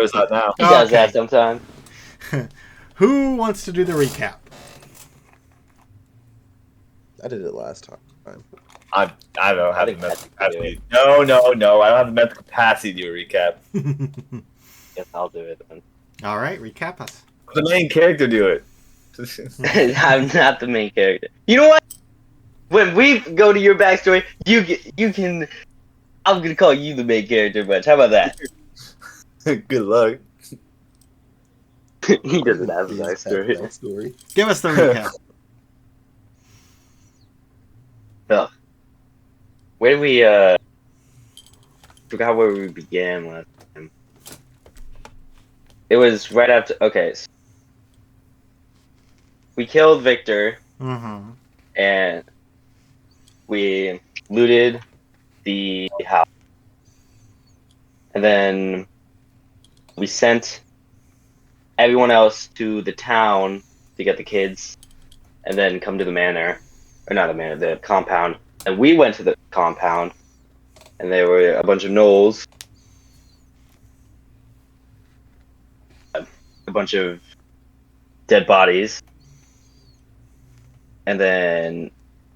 Where's that now? He does that sometimes. Who wants to do the recap? I did it last time. I don't have the think mental that's what you capacity. No. I don't have the mental capacity to do a recap. Guess I'll do it then. All right, recap us. The main character do it. I'm not the main character. You know what? When we go to your backstory, you can. I'm gonna call you the main character, but how about that? Good luck. He doesn't have a backstory. Backstory. Give us the recap. Ugh. Where did we forgot where we began last time. It was right after. Okay, so we killed Victor Mm-hmm. and we looted the house, and then we sent everyone else to the town to get the kids, and then come to the manor, or not the manor, the compound. And we went to the compound, and there were a bunch of gnolls, a bunch of dead bodies, and then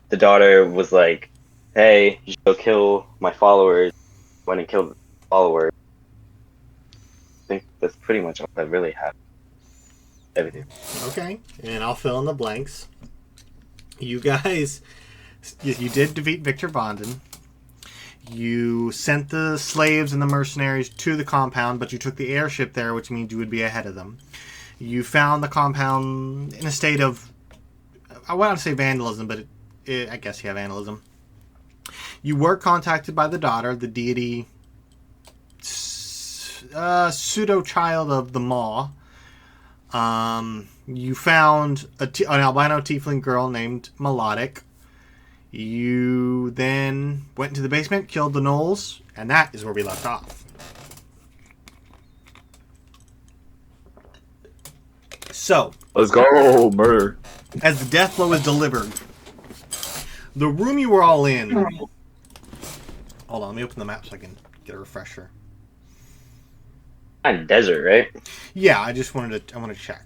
the daughter was like, "Hey, you should go kill my followers." Went and killed the followers. I think that's pretty much all I really have. Everything. Okay, and I'll fill in the blanks. You guys, you did defeat Victor Bonden. You sent the slaves and the mercenaries to the compound, but you took the airship there, which means you would be ahead of them. You found the compound in a state of, I want to say vandalism, but I guess yeah, vandalism. You were contacted by the daughter, the deity, pseudo-child of the Maw. You found an albino tiefling girl named Melodic. You then went into the basement, killed the gnolls, and that is where we left off. So, Let's go, murder. as the death blow is delivered, the room you were all in... Hold on, let me open the map so I can get a refresher. Kind of desert, right? Yeah, I want to check.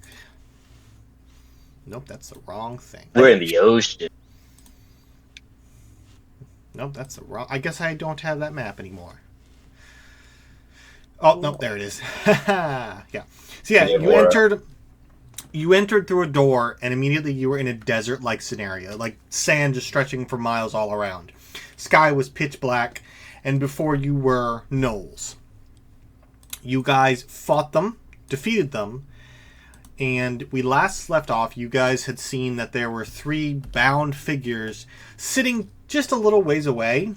Nope, that's the wrong thing. We're in the ocean. Nope, that's the wrong... I guess I don't have that map anymore. Oh, nope, there it is. Yeah. So yeah, you entered through a door, and immediately you were in a desert-like scenario, like sand just stretching for miles all around. Sky was pitch black, and before you were gnolls. You guys fought them, defeated them, and we last left off, you guys had seen that there were 3 bound figures sitting just a little ways away.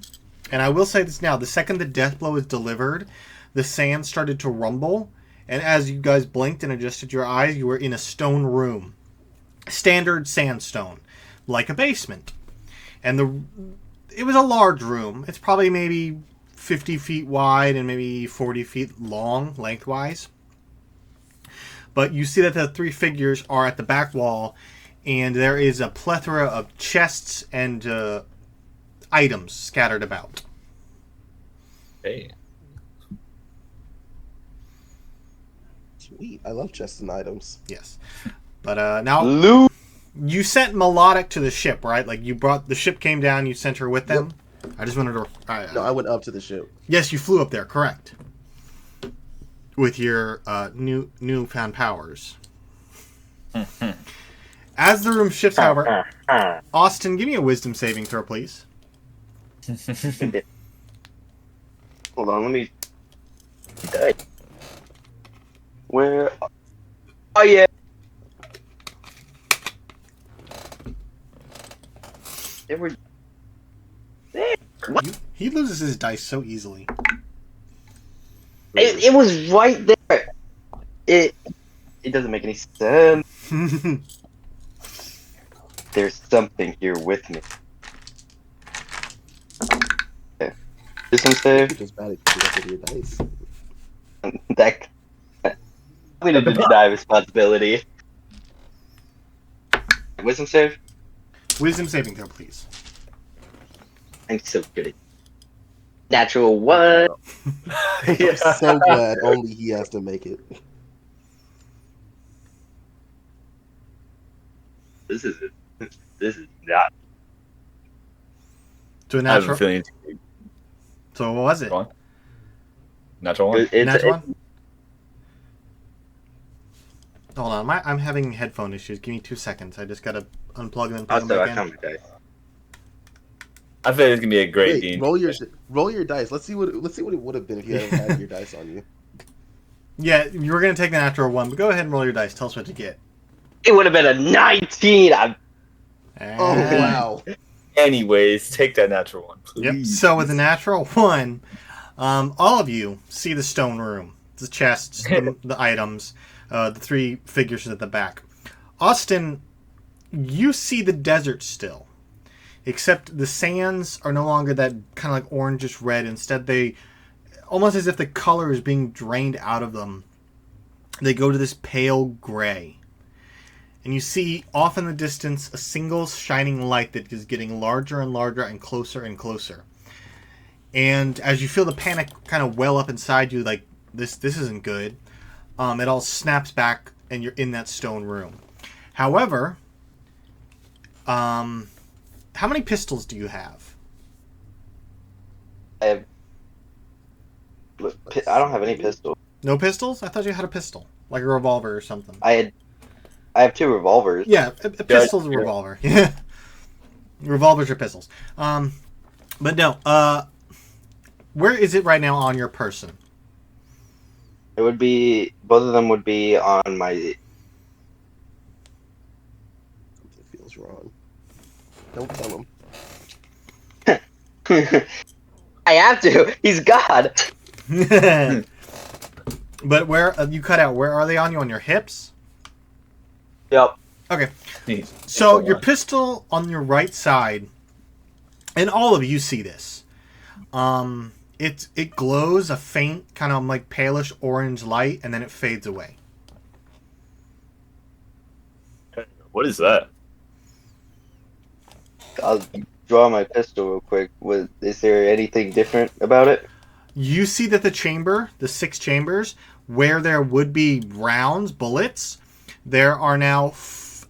And I will say this now, the second the death blow is delivered, the sand started to rumble, and as you guys blinked and adjusted your eyes, you were in a stone room. Standard sandstone, like a basement. And it was a large room. It's probably maybe 50 feet wide and maybe 40 feet long, lengthwise. But you see that the 3 figures are at the back wall, and there is a plethora of chests and items scattered about. Hey. Sweet. I love chests and items. Yes. But now, Loot. you sent Melodic to the ship, right? Like, the ship came down, you sent her with them? Yep. I just wanted to... No, I went up to the ship. Yes, you flew up there, correct. With your newfound powers. As the room shifts, however, Austin, give me a wisdom saving throw, please. Hold on, let me... Die. Where... Oh, yeah. They were... What? He loses his dice so easily. It was right there. It doesn't make any sense. There's something here with me. Okay. Wisdom save. Just bad at your dice. That... I'm going to deny responsibility. Wisdom save? Wisdom saving throw, please. I'm so good at Natural one. I'm so glad only he has to make it. This is not. To a I have a natural. feeling. So what was it? Go on. Natural one. Natural one? Hold on, I'm having headphone issues. Give me 2 seconds. I just gotta unplug them and plug them Also, I back in. found my dice. I feel like it's gonna be a great Wait, game. roll your dice. Let's see what it would have been if you hadn't had your dice on you. Yeah, you were gonna take the natural one, but go ahead and roll your dice. Tell us what you get. It would have been a 19. Oh wow! Anyways, take that natural one, please. Yep. So with the natural one, all of you see the stone room, the chests, the items, the 3 figures at the back. Austin, you see the desert still, except the sands are no longer that kind of like orangish red. Instead, they almost as if the color is being drained out of them. They go to this pale gray. And you see off in the distance a single shining light that is getting larger and larger and closer and closer. And as you feel the panic kind of well up inside you, like this isn't good, it all snaps back and you're in that stone room. However, how many pistols do you have? I don't have any pistol. No pistols? I thought you had a pistol, like a revolver or something. I have 2 revolvers. Yeah, a pistol's a revolver. Yeah, revolvers are pistols. But no. Where is it right now on your person? It would be both of them would be on my. Something feels wrong. Don't tell him. I have to. He's God. But where you cut out? Where are they on you? On your hips? Yep. Okay. Jeez. So your pistol on your right side, and all of you see this. It glows a faint kind of like palish orange light, and then it fades away. What is that? I'll draw my pistol real quick. Is there anything different about it? You see that the 6 chambers, where there would be rounds, bullets, there are now.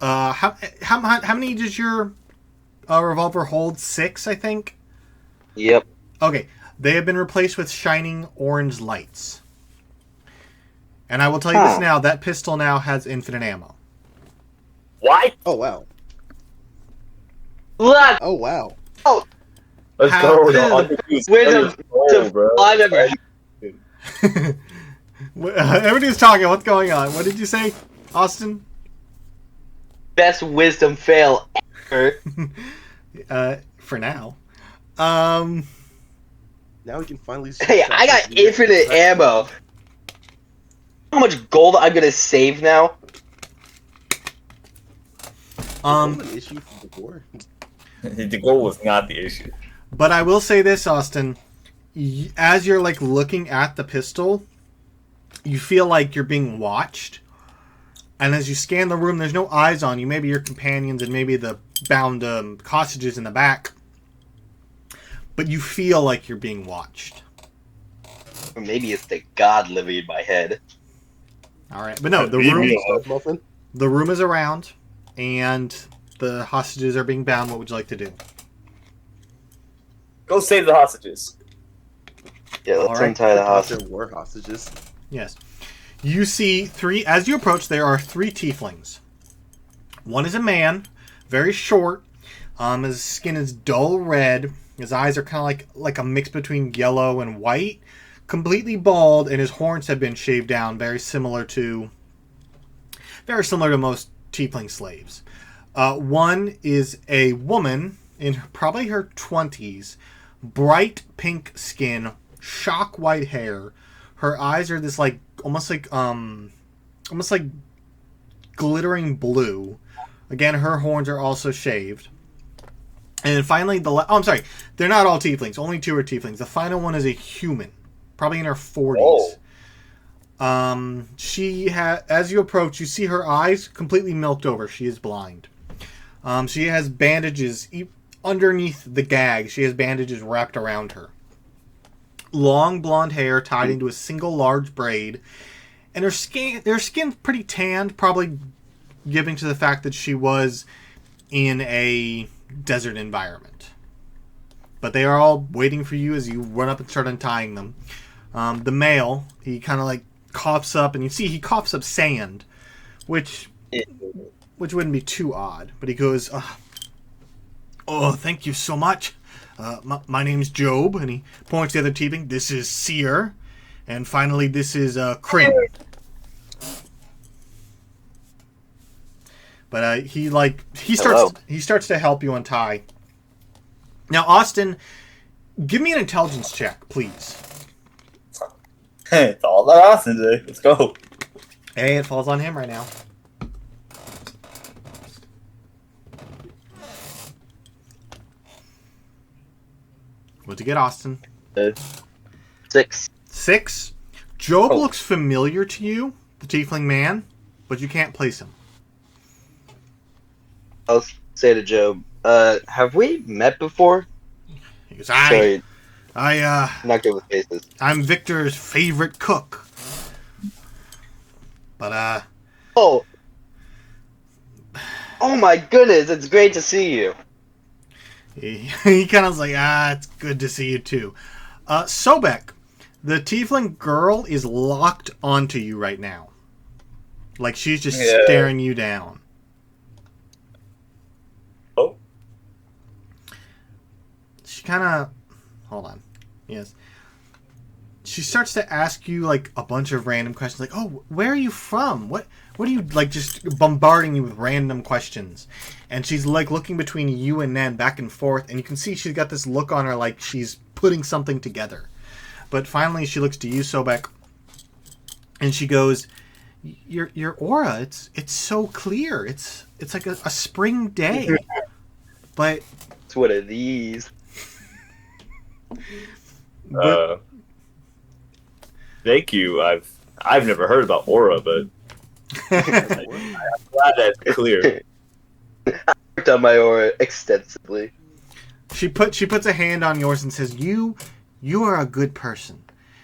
How many does your revolver hold? 6, I think. Yep. Okay, they have been replaced with shining orange lights. And I will tell you this now: that pistol now has infinite ammo. What? Oh wow! Look. Oh wow! Let's How- go. No, Where's bro. I've ever. Everybody's talking. What's going on? What did you say, Austin? Best wisdom fail ever. For now. Now we can finally. Hey, I got infinite ammo. How much gold I'm gonna save now? An issue from before. The goal was not the issue. But I will say this, Austin. As you're like looking at the pistol, you feel like you're being watched. And as you scan the room, there's no eyes on you. Maybe your companions and maybe the bound hostages in the back. But you feel like you're being watched. Or maybe it's the God living in my head. All right, but no, the room is around, and the hostages are being bound. What would you like to do? Go save the hostages. Yeah, let's Alright. untie the hostage. There were hostages. Yes. You see 3, as you approach, there are 3 tieflings. One is a man, very short. His skin is dull red. His eyes are kind of like a mix between yellow and white. Completely bald, and his horns have been shaved down, very similar to most tiefling slaves. One is a woman in probably her 20s, bright pink skin, shock white hair. Her eyes are this like almost like glittering blue. Again, her horns are also shaved. And then finally, I'm sorry, they're not all tieflings. Only 2 are tieflings. The final one is a human, probably in her 40s. Oh. As you approach, you see her eyes completely milked over. She is blind. She has bandages underneath the gag. She has bandages wrapped around her. long blonde hair tied into a single large braid, and her skin's pretty tanned, probably giving to the fact that she was in a desert environment. But they are all waiting for you as you run up and start untying them. The male, he kind of like coughs up, and you see he coughs up sand, which wouldn't be too odd. But he goes, "Oh, thank you so much. My name's Job," and he points to the other tiefling. "This is Seer, and finally this is Kryn." But he starts to help you untie. Now, Austin, give me an intelligence check, please. It's all about Austin today. Let's go. Hey, it falls on him right now. What'd you get, Austin? 6. 6. Job looks familiar to you, the tiefling man, but you can't place him. I'll say to Job, have we met before? He goes, Sorry, I'm not good with faces. I'm Victor's favorite cook. But, Oh my goodness, it's great to see you. he kind of was like, it's good to see you too. Sobek, the tiefling girl is locked onto you right now. Like she's just staring you down. Oh. She kind of... Hold on. Yes. She starts to ask you like a bunch of random questions. Like, oh, where are you from? What are you... Like just bombarding you with random questions. And she's like looking between you and Nan back and forth. And you can see she's got this look on her like she's putting something together. But finally she looks to you, Sobek. And she goes... Your aura, it's so clear. It's like a spring day. But It's one of these. Thank you. I've never heard about aura, but I'm glad that's clear. I worked on my aura extensively. she puts a hand on yours and says, You are a good person.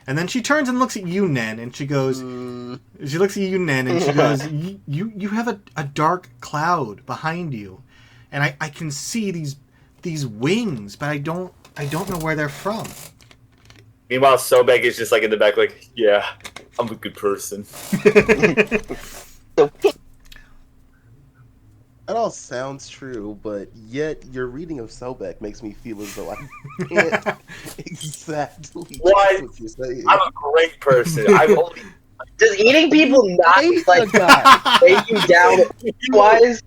And then she turns and looks at you, Nen, and she goes, she looks at you, Nen, and she goes, you have a dark cloud behind you. And I can see these wings, but I don't know where they're from. Meanwhile, Sobek is just like in the back, like, yeah, I'm a good person. That all sounds true, but yet your reading of Sobek makes me feel as though I can't exactly What? what you're saying. I'm a great person. I'm only... Does eating people not Hate like the guy. weigh you down wise?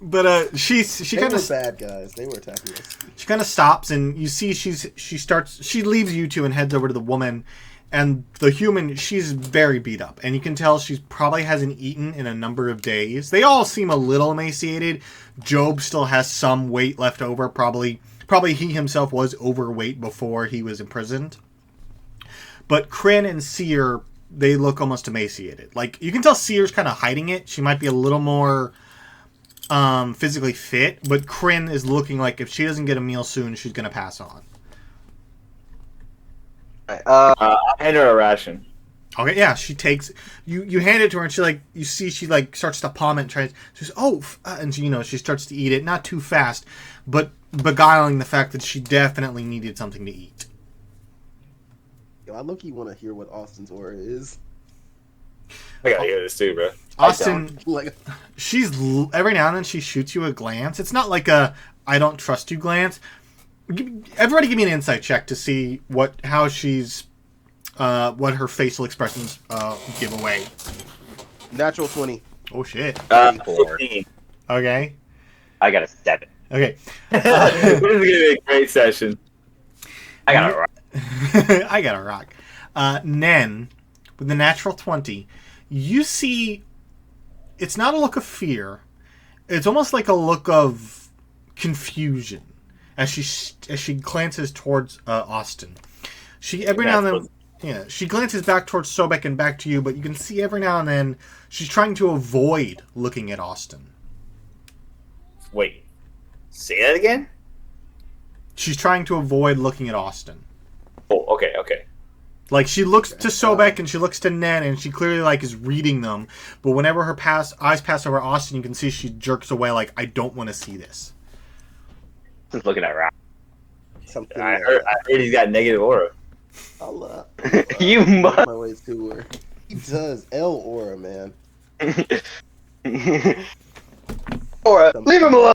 But she They kind were of bad guys. They were attacking us. she kind of stops, and you see she leaves you two and heads over to the woman. And the human, she's very beat up. And you can tell she probably hasn't eaten in a number of days. They all seem a little emaciated. Job still has some weight left over. Probably he himself was overweight before he was imprisoned. But Kryn and Seer, they look almost emaciated. Like, you can tell Seer's kind of hiding it. She might be a little more physically fit. But Kryn is looking like if she doesn't get a meal soon, she's going to pass on. I'll hand her a ration. Okay, yeah, she takes you hand it to her, and she starts to palm it and tries. She says, and she starts to eat it, not too fast, but beguiling the fact that she definitely needed something to eat. Yo, I low-key want to hear what Austin's aura is. I gotta hear this too, bro. Austin, Like, she's every now and then she shoots you a glance. It's not like a I don't trust you glance. Everybody give me an insight check to see what her facial expressions give away. natural 20. Oh shit. 15. Okay. I got a 7. Okay. This is gonna be a great session. I got a rock. I got a rock. Nen, with the natural 20, you see it's not a look of fear. It's almost like a look of confusion. As she glances towards Austin, she glances back towards Sobek and back to you, but you can see every now and then she's trying to avoid looking at Austin. Wait, say that again? she's trying to avoid looking at Austin. Oh, okay. Like, she looks to Sobek and she looks to Nen, and she clearly, like, is reading them. But whenever her eyes pass over Austin, you can see she jerks away like, I don't want to see this. Just looking at Ralph. Something. I heard he's got negative aura. I'll You make must. my way to her. He does. L aura, man. Or leave him alone.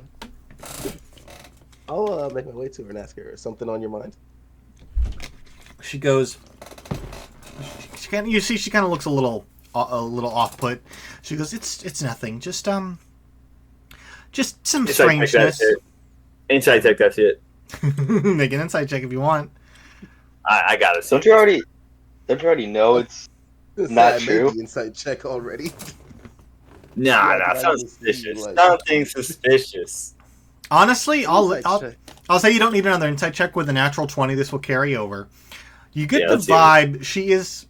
I'll make my way to her and ask her, something on your mind? She goes. You see, she kind of looks a little off put. She goes, "It's nothing. Just some strangeness." Inside check that shit. Make an insight check if you want. I got it. Don't you already know it's not I made true? the insight check already. Nah, Yeah, sounds I just suspicious. like- Something suspicious. Honestly, Insight check. I'll say you don't need another insight check with a natural 20. This will carry over. You get the let's hear it. vibe.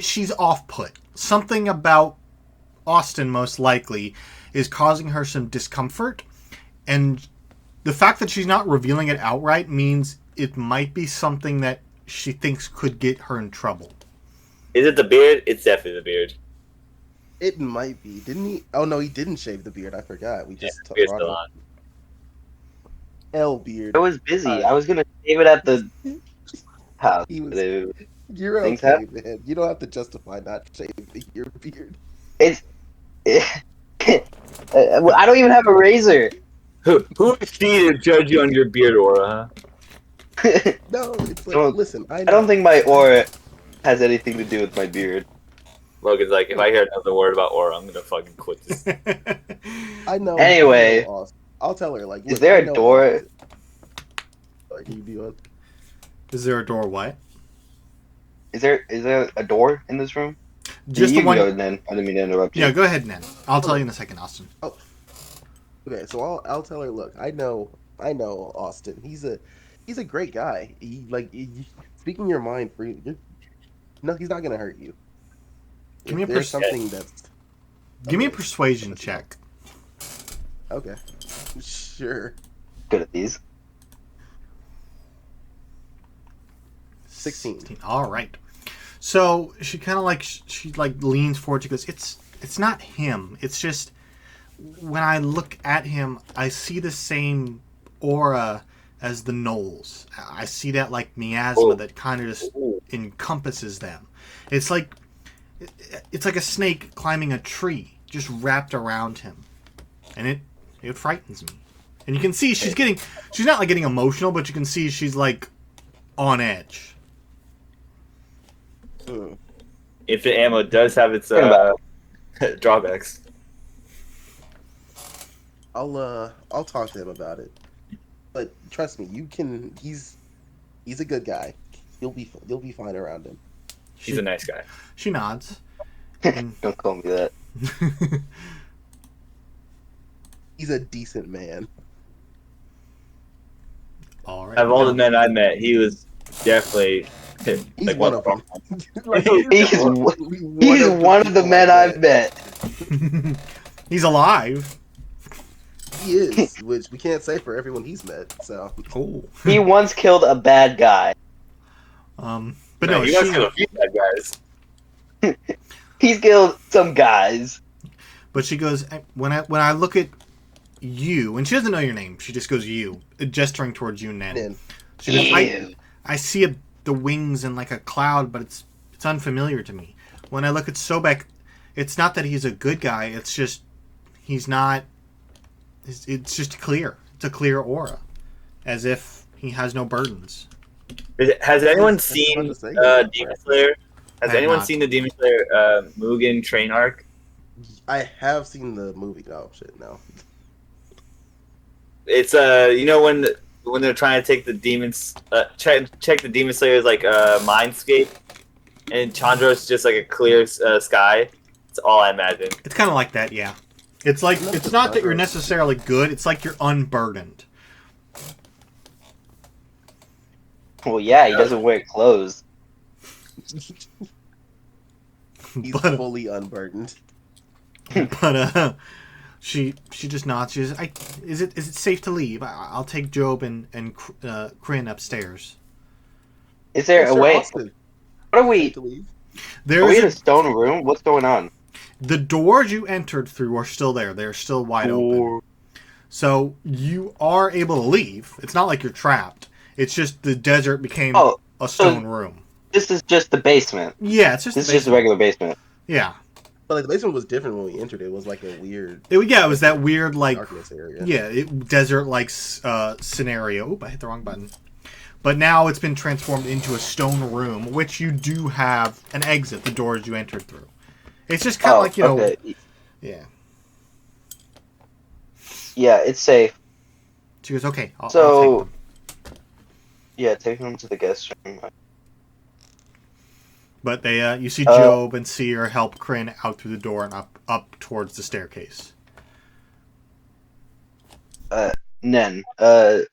She's off put. Something about Austin, most likely, is causing her some discomfort, and the fact that she's not revealing it outright means it might be something that she thinks could get her in trouble. Is it the beard? It's definitely the beard. It might be. Didn't he? Oh, no, he didn't shave the beard. I forgot. We just The beard's brought still up on. L beard. I was busy. I was gonna save it at the house. He was- Dude. You're Things okay, man. You don't have to justify not shaving your beard. It's. I don't even have a razor. Who is she to judge you on your beard aura, huh? No, it's like, Don't- listen, I I know. don't think my aura has anything to do with my beard. Logan's like, if I hear another word about aura, I'm gonna fucking quit this. I know. Anyway. I know Austin. I'll tell her, like, Is look, there I a know door? Austin. Like, you be on. Is there a door? What? Is there a door in this room? Just you the one. go then. I didn't mean to interrupt you. Yeah, go ahead, Nen. I'll tell you in a second, Austin. Okay, so I'll tell her, look, I know Austin. He's a great guy. Speaking your mind free. No, he's not gonna hurt you. Give me a There's percent. something that's Give me a persuasion check. okay. Sure. Good at these. 16. All right. So she kind of like she leans forward. She goes, "It's not him. It's just when I look at him, I see the same aura as the gnolls. I see that like miasma that kind of just encompasses them. It's like a snake climbing a tree, just wrapped around him, and it frightens me. And you can see she's not like getting emotional, but you can see she's like on edge." Infinite ammo does have its drawbacks. I'll talk to him about it. But trust me, you can. He's a good guy. You'll be fine around him. He's a nice guy. She nods. Don't call me that. He's a decent man. All right. Of all the men I met, he was definitely He's like one of them. He's one of the men I've met. He's alive. He is, which we can't say for everyone he's met. So Oh. He once killed a bad guy. But no, he wants to kill a few bad guys. He's killed some guys. but she goes, when I look at you, and she doesn't know your name. She just goes you, gesturing towards you, Nen. then She goes, Ew. I see the wings and like a cloud, but it's unfamiliar to me. When I look at Sobek, it's not that he's a good guy. It's just he's not. It's just clear. It's a clear aura, as if he has no burdens. Has anyone That's seen fun to say. Demon Slayer? I Has have anyone not. seen the Demon Slayer Mugen train arc? I have seen the movie. Oh shit, no. It's you know when they're trying to take the demons check the Demon Slayer's like mindscape, and Chandra's just like a clear sky. It's all I imagine. It's kind of like that, yeah. It's like Not it's the not that you're cover. necessarily good. It's like you're unburdened. Well, yeah, he doesn't wear clothes. He's But- fully unburdened. But She just nods. She says, is it safe to leave? I'll take Job and Kryn upstairs. Is there a way? Austin. What are Safe we? to leave? There Are we is in a stone room? What's going on? the doors you entered through are still there. They're still wide open. So you are able to leave. It's not like you're trapped. It's just the desert became a stone room. This is just the basement. Yeah, it's just This is just a regular basement. Yeah. But like the basement was different when we entered. It was like a weird. It was that weird like darkness area. Yeah, desert like scenario. Oop, I hit the wrong button. But now it's been transformed into a stone room, which you do have an exit, the doors you entered through. It's just kind of like, okay. Yeah. Yeah, it's safe. She goes, okay, I'll So, take them. Yeah, take them to the guest room. But they, you see Job and Seer help Kryn out through the door and up towards the staircase. Nen, what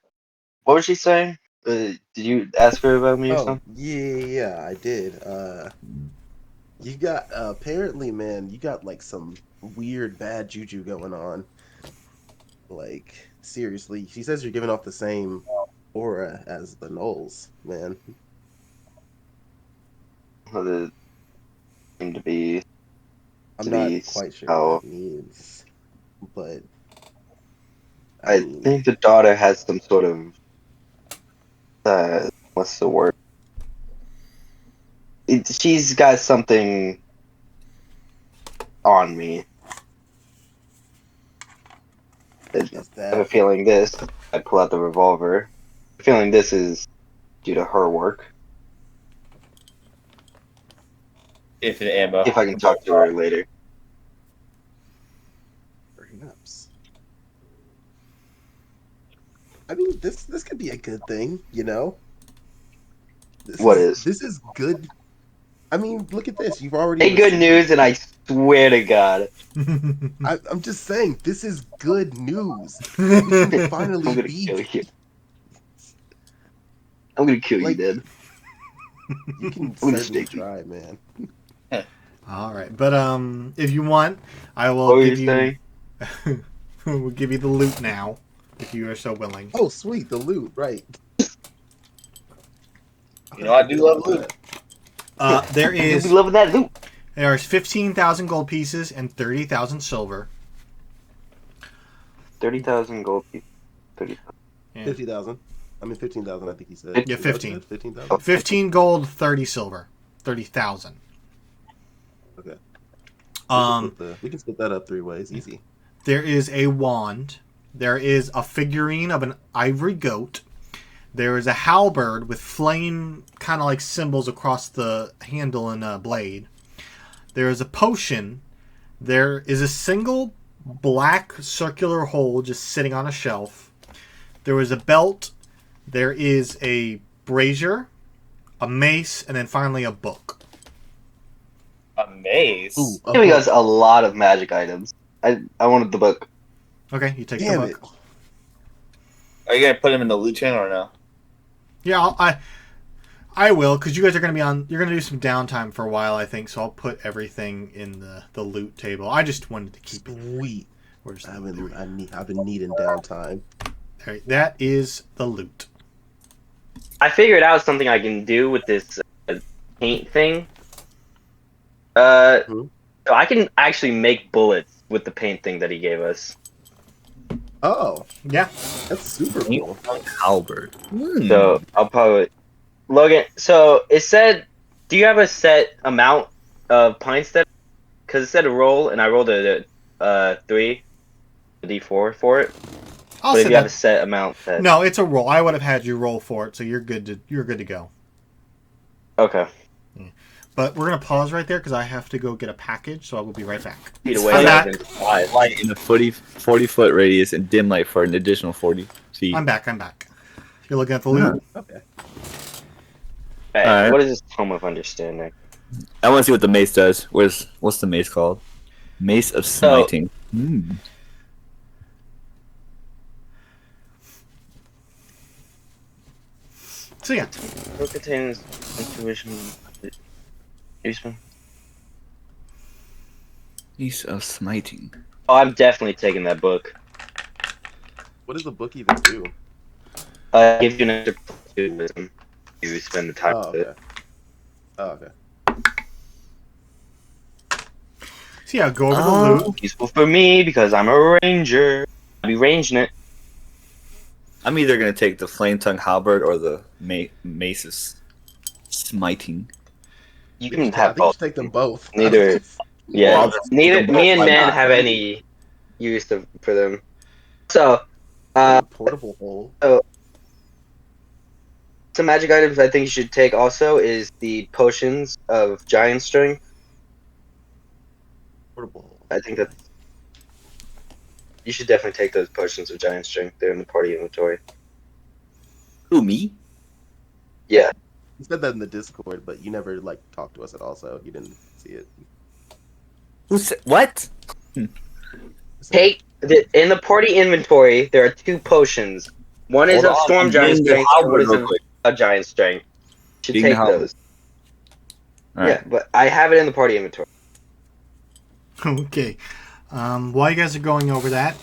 was she saying? Did you ask her about me or something? Yeah, I did. You got apparently, man, you got like some weird bad juju going on. Like seriously, she says you're giving off the same aura as the gnolls, man. They seem to be. I'm not quite sure what that means, but I think the daughter has some sort of. What's the word? She's got something on me. I have a feeling this. I pull out the revolver. I have a feeling this is due to her work. Infinite ammo. If I can talk to her later. Perhaps. I mean, this could be a good thing, you know. This is good. I mean, look at this. You've already. Hey, good news, and I swear to God. I'm just saying, this is good news. You can finally I'm gonna kill you. I'm gonna kill you, Dad. You can certainly try, man. All right, but if you want, I will give you. We'll give you the loot now, if you are so willing. Oh, sweet, the loot, right? You know, I do love loot. There is. We love that loot. There's 15,000 gold pieces and 30,000 silver. 30,000 gold pieces. 50,000. I mean 15,000. I think he said. Yeah, 15. 15,000. 15 gold, 30 silver, 30,000. Okay. We can split that up 3 ways. Easy. There is a wand. There is a figurine of an ivory goat. There is a halberd with flame kind of like symbols across the handle and blade. There is a potion. There is a single black circular hole just sitting on a shelf. There is a belt. There is a brazier, a mace, and then finally a book. A mace? Ooh, giving us a lot of magic items. I wanted the book. Okay, you take the book. Are you going to put him in the loot channel or no? Yeah, I will, because you guys are going to be on. You're going to do some downtime for a while, I think. So I'll put everything in the loot table. I just wanted to keep it. Sweet. Where's that? I've been needing downtime. All right, that is the loot. I figured out something I can do with this paint thing. So I can actually make bullets with the paint thing that he gave us. Oh, yeah, that's super cool. Albert. So I'll probably Logan. So it said, do you have a set amount of pints that? Because it said a roll, and I rolled a 3, a D4 for it. But if you have a set amount, that... No, it's a roll. I would have had you roll for it, so you're good to go. Okay. Yeah. But we're gonna pause right there because I have to go get a package, so I will be right back. Light in a 40-foot radius and dim light for an additional 40 feet. I'm back. You're looking at the loot. Okay. Hey, right. What is this Tome of Understanding? I want to see what the mace does. What's the mace called? Mace of Smiting. So yeah. What contains intuition? Mace of Smiting. Oh, I'm definitely taking that book. What does the book even do? Gives you an extra +2 wisdom. You spend the time Oh, with it. okay. Oh, okay. So yeah, go over the loot. Useful for me because I'm a ranger. I'll be ranging it. I'm either gonna take the flame tongue halberd or the mace's smiting. You I can think have you both. should take them both. Neither. Well, Yeah. I'll just take Neither them both. me and Why man not? have any use for them. So, Portable hole. some magic items I think you should take also is the potions of giant strength. Portable hole. I think that you should definitely take those potions of giant strength. They're in the party inventory. Who, me? Yeah. You said that in the Discord, but you never like talked to us at all, so you didn't see it. Who said what? Take in the party inventory. There are 2 potions. One is Hold of on, storm I'm giant getting the strength. And one halberd is real of quick. a giant strength. You should Getting the take halberd. those. All Yeah, right. but I have it in the party inventory. Okay. While you guys are going over that,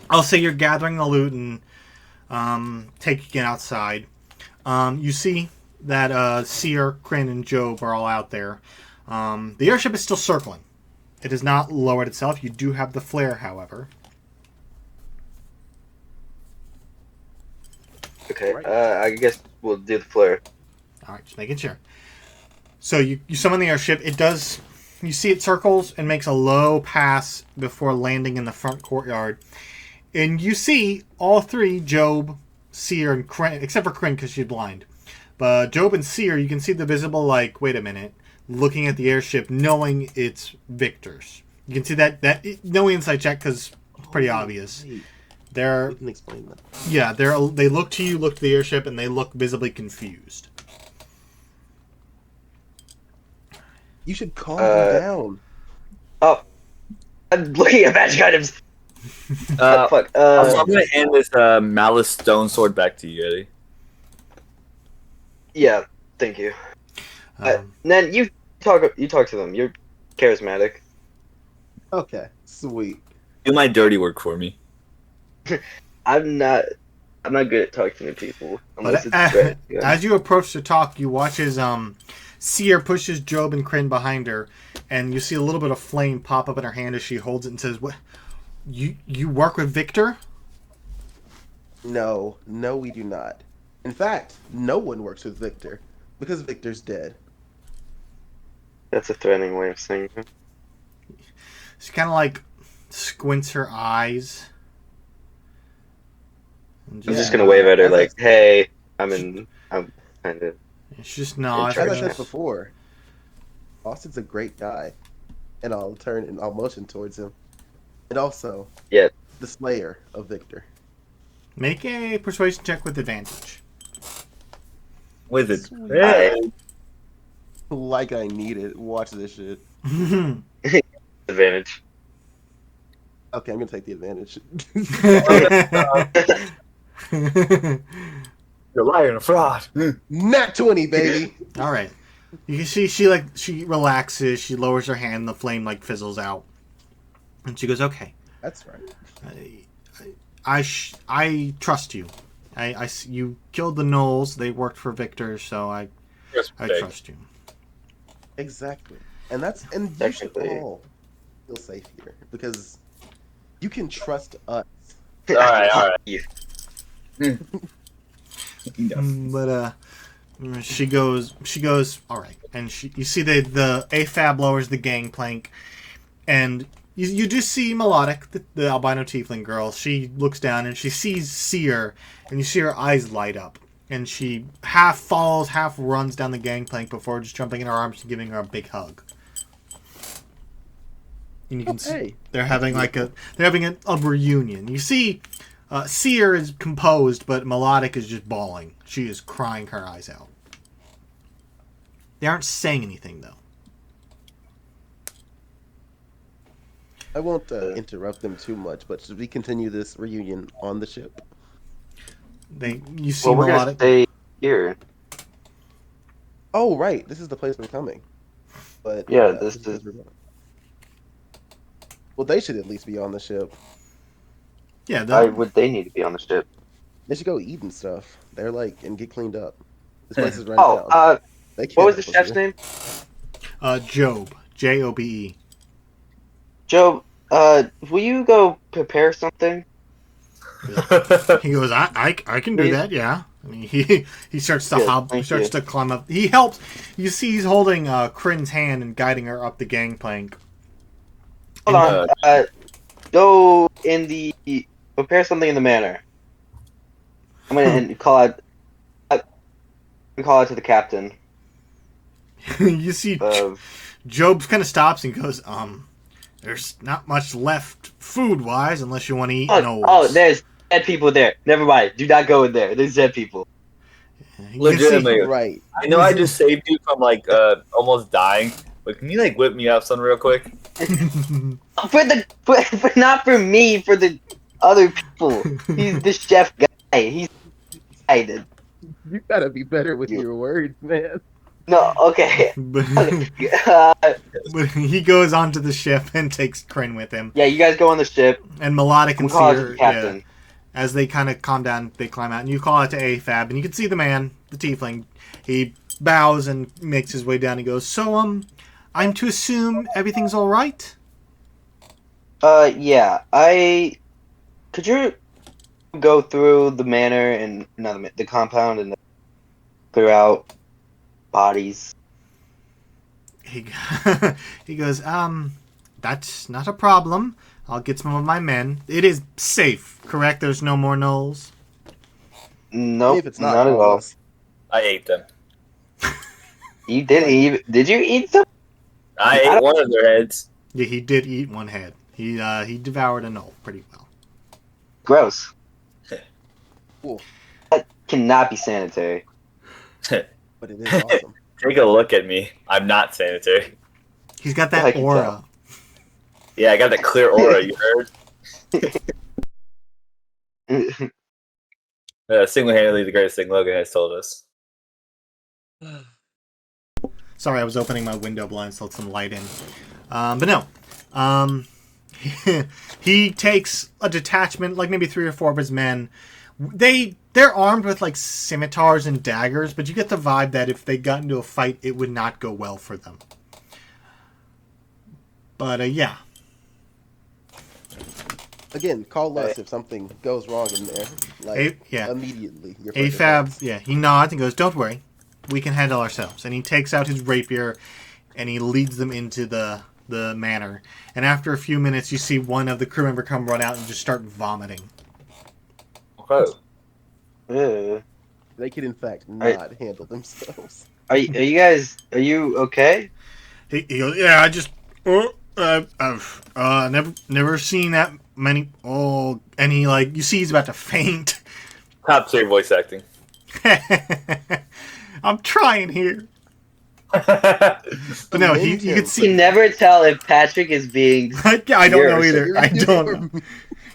I'll say you're gathering the loot and taking it outside. You see that Seer, Kryn, and Job are all out there. The airship is still circling. It has not lowered itself. You do have the flare, however. Okay. Right. I guess we'll do the flare. All right, just making sure. So you summon the airship. It does. You see it circles and makes a low pass before landing in the front courtyard. And you see all 3, Job, Seer, and Kryn, except for Kryn because she's blind. But Job and Seer, you can see the visible, like, wait a minute, looking at the airship, knowing it's Victor's. You can see that no inside check because it's pretty obvious. Wait, They're we can explain that. yeah, they look to you, look to the airship, and they look visibly confused. You should calm them down. Oh, I'm looking at magic items. Fuck. I'm gonna hand this malice stone sword back to you, Eddie. Yeah. Thank you. Then you talk to them. You're charismatic. Okay, sweet. Do my dirty work for me. I'm not good at talking to people unless But it's threat. Yeah. as you approach to talk, you watch as Seer pushes Job and Kryn behind her, and you see a little bit of flame pop up in her hand as she holds it and says, "What? You work with Victor?" No, we do not. In fact, no one works with Victor because Victor's dead. That's a threatening way of saying it. She kind of like squints her eyes. And I'm just gonna wave at her like, "Hey, I'm kind of." She just nods. As I said before, Austin's a great guy, and I'll turn and I'll motion towards him, and also, Yeah. the Slayer of Victor. Make a persuasion check with advantage. With it. Sweet. Hey. Like I need it. Watch this shit. Advantage. Okay, I'm gonna take the advantage. You're a liar and a fraud. Nat 20, baby. All right. You can see she relaxes. She lowers her hand. The flame like fizzles out, and she goes, "Okay, That's right. I trust you. You killed the gnolls. They worked for Victor, so I trust you." Exactly. And you should Technically. all feel safe here because you can trust us. All right. But she goes, "All right." And you see the AFAB lowers the gangplank, and you just see Melodic, the albino tiefling girl. She looks down and she sees Seer, and you see her eyes light up, and she half falls, half runs down the gangplank before just jumping in her arms and giving her a big hug. And you can see they're having a reunion. You see, Seer is composed, but Melodic is just bawling. She is crying her eyes out. They aren't saying anything though. I won't interrupt them too much, but should we continue this reunion on the ship? You see Well, we're gonna Melodic. stay here. Oh, right. This is the place we're coming. But Yeah, this is. Well, they should at least be on the ship. Yeah, Why would they need to be on the ship? They should go eat and stuff. They're like and get cleaned up. This place is run Oh, down. They can't what was the help us chef's here. name? Job. Jobe. Joe, will you go prepare something? He goes, I can do that, yeah. I mean, he starts to Good, he starts to climb up. He helps. You see, he's holding Kryn's hand and guiding her up the gangplank. Hold on. Go in the prepare something in the manor. I'm gonna call out. Call out to the captain. You see, Job's kind of stops and goes, there's not much left food-wise unless you want to eat gnolls. Oh, there's dead people there. Never mind. Do not go in there. There's dead people. Legitimately. Right. I know I just saved you from like almost dying, but can you like whip me up some real quick? But not for me, for the other people. He's the chef guy. He's excited. You gotta be better with your words, man. No, okay. but he goes onto the ship and takes Kryn with him. Yeah, you guys go on the ship. And Melodic can see her. Captain. Yeah, as they kind of calm down, they climb out, and you call out to AFAB, and you can see the man, the tiefling. He bows and makes his way down. He goes, "So, I'm to assume everything's all right?" Yeah. Could you go through the manor and the compound and clear out bodies? He he goes, that's not a problem. I'll get some of my men. It is safe, correct? There's no more gnolls? Nope, If it's not at all. lawless. I ate them. You did you eat some? I ate one of their heads. Yeah, he did eat one head. He devoured a gnoll pretty well. Gross. Cool. That cannot be sanitary. But it is awesome. Take a look at me. I'm not sanitary. He's got I that can aura. tell. Yeah, I got that clear aura, you heard? Single-handedly the greatest thing Logan has told us. Sorry, I was opening my window blinds to let some light in. But no. He takes a detachment, like maybe 3 or 4 of his men. They're armed with like scimitars and daggers, but you get the vibe that if they got into a fight, it would not go well for them. But yeah. Again, call us if something goes wrong in there. Like immediately. AFAB, yeah, he nods and goes, "Don't worry, we can handle ourselves." And he takes out his rapier and he leads them into the manor. And after a few minutes, you see one of the crew member come run out and just start vomiting. Okay. They could, in fact, not handle themselves. Are you okay? He goes, "Yeah, I just, I've never seen that many. Oh," and he you see he's about to faint. Top tier voice acting. I'm trying here. But no, you can see. You can never tell if Patrick is being. I don't know either. I don't know.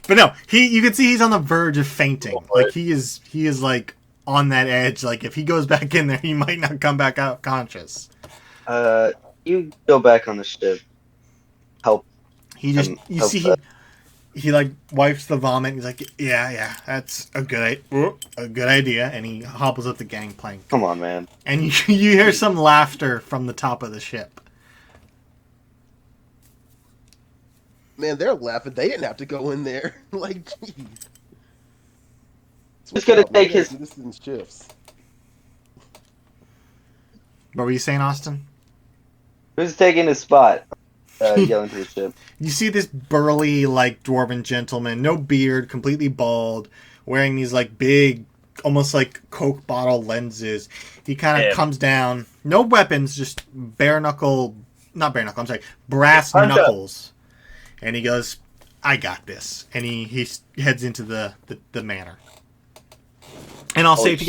But no, you can see he's on the verge of fainting. Like he is like on that edge. Like if he goes back in there, he might not come back out conscious. You go back on the ship. Help. He just he like wipes the vomit. He's like, yeah, that's a good idea, and he hobbles up the gangplank. Come on, man. And you hear some laughter from the top of the ship. Man, they're laughing. They didn't have to go in there. Like, jeez. Just gonna take his. This in shifts. What were you saying, Austin? Who's taking his spot? Yelling to the ship. You see this burly, like, dwarven gentleman, no beard, completely bald, wearing these, like, big, almost like Coke bottle lenses. He kind of comes down, no weapons, just brass knuckles. And he goes, "I got this." And he heads into the manor. And I'll say, if you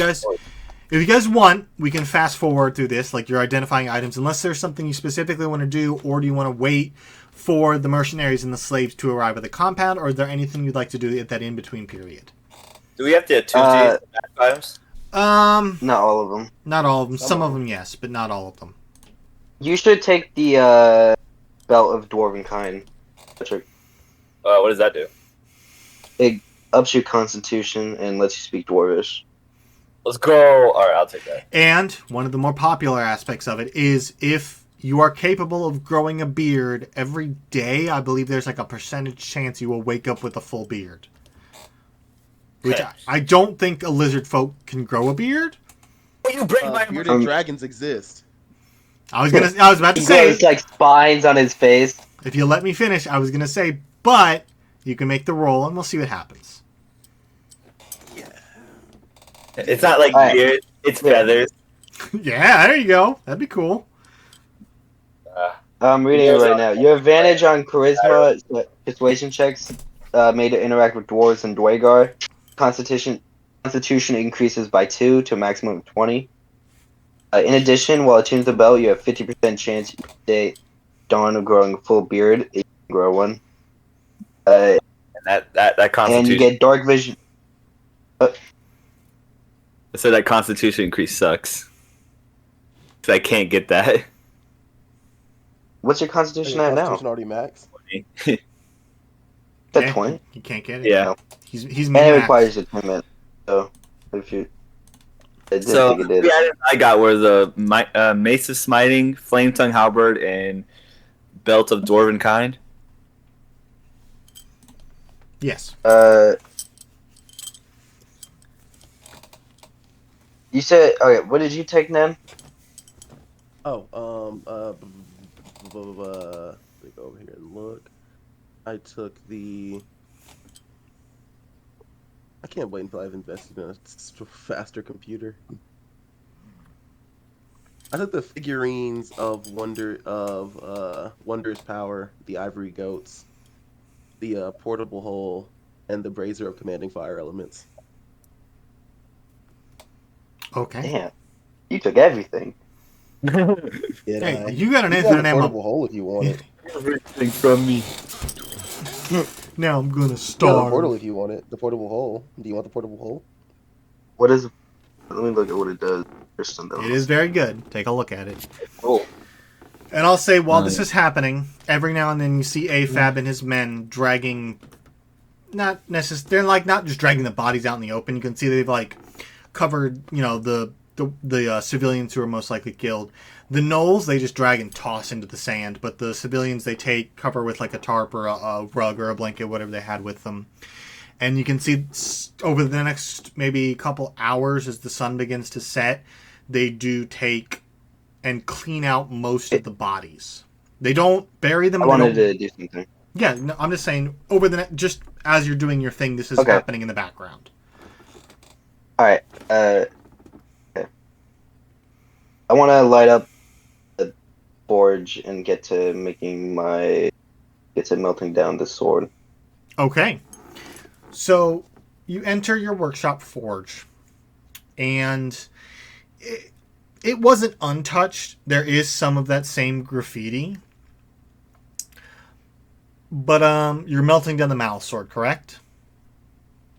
guys want, we can fast forward through this, like you're identifying items, unless there's something you specifically want to do, or do you want to wait for the mercenaries and the slaves to arrive at the compound, or is there anything you'd like to do at that in-between period? Do we have to have 2 Gs items? Not all of them. Not all of them. Some of them, yes, but not all of them. You should take the belt of dwarven kind. What does that do? It ups your constitution and lets you speak Dwarvish. Let's go. All right, I'll take that. And one of the more popular aspects of it is if you are capable of growing a beard every day, I believe there's like a percentage chance you will wake up with a full beard. Which I don't think a lizard folk can grow a beard. Will you break my Bearded dragons exist. I was about to He say, grows like spines on his face. if you let me finish, I was gonna say, but you can make the roll and we'll see what happens. It's not like beard. It's feathers. Yeah, there you go. That'd be cool. I'm reading it right now. Your advantage on charisma persuasion checks made to interact with dwarves and Dwagar. Constitution increases by 2 to a maximum of 20. In addition, while attuned to the belt, you have 50% chance each day dawn of growing a full beard if you can grow one. And that constitution. And you get dark vision. So that constitution increase sucks. Cause I can't get that. What's your constitution at now? Constitution already max. That's 20. You can't get it. Yeah. He's And it min-maxed. requires attunement. So if you, I didn't So think it did. the items I got were the Mace of Smiting, Flame Tongue Halberd, and Belt of Dwarven Kind. Yes. You said okay. What did you take, Nen? Oh, let me go over here and look. I took the. I can't wait until I've invested in a faster computer. I took the figurines of Wondrous Power, the Ivory Goats, the Portable Hole, and the Brazier of Commanding Fire Elements. Okay. Damn, you took everything. Hey, you got an You got infinite the ammo. Portable Hole if you want it. Everything from me. Now I'm gonna You got the starve. portal if you want it. The Portable Hole. Do you want the Portable Hole? What is? Let me look at what it does. It is very good. Take a look at it. Cool. And I'll say, while this is happening, every now and then you see AFAB and his men dragging, not necessarily, they're like not just dragging the bodies out in the open. You can see they've like covered, you know, the civilians who are most likely killed. The gnolls they just drag and toss into the sand, but the civilians they take cover with like a tarp or a rug or a blanket, whatever they had with them. And you can see over the next maybe couple hours as the sun begins to set, they do take and clean out most of the bodies. They don't bury them. I wanted to do something. Yeah, no, I'm just saying, over the just as you're doing your thing, this is Okay. happening in the background. All right. Okay. I want to light up the forge and get to melting down the sword. Okay. So you enter your workshop forge, and it wasn't untouched. There is some of that same graffiti, but you're melting down the malice sword, correct?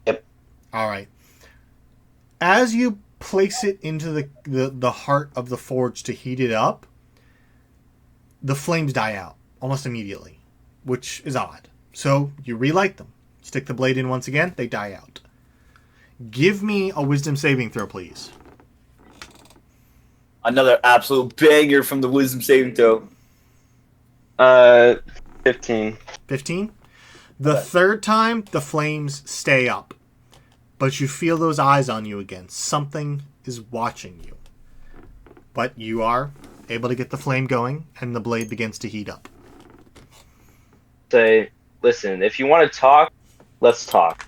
Yep. All right. As you place it into the heart of the forge to heat it up, the flames die out almost immediately, which is odd. So you relight them. Stick the blade in once again, they die out. Give me a wisdom saving throw, please. Another absolute banger from the wisdom saving throw. 15. 15. The third time, the flames stay up. But you feel those eyes on you again. Something is watching you. But you are able to get the flame going, and the blade begins to heat up. Say, listen, if you want to talk, let's talk.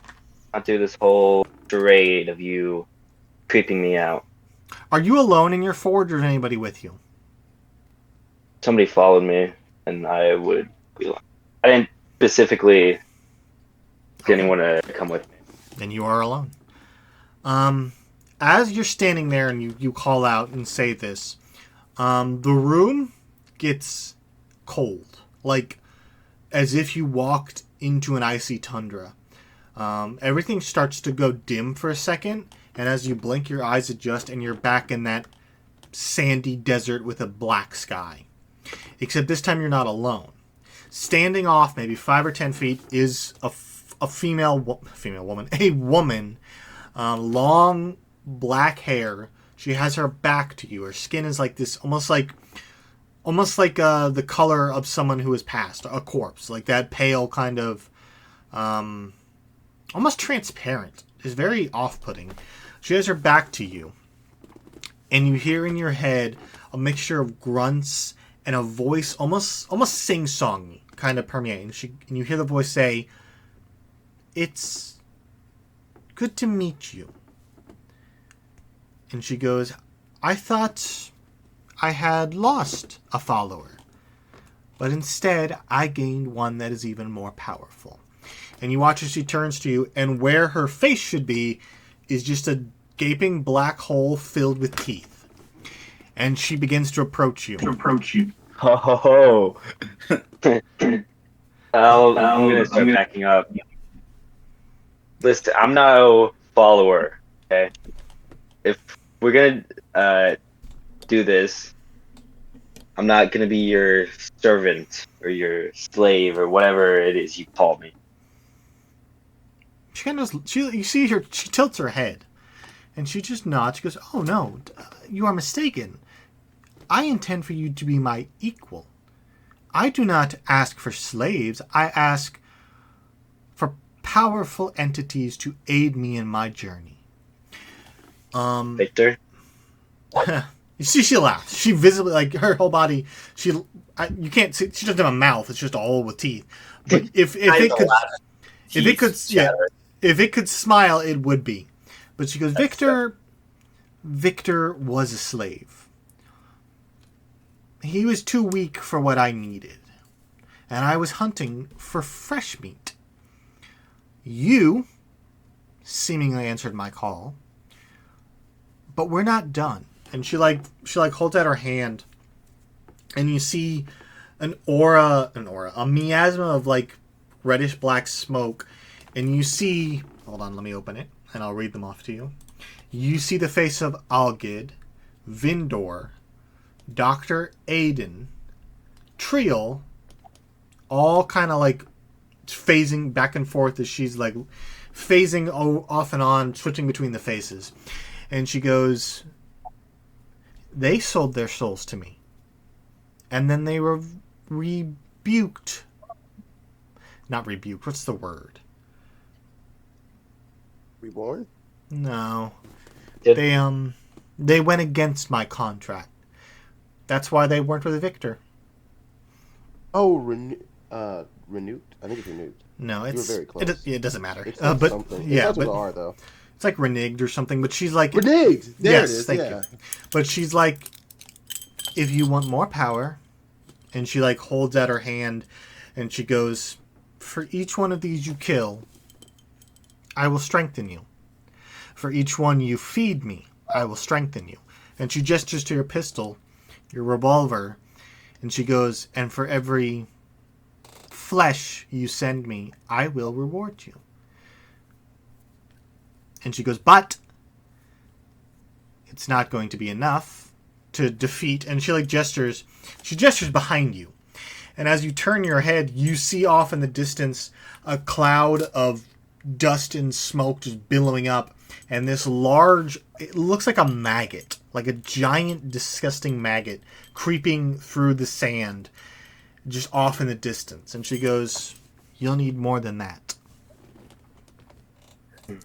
Not do this whole charade of you creeping me out. Are you alone in your forge, or is anybody with you? Somebody followed me, and I would be like, I didn't specifically get anyone to come with me. Then you are alone. As you're standing there and you call out and say this, the room gets cold. Like, as if you walked into an icy tundra. Everything starts to go dim for a second, and as you blink, your eyes adjust, and you're back in that sandy desert with a black sky. Except this time you're not alone. Standing off maybe 5 or 10 feet is a female woman, a woman, long black hair. She has her back to you. Her skin is like this, almost like the color of someone who has passed, a corpse, like that pale kind of, almost transparent. It's very off-putting. She has her back to you, and you hear in your head a mixture of grunts and a voice, almost sing-songy, kind of permeating. And you hear the voice say, "It's good to meet you." And she goes, "I thought I had lost a follower, but instead I gained one that is even more powerful." And you watch as she turns to you, and where her face should be is just a gaping black hole filled with teeth. And she begins to approach you. Oh. I'm gonna start backing up. Listen, I'm not a follower, okay? If we're gonna do this, I'm not gonna be your servant or your slave or whatever it is you call me. You see her, she tilts her head, and she just nods. She goes, "Oh no, you are mistaken. I intend for you to be my equal. I do not ask for slaves. I ask for powerful entities to aid me in my journey." Victor? You see, she laughs. She visibly, like, her whole body, you can't see, she doesn't have a mouth. It's just all with teeth. But if it could smile, it would be. But she goes, Victor was a slave. He was too weak for what I needed, and I was hunting for fresh meat. You seemingly answered my call, but we're not done. And she holds out her hand, and you see a miasma of like reddish black smoke, and you see, hold on, let me open it, and I'll read them off to you. You see the face of Algid, Vindor, Dr. Aiden, Triel, all kind of like phasing back and forth as she's like phasing off and on, switching between the faces. And she goes, "They sold their souls to me. And then they were rebuked. Not rebuked, what's the word? Reborn? No. They went against my contract. That's why they weren't with Victor." Oh, renewed. I think it's renewed. No, You were very close. it doesn't matter. It's But something. yeah, It starts with but an R though. it's like reneged or something. But she's like, Reneged. There yes, it is. thank Yeah. you. But she's like, "If you want more power," and she like holds out her hand, and she goes, "For each one of these you kill, I will strengthen you. For each one you feed me, I will strengthen you." And she gestures to your pistol, your revolver, and she goes, "And for every flesh you send me, I will reward you." And she goes, "But it's not going to be enough to defeat," and she gestures behind you. And as you turn your head, you see off in the distance a cloud of dust and smoke just billowing up, and this large, it looks like a maggot, like a giant, disgusting maggot creeping through the sand just off in the distance. And she goes, "You'll need more than that."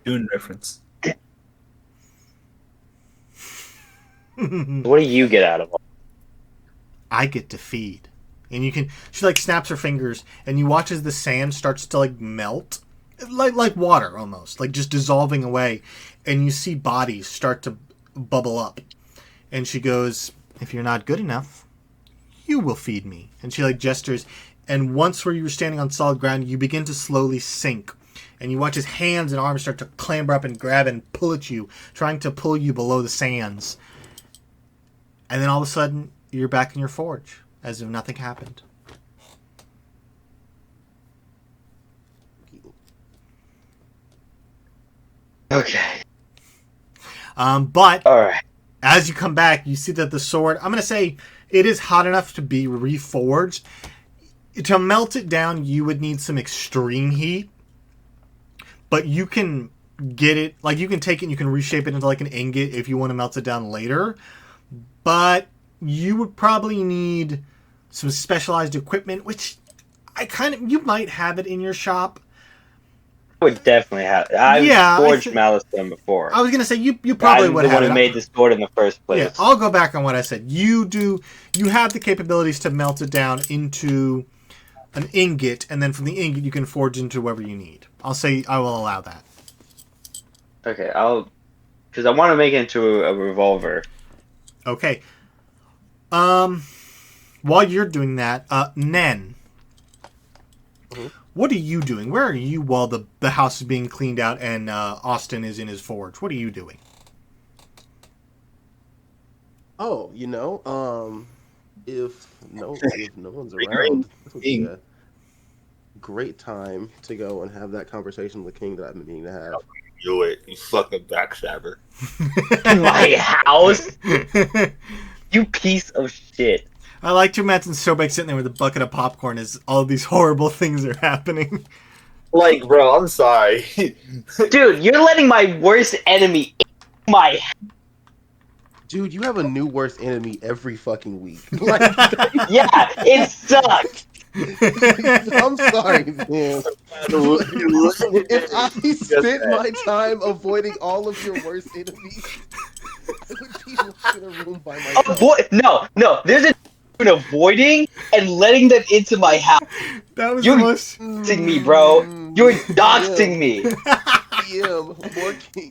Dune reference. What do you get out of all? "I get to feed." And you can, she snaps her fingers, and you watch as the sand starts to melt, like water almost, like just dissolving away, and you see bodies start to bubble up. And she goes, "If you're not good enough, you will feed me." And she gestures, and once where you were standing on solid ground, you begin to slowly sink, and you watch his hands and arms start to clamber up and grab and pull at you, trying to pull you below the sands. And then all of a sudden, you're back in your forge, as if nothing happened. Okay. But All right. as you come back, you see that the sword, I'm going to say it is hot enough to be reforged. To melt it down, you would need some extreme heat, but you can get it, like you can take it and you can reshape it into like an ingot if you want to melt it down later, but you would probably need some specialized equipment, which you might have it in your shop. I would definitely have. I've forged Malice Stone before. I was gonna say you probably would have. I'm the one who made the sword in the first place. Yeah, I'll go back on what I said. You have the capabilities to melt it down into an ingot, and then from the ingot you can forge into whatever you need. I'll say I will allow that. Okay, because I want to make it into a revolver. Okay. While you're doing that, Nen, what are you doing? Where are you while the house is being cleaned out and Austin is in his forge? What are you doing? Oh, if no one's around, this would be a great time to go and have that conversation with the king that I've been meaning to have. Do it, you fucking backstabber. In my house? You piece of shit. I like to imagine Sobek sitting there with a bucket of popcorn as all these horrible things are happening. Like, bro, I'm sorry. Dude, you're letting my worst enemy in my house. Dude, you have a new worst enemy every fucking week. Yeah, it sucks. I'm sorry, man. If I spent my time avoiding all of your worst enemies, I would be locked in a room by myself. No. There's a between avoiding and letting them into my house. That was You're doxing me, bro. You're doxing me.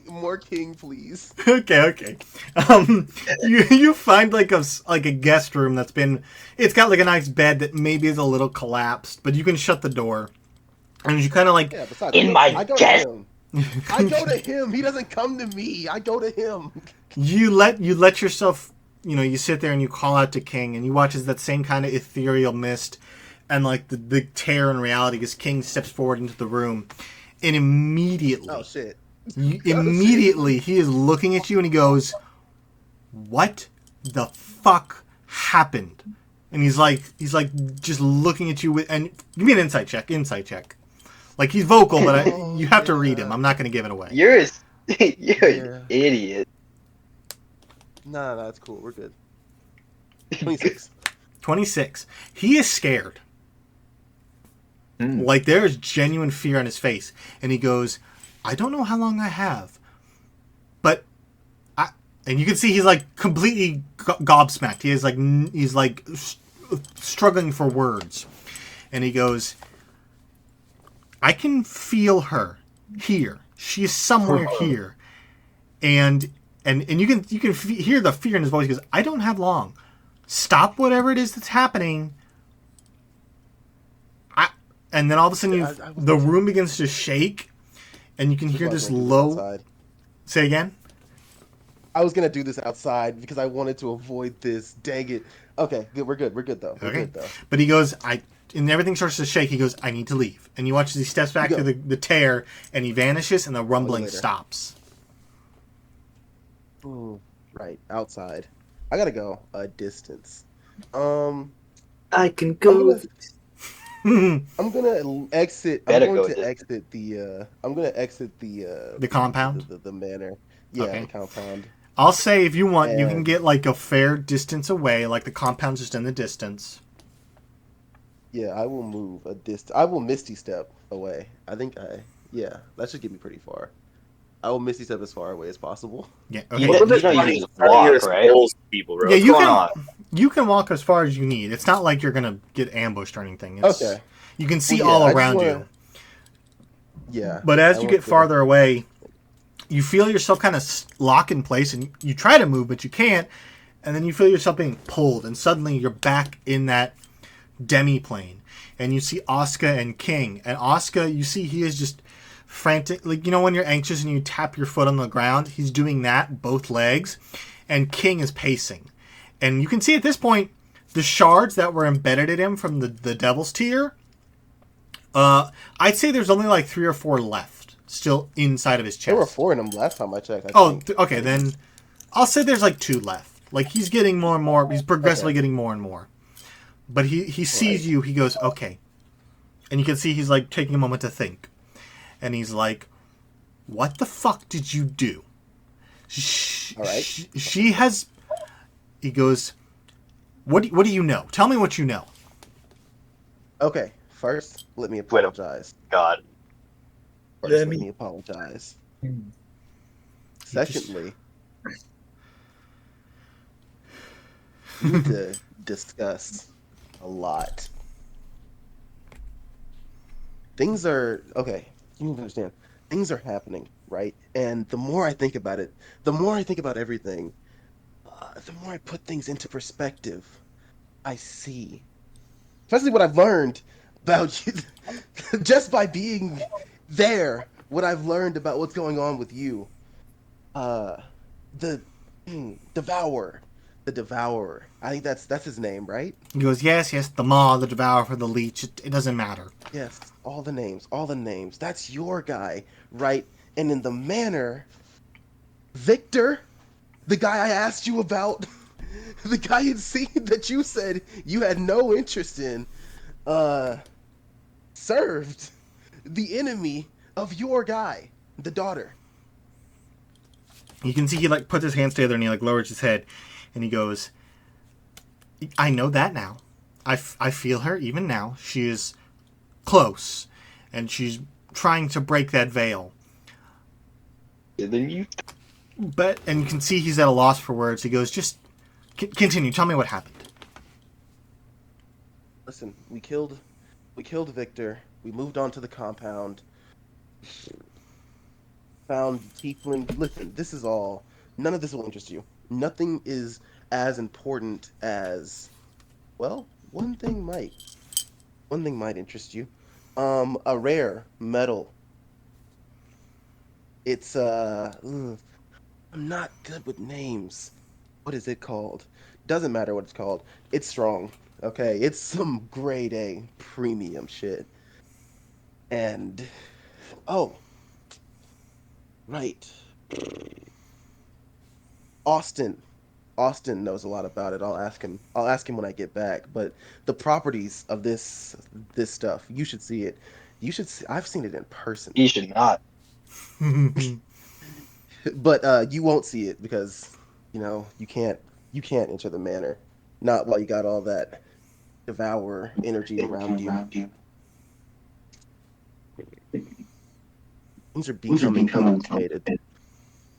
More king, please. Okay. You find like a guest room that's been. It's got like a nice bed that maybe is a little collapsed, but you can shut the door, and you kind of like in my guest. I go to him. He doesn't come to me. I go to him. You let yourself. You sit there and you call out to King, and you watch as that same kind of ethereal mist, and like the terror in reality as King steps forward into the room, and immediately, oh shit, immediately he is looking at you and he goes, "What the fuck happened?" And he's like just looking at you with, and give me an insight check. Like he's vocal, but you have to read him. I'm not going to give it away. You're an idiot. No, that's cool. We're good. 26. 26. He is scared. Like there is genuine fear on his face, and he goes, "I don't know how long I have, but and you can see he's like completely gobsmacked. He's like struggling for words, and he goes, "I can feel her here. She is somewhere here, and you can hear the fear in his voice. He goes, I don't have long. Stop whatever it is that's happening." And then all of a sudden, the room begins to shake, and you can hear this low. Outside. Say again. I was gonna do this outside because I wanted to avoid this. Dang it. Okay, good. We're good. We're good though. But he goes, and everything starts to shake. He goes, "I need to leave." And you watch as he steps back to the tear, and he vanishes, and the rumbling stops. Ooh, right outside. I gotta go a distance. I can go. I'm gonna exit. I'm going to exit the. I'm gonna exit the compound. The manor. Yeah, okay. The compound. I'll say if you want, you can get like a fair distance away, like the compound's just in the distance. Yeah, I will move a distance. I will misty step away. I think that should get me pretty far. I will misty step as far away as possible. Yeah. Okay. You can walk, right? People, bro. Yeah, you can walk as far as you need. It's not like you're gonna get ambushed or anything. Okay. You can see all around you. Yeah. But as you get farther away, you feel yourself kind of lock in place, and you try to move, but you can't. And then you feel yourself being pulled, and suddenly you're back in that demi-plane. And you see Asuka and King. And Asuka, you see he is just frantic. Like, when you're anxious and you tap your foot on the ground, he's doing that, both legs. And King is pacing. And you can see at this point, the shards that were embedded in him from the Devil's Tear, I'd say there's only like 3 or 4 left, still inside of his chest. There were 4 in him last time I checked. Okay, then I'll say there's like 2 left. Like he's getting more and more. He's progressively getting more and more. But he sees you. He goes, okay. And you can see he's like taking a moment to think. And he's like, what the fuck did you do? All right. She has... He goes, what do you know? Tell me what you know. Okay. First, let me apologize. God. Let me apologize. Hmm. Secondly, we need to discuss a lot. Things are okay. You need to understand. Things are happening, right? And the more I think about it, the more I think about everything, the more I put things into perspective. I see, especially what I've learned about you, just by being there. What I've learned about what's going on with you. Uh, the devourer, the devourer. I think that's his name, right? He goes, yes, the maw, the devourer, the leech. It doesn't matter. Yes, all the names, all the names. That's your guy, right? And in the manor, Victor, the guy I asked you about, the guy had seen that you said you had no interest in, uh, served the enemy of your guy, the daughter. You can see he like puts his hands together and he like lowers his head, and he goes, I know that now. I feel her even now. She is close, and she's trying to break that veil. Then you. But, and you can see he's at a loss for words. He goes, just continue. Tell me what happened. Listen, we killed Victor. We moved on to the compound. Found Tiefling. Listen, this is all. None of this will interest you. Nothing is as important as. Well, one thing might. One thing might interest you. A rare metal. It's I'm not good with names. What is it called? Doesn't matter what it's called. It's strong. Okay, it's some grade A premium shit. And oh, right. Austin. Austin knows a lot about it. I'll ask him. I'll ask him when I get back. But the properties of this stuff, you should see it. You should see, I've seen it in person. You should not. But you won't see it because you can't enter the manor. Not while you got all that devourer energy around you. Things are becoming complicated. I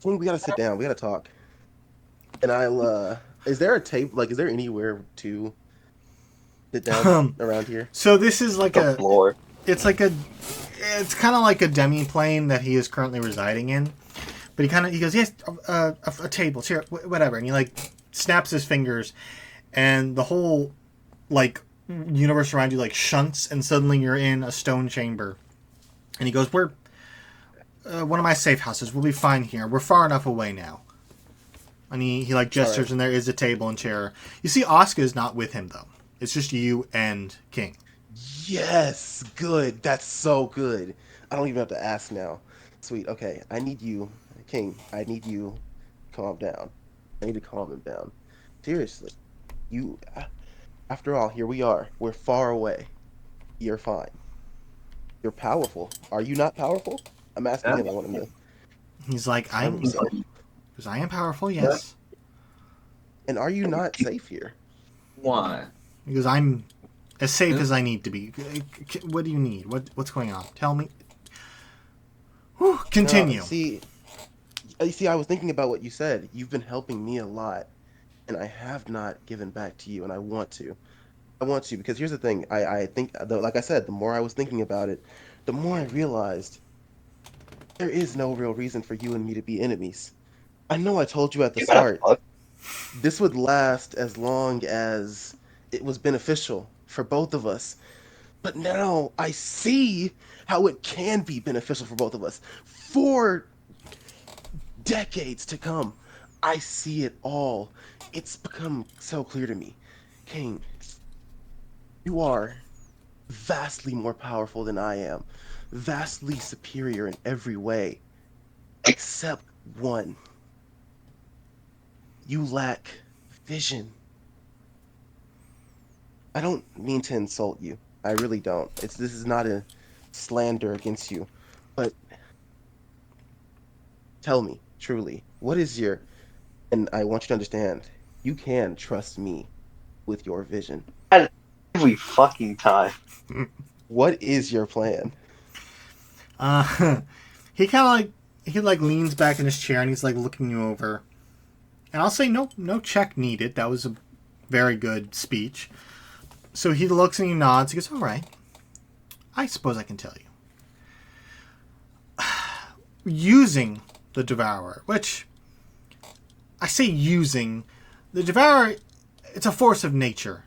think we gotta sit down. We gotta talk. And I'll. Is there a tape? Like, is there anywhere to sit down around here? So this is like The floor. It's kind of like a demi-plane that he is currently residing in. But he goes, yes, a table, chair, whatever. And he like snaps his fingers, and the whole like universe around you like shunts, and suddenly you're in a stone chamber. And he goes, we're one of my safe houses. We'll be fine here. We're far enough away now. And he like gestures, right. And there is a table and chair. You see, Oscar is not with him though. It's just you and King. Yes, good. That's so good. I don't even have to ask now. Sweet. Okay, I need you, King. I need you to calm down. I need to calm him down. Seriously, you. After all, here we are. We're far away. You're fine. You're powerful. Are you not powerful? I'm asking him. I want him to. He's like, because I am powerful, yes. And are you not safe here? Why? Because I'm as safe as I need to be. What do you need? What's going on? Tell me. Whew, continue. You see, I was thinking about what you said. You've been helping me a lot, and I have not given back to you, and I want to. I want to, because here's the thing. I think, like I said, the more I was thinking about it, the more I realized there is no real reason for you and me to be enemies. I know I told you at the start this would last as long as it was beneficial for both of us. But now I see how it can be beneficial for both of us. For decades to come, I see it all. It's become so clear to me. King, you are vastly more powerful than I am. Vastly superior in every way. Except one. You lack vision. I don't mean to insult you. I really don't. This is not a slander against you. But tell me, truly, what is your and I want you to understand, you can trust me with your vision. Every fucking time. What is your plan? Uh, he kind of like he like leans back in his chair and he's like looking you over. And I'll say no check needed. That was a very good speech. So he looks and he nods. He goes, "All right. I suppose I can tell you." Using the Devourer, which I say using, the Devourer, it's a force of nature.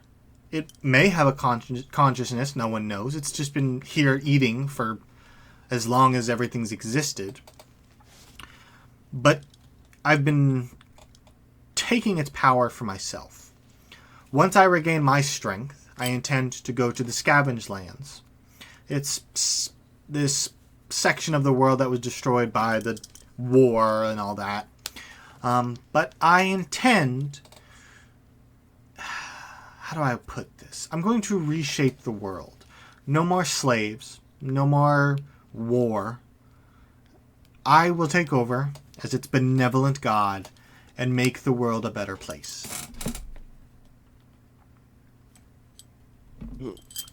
It may have a consciousness, no one knows. It's just been here eating for as long as everything's existed. But I've been taking its power for myself. Once I regain my strength, I intend to go to the Scavenge Lands. It's this section of the world that was destroyed by the war and all that. But I intend... How do I put this? I'm going to reshape the world. No more slaves. No more war. I will take over as its benevolent god and make the world a better place.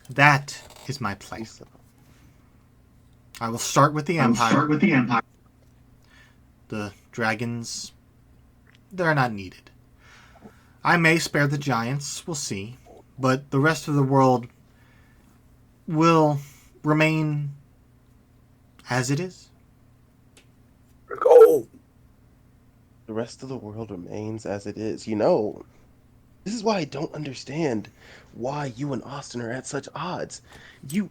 That is my plan. I will start with the Empire. The dragons, they're not needed. I may spare the giants, we'll see. But the rest of the world will remain as it is. Go. The rest of the world remains as it is. You know, this is why I don't understand why you and Austin are at such odds. You,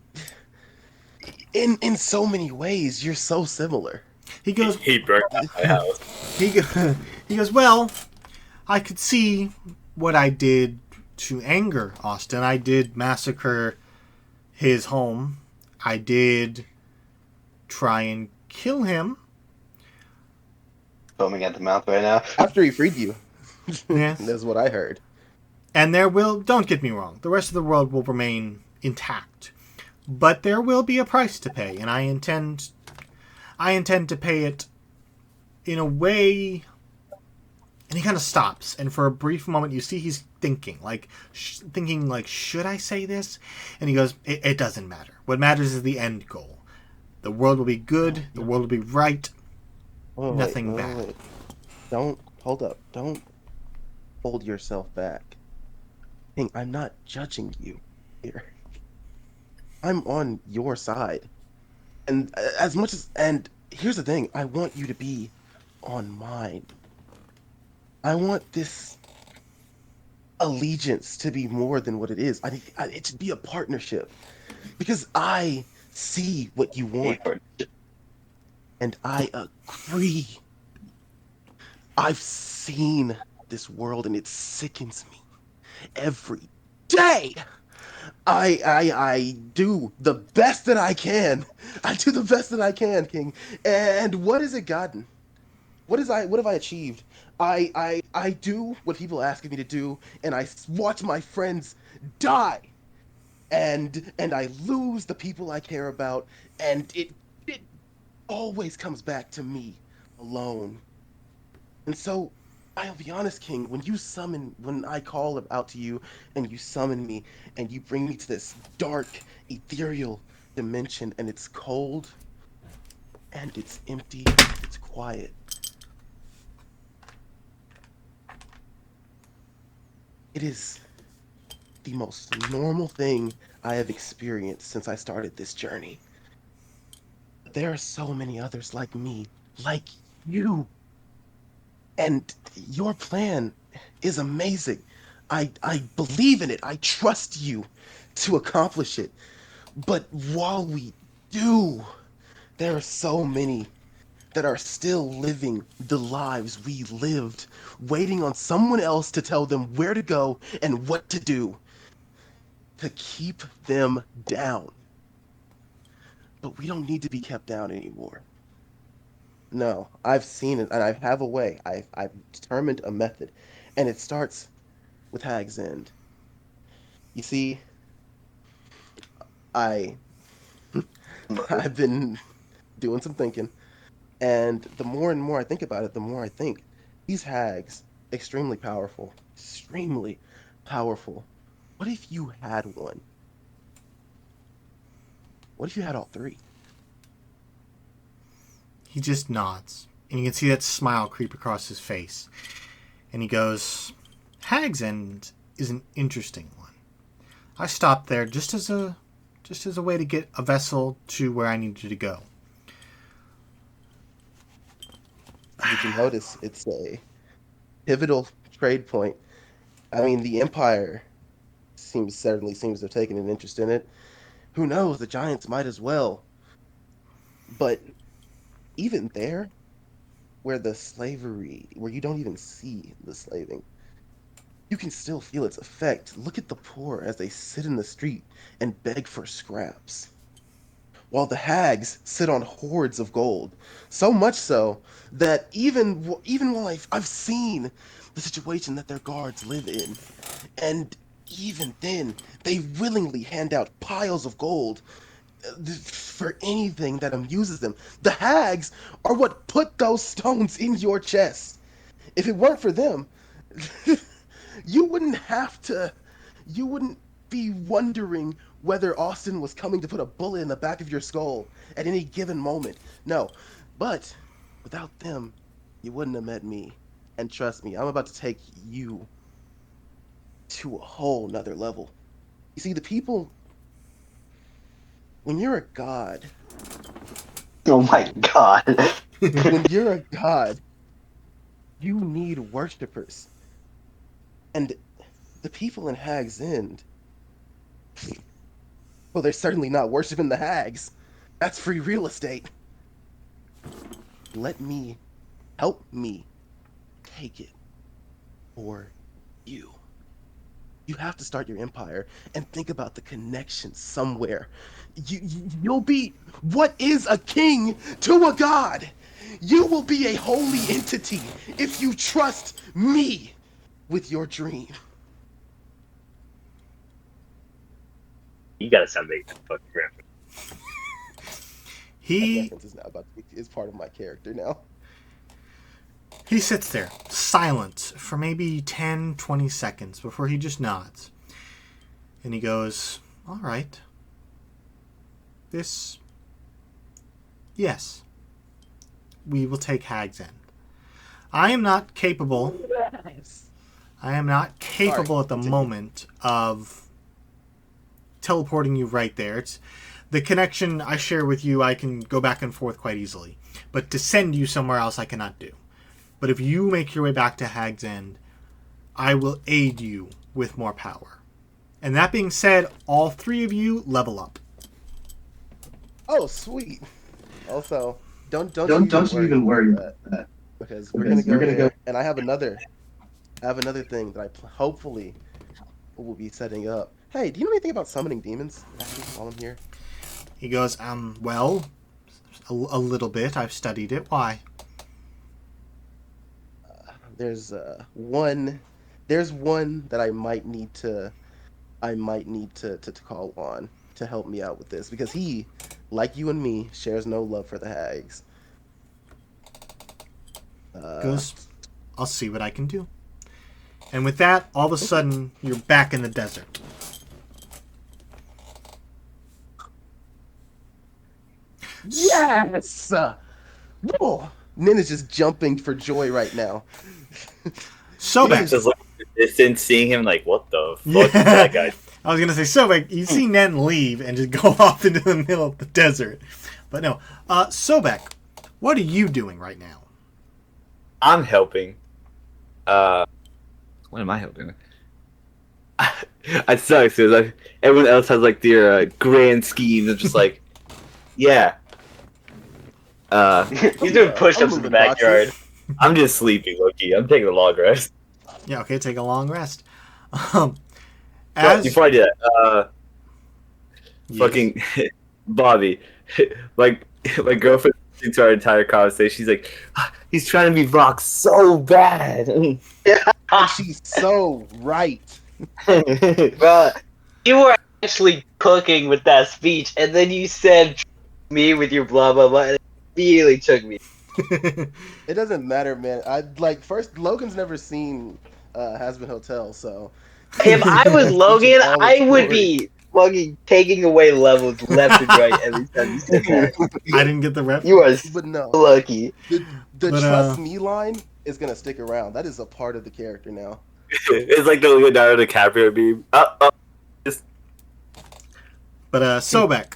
in so many ways, you're so similar. He goes, He burned down my house. he goes, well, I could see what I did to anger Austin. I did massacre his home. I did try and kill him. Foaming at the mouth right now. After he freed you. Yes. That's what I heard. And there will, don't get me wrong, the rest of the world will remain intact. But there will be a price to pay, and I intend to pay it in a way... And he kind of stops, and for a brief moment you see he's thinking, should I say this? And he goes, it doesn't matter. What matters is the end goal. The world will be good, the world will be right, nothing bad. Wait. Don't, hold up, don't hold yourself back. King, I'm not judging you here. I'm on your side. And and here's the thing, I want you to be on mine. I want this allegiance to be more than what it is. It should be a partnership. Because I see what you want. And I agree. I've seen this world and it sickens me every day. I do the best that I can. I do the best that I can, King. And what has it gotten? What have I achieved? I do what people ask me to do, and I watch my friends die, and I lose the people I care about, and it always comes back to me alone. And so I'll be honest, King, when I call out to you and you summon me and you bring me to this dark, ethereal dimension, and it's cold and it's empty, it's quiet. It is the most normal thing I have experienced since I started this journey. There are so many others like me, like you. And your plan is amazing. I believe in it. I trust you to accomplish it. But while we do, there are so many that are still living the lives we lived, waiting on someone else to tell them where to go and what to do, to keep them down. But we don't need to be kept down anymore. No, I've seen it, and I have a way. I've determined a method, and it starts with Hags End. You see, I I've been doing some thinking, and the more and more I think about it, the more I think these hags extremely powerful, extremely powerful. What if you had one? What if you had all three? He just nods, and you can see that smile creep across his face. And he goes, Hag's End is an interesting one. I stopped there just as a way to get a vessel to where I needed to go. Did you notice it's a pivotal trade point? I mean, the Empire certainly seems to have taken an interest in it. Who knows? The Giants might as well. But even there, where you don't even see the slaving, you can still feel its effect. Look at the poor as they sit in the street and beg for scraps, while the hags sit on hoards of gold. So much so that even while I've seen the situation that their guards live in, and even then, they willingly hand out piles of gold for anything that amuses them. The hags are what put those stones in your chest. If it weren't for them, you wouldn't be wondering whether Austin was coming to put a bullet in the back of your skull at any given moment. No, but without them, you wouldn't have met me. And trust me, I'm about to take you to a whole nother level. You see, the people, when you're a god, Oh my god. when you're a god, you need worshippers. And the people in Hag's End, well, they're certainly not worshiping the hags. That's free real estate. Help me take it for you. You have to start your empire and think about the connection somewhere. You'll be what is a king to a god. You will be a holy entity if you trust me with your dream. You gotta stop making that fucking reference. He That reference is part of my character now. He sits there, silent, for maybe 10, 20 seconds before he just nods. And he goes, all right. Yes. We will take Hag's End. I am not capable at the moment of teleporting you right there. It's the connection I share with you, I can go back and forth quite easily. But to send you somewhere else, I cannot do. But if you make your way back to Hag's End, I will aid you with more power. And that being said, all three of you level up. Oh, sweet. Also, don't you even worry about that. Because we're gonna go there, and I have another thing that I hopefully will be setting up. Hey, do you know anything about summoning demons? Actually, while I'm here. He goes, well, a little bit. I've studied it. Why? There's one that I might need to call on to help me out with this, because he, like you and me, shares no love for the hags. Goes, I'll see what I can do. And with that, all of a sudden, you're back in the desert. Yes! Oh, Nin is just jumping for joy right now. Sobek. Just looking at the distance, seeing him like, what the fuck Yeah. is that guy? I was going to say, Sobek, you see Nen leave and just go off into the middle of the desert. But no. Sobek, what are you doing right now? I'm helping. What am I helping? I suck because everyone else has like their grand schemes. I'm just like, yeah. He's doing push-ups in the backyard. I'm just sleeping, Loki. I'm taking a long rest. Yeah, okay, take a long rest. You probably did that. Yes. Fucking Bobby, like my girlfriend into our entire conversation. She's like, he's trying to be Rock so bad. She's so right. Bro, You were actually cooking with that speech, and then you said me with your blah blah blah, and it immediately took me. It doesn't matter, man. First, Logan's never seen Has Been Hotel, so If I was That speech is Logan, all its I would glory. be fucking taking away levels left and right every time you said that. I didn't get the You are reference. so But no, lucky. the But, trust me line is gonna stick around. That is a part of the character now. It's like the Leonardo DiCaprio meme. Just But Sobek,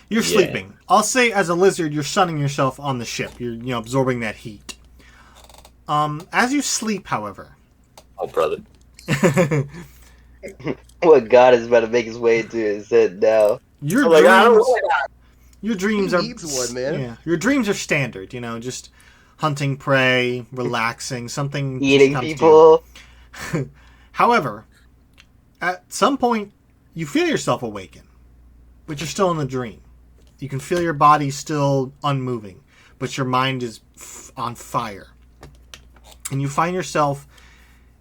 you're Yeah. sleeping. I'll say as a lizard, you're sunning yourself on the ship. You're absorbing that heat. As you sleep, however, oh brother. What God is about to make his way into his head now. your I'm like, I don't dreams, know. your dreams He are needs one, man. Yeah, your dreams are standard. Just hunting prey, relaxing, something just Eating comes to you. people. However, at some point, you feel yourself awaken, but you're still in the dream. You can feel your body still unmoving, but your mind is on fire. And you find yourself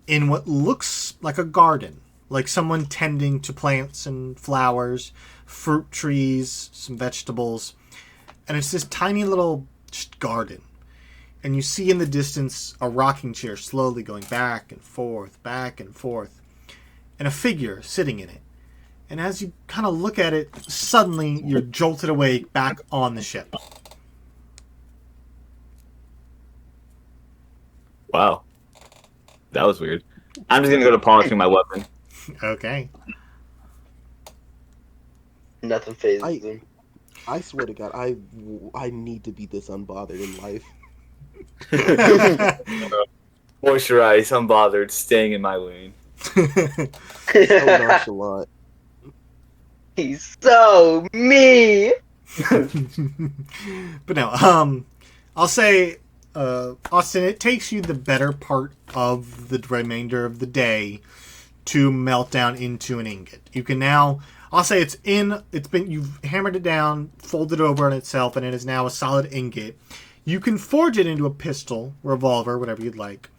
in what looks like a garden, like someone tending to plants and flowers, fruit trees, some vegetables. And it's this tiny little just garden. And you see in the distance a rocking chair slowly going back and forth, and a figure sitting in it. And as you kind of look at it, suddenly you're jolted awake back on the ship. Wow. That was weird. I'm just gonna go to polishing my weapon. Okay. Nothing phases I- him. I swear to God, I need to be this unbothered in life. Moisturize, unbothered, staying in my lane. So nonchalant. He's so me. But no, I'll say, Austin, it takes you the better part of the remainder of the day to melt down into an ingot. You can now, I'll say you've hammered it down, folded it over on itself, and it is now a solid ingot. You can forge it into a pistol, revolver, whatever you'd like,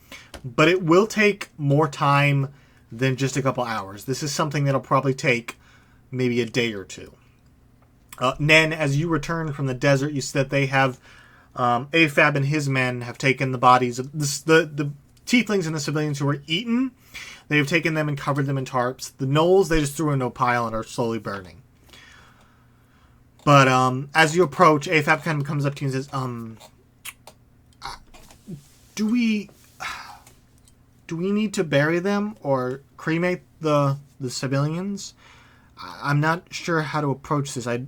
but it will take more time than just a couple hours. This is something that'll probably take maybe a day or two. Nen, as you return from the desert, you see that they have Afab and his men have taken the bodies of the tieflings and the civilians who were eaten. They have taken them and covered them in tarps. The gnolls they just threw into a pile and are slowly burning. But as you approach, Afab kind of comes up to you and says, "Do we need to bury them or cremate the civilians? I'm not sure how to approach this. I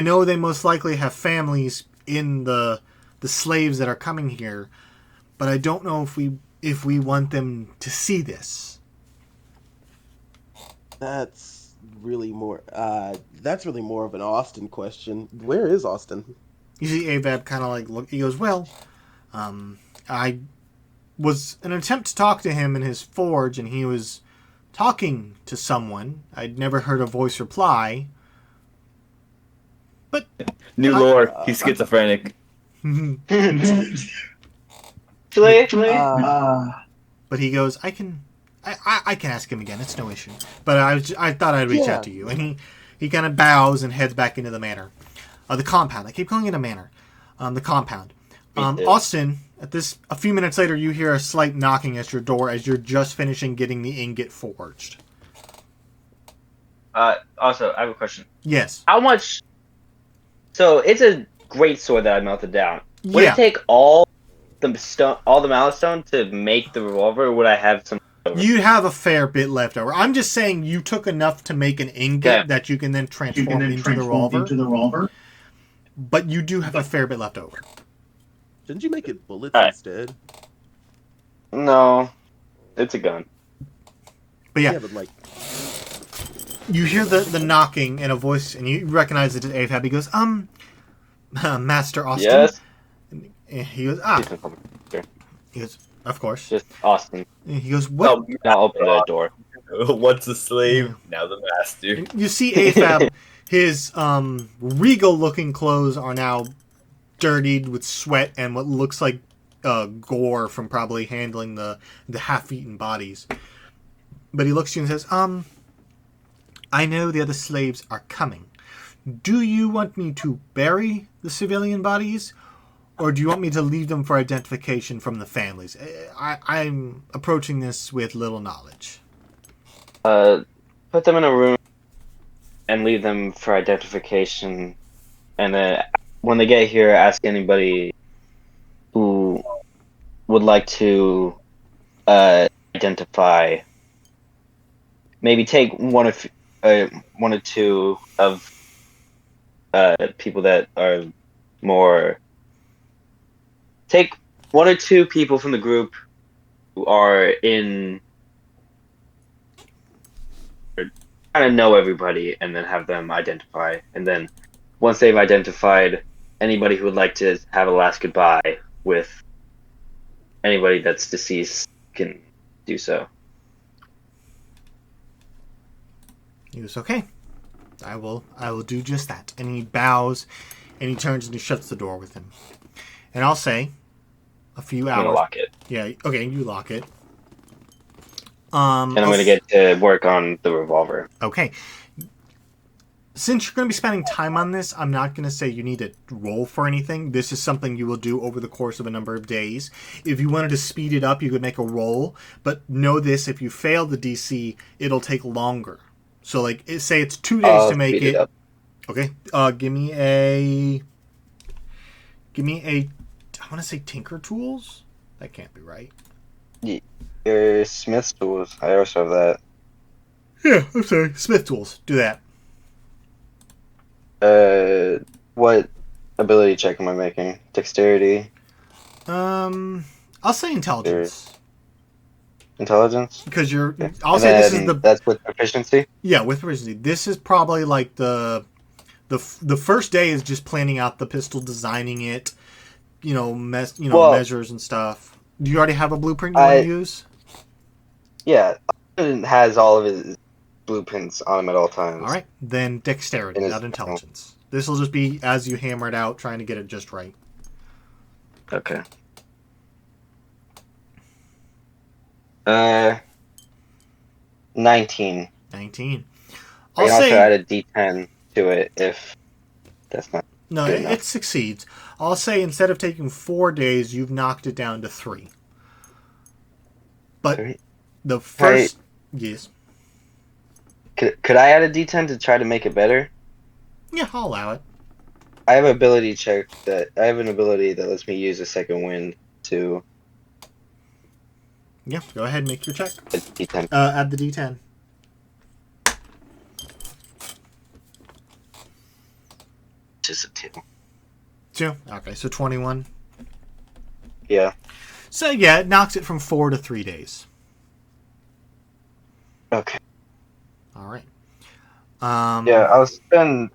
know they most likely have families in the slaves that are coming here, but I don't know if we want them to see this." That's really more of an Austin question. Where is Austin? You see Avab kind of like look. He goes, "Well, I was an attempt to talk to him in his forge, and he was talking to someone. I'd never heard a voice reply. But New lore, he's schizophrenic. but he goes, I can ask him again. It's no issue. But I thought I'd reach out to you." And he kind of bows and heads back into the manor, the compound. I keep calling it a manor. The compound. Austin, a few minutes later, you hear a slight knocking at your door as you're just finishing getting the ingot forged. Also, I have a question. Yes. How much? So it's a great sword that I melted down. Would Yeah. it take all the mallet stone to make the revolver, or would I have some? You have a fair bit left over. I'm just saying you took enough to make an ingot that you can then transform into the revolver. But you do have a fair bit left over. Didn't you make it bullets Alright. instead? No, it's a gun. But yeah, but like, you hear the knocking and a voice, and you recognize it as Afab. He goes, Master Austin. Yes. And he goes, He goes, of course. Just Austin. And he goes, what? Oh, Now open the door. once a slave, now the master. And you see Afab, his regal-looking clothes are now dirtied with sweat and what looks like gore from probably handling the half-eaten bodies. But he looks to you and says, I know the other slaves are coming. Do you want me to bury the civilian bodies, or do you want me to leave them for identification from the families? I'm approaching this with little knowledge. Put them in a room and leave them for identification. And then when they get here, ask anybody who would like to identify. Maybe take one or two of people that are more. Take one or two people from the group who are in. Kind of know everybody, and then have them identify. And then once they've identified anybody who would like to have a last goodbye with anybody that's deceased, can do so. He goes, okay. I will do just that. And he bows, and he turns and he shuts the door with him. And I'll say, a few hours. I'm gonna lock it. Yeah, okay, you lock it. And I'm gonna get to work on the revolver. Okay. Since you're going to be spending time on this, I'm not going to say you need to roll for anything. This is something you will do over the course of a number of days. If you wanted to speed it up, you could make a roll. But know this, if you fail the DC, it'll take longer. So, like, say it's 2 days to make it. Okay. Give me a... I want to say Tinker Tools? That can't be right. Your Smith's tools. I also have that. Yeah, I'm sorry. Smith Tools. Do that. What ability check am I making? Dexterity? I'll say Intelligence. Intelligence? Because you're... Okay. I'll say this is the... That's with proficiency? Yeah, with proficiency. This is probably like the first day is just planning out the pistol, designing it, measures and stuff. Do you already have a blueprint you want to use? Yeah, it has all of his blueprints on him at all times. All right, then dexterity, not intelligence. This will just be as you hammer it out, trying to get it just right. Okay. 19. 19. I can also add a D10 to it if that's not. No, it succeeds. I'll say instead of taking 4 days, you've knocked it down to 3. But the first... Yes. Could I add a D10 to try to make it better? Yeah, I'll allow it. I have an ability that lets me use a second wind to... Yeah, go ahead and make your check. D10. Add the D10. Just a 2. 2? Okay, so 21. Yeah. So yeah, it knocks it from 4 to 3 days. Okay. All right. Yeah, I'll spend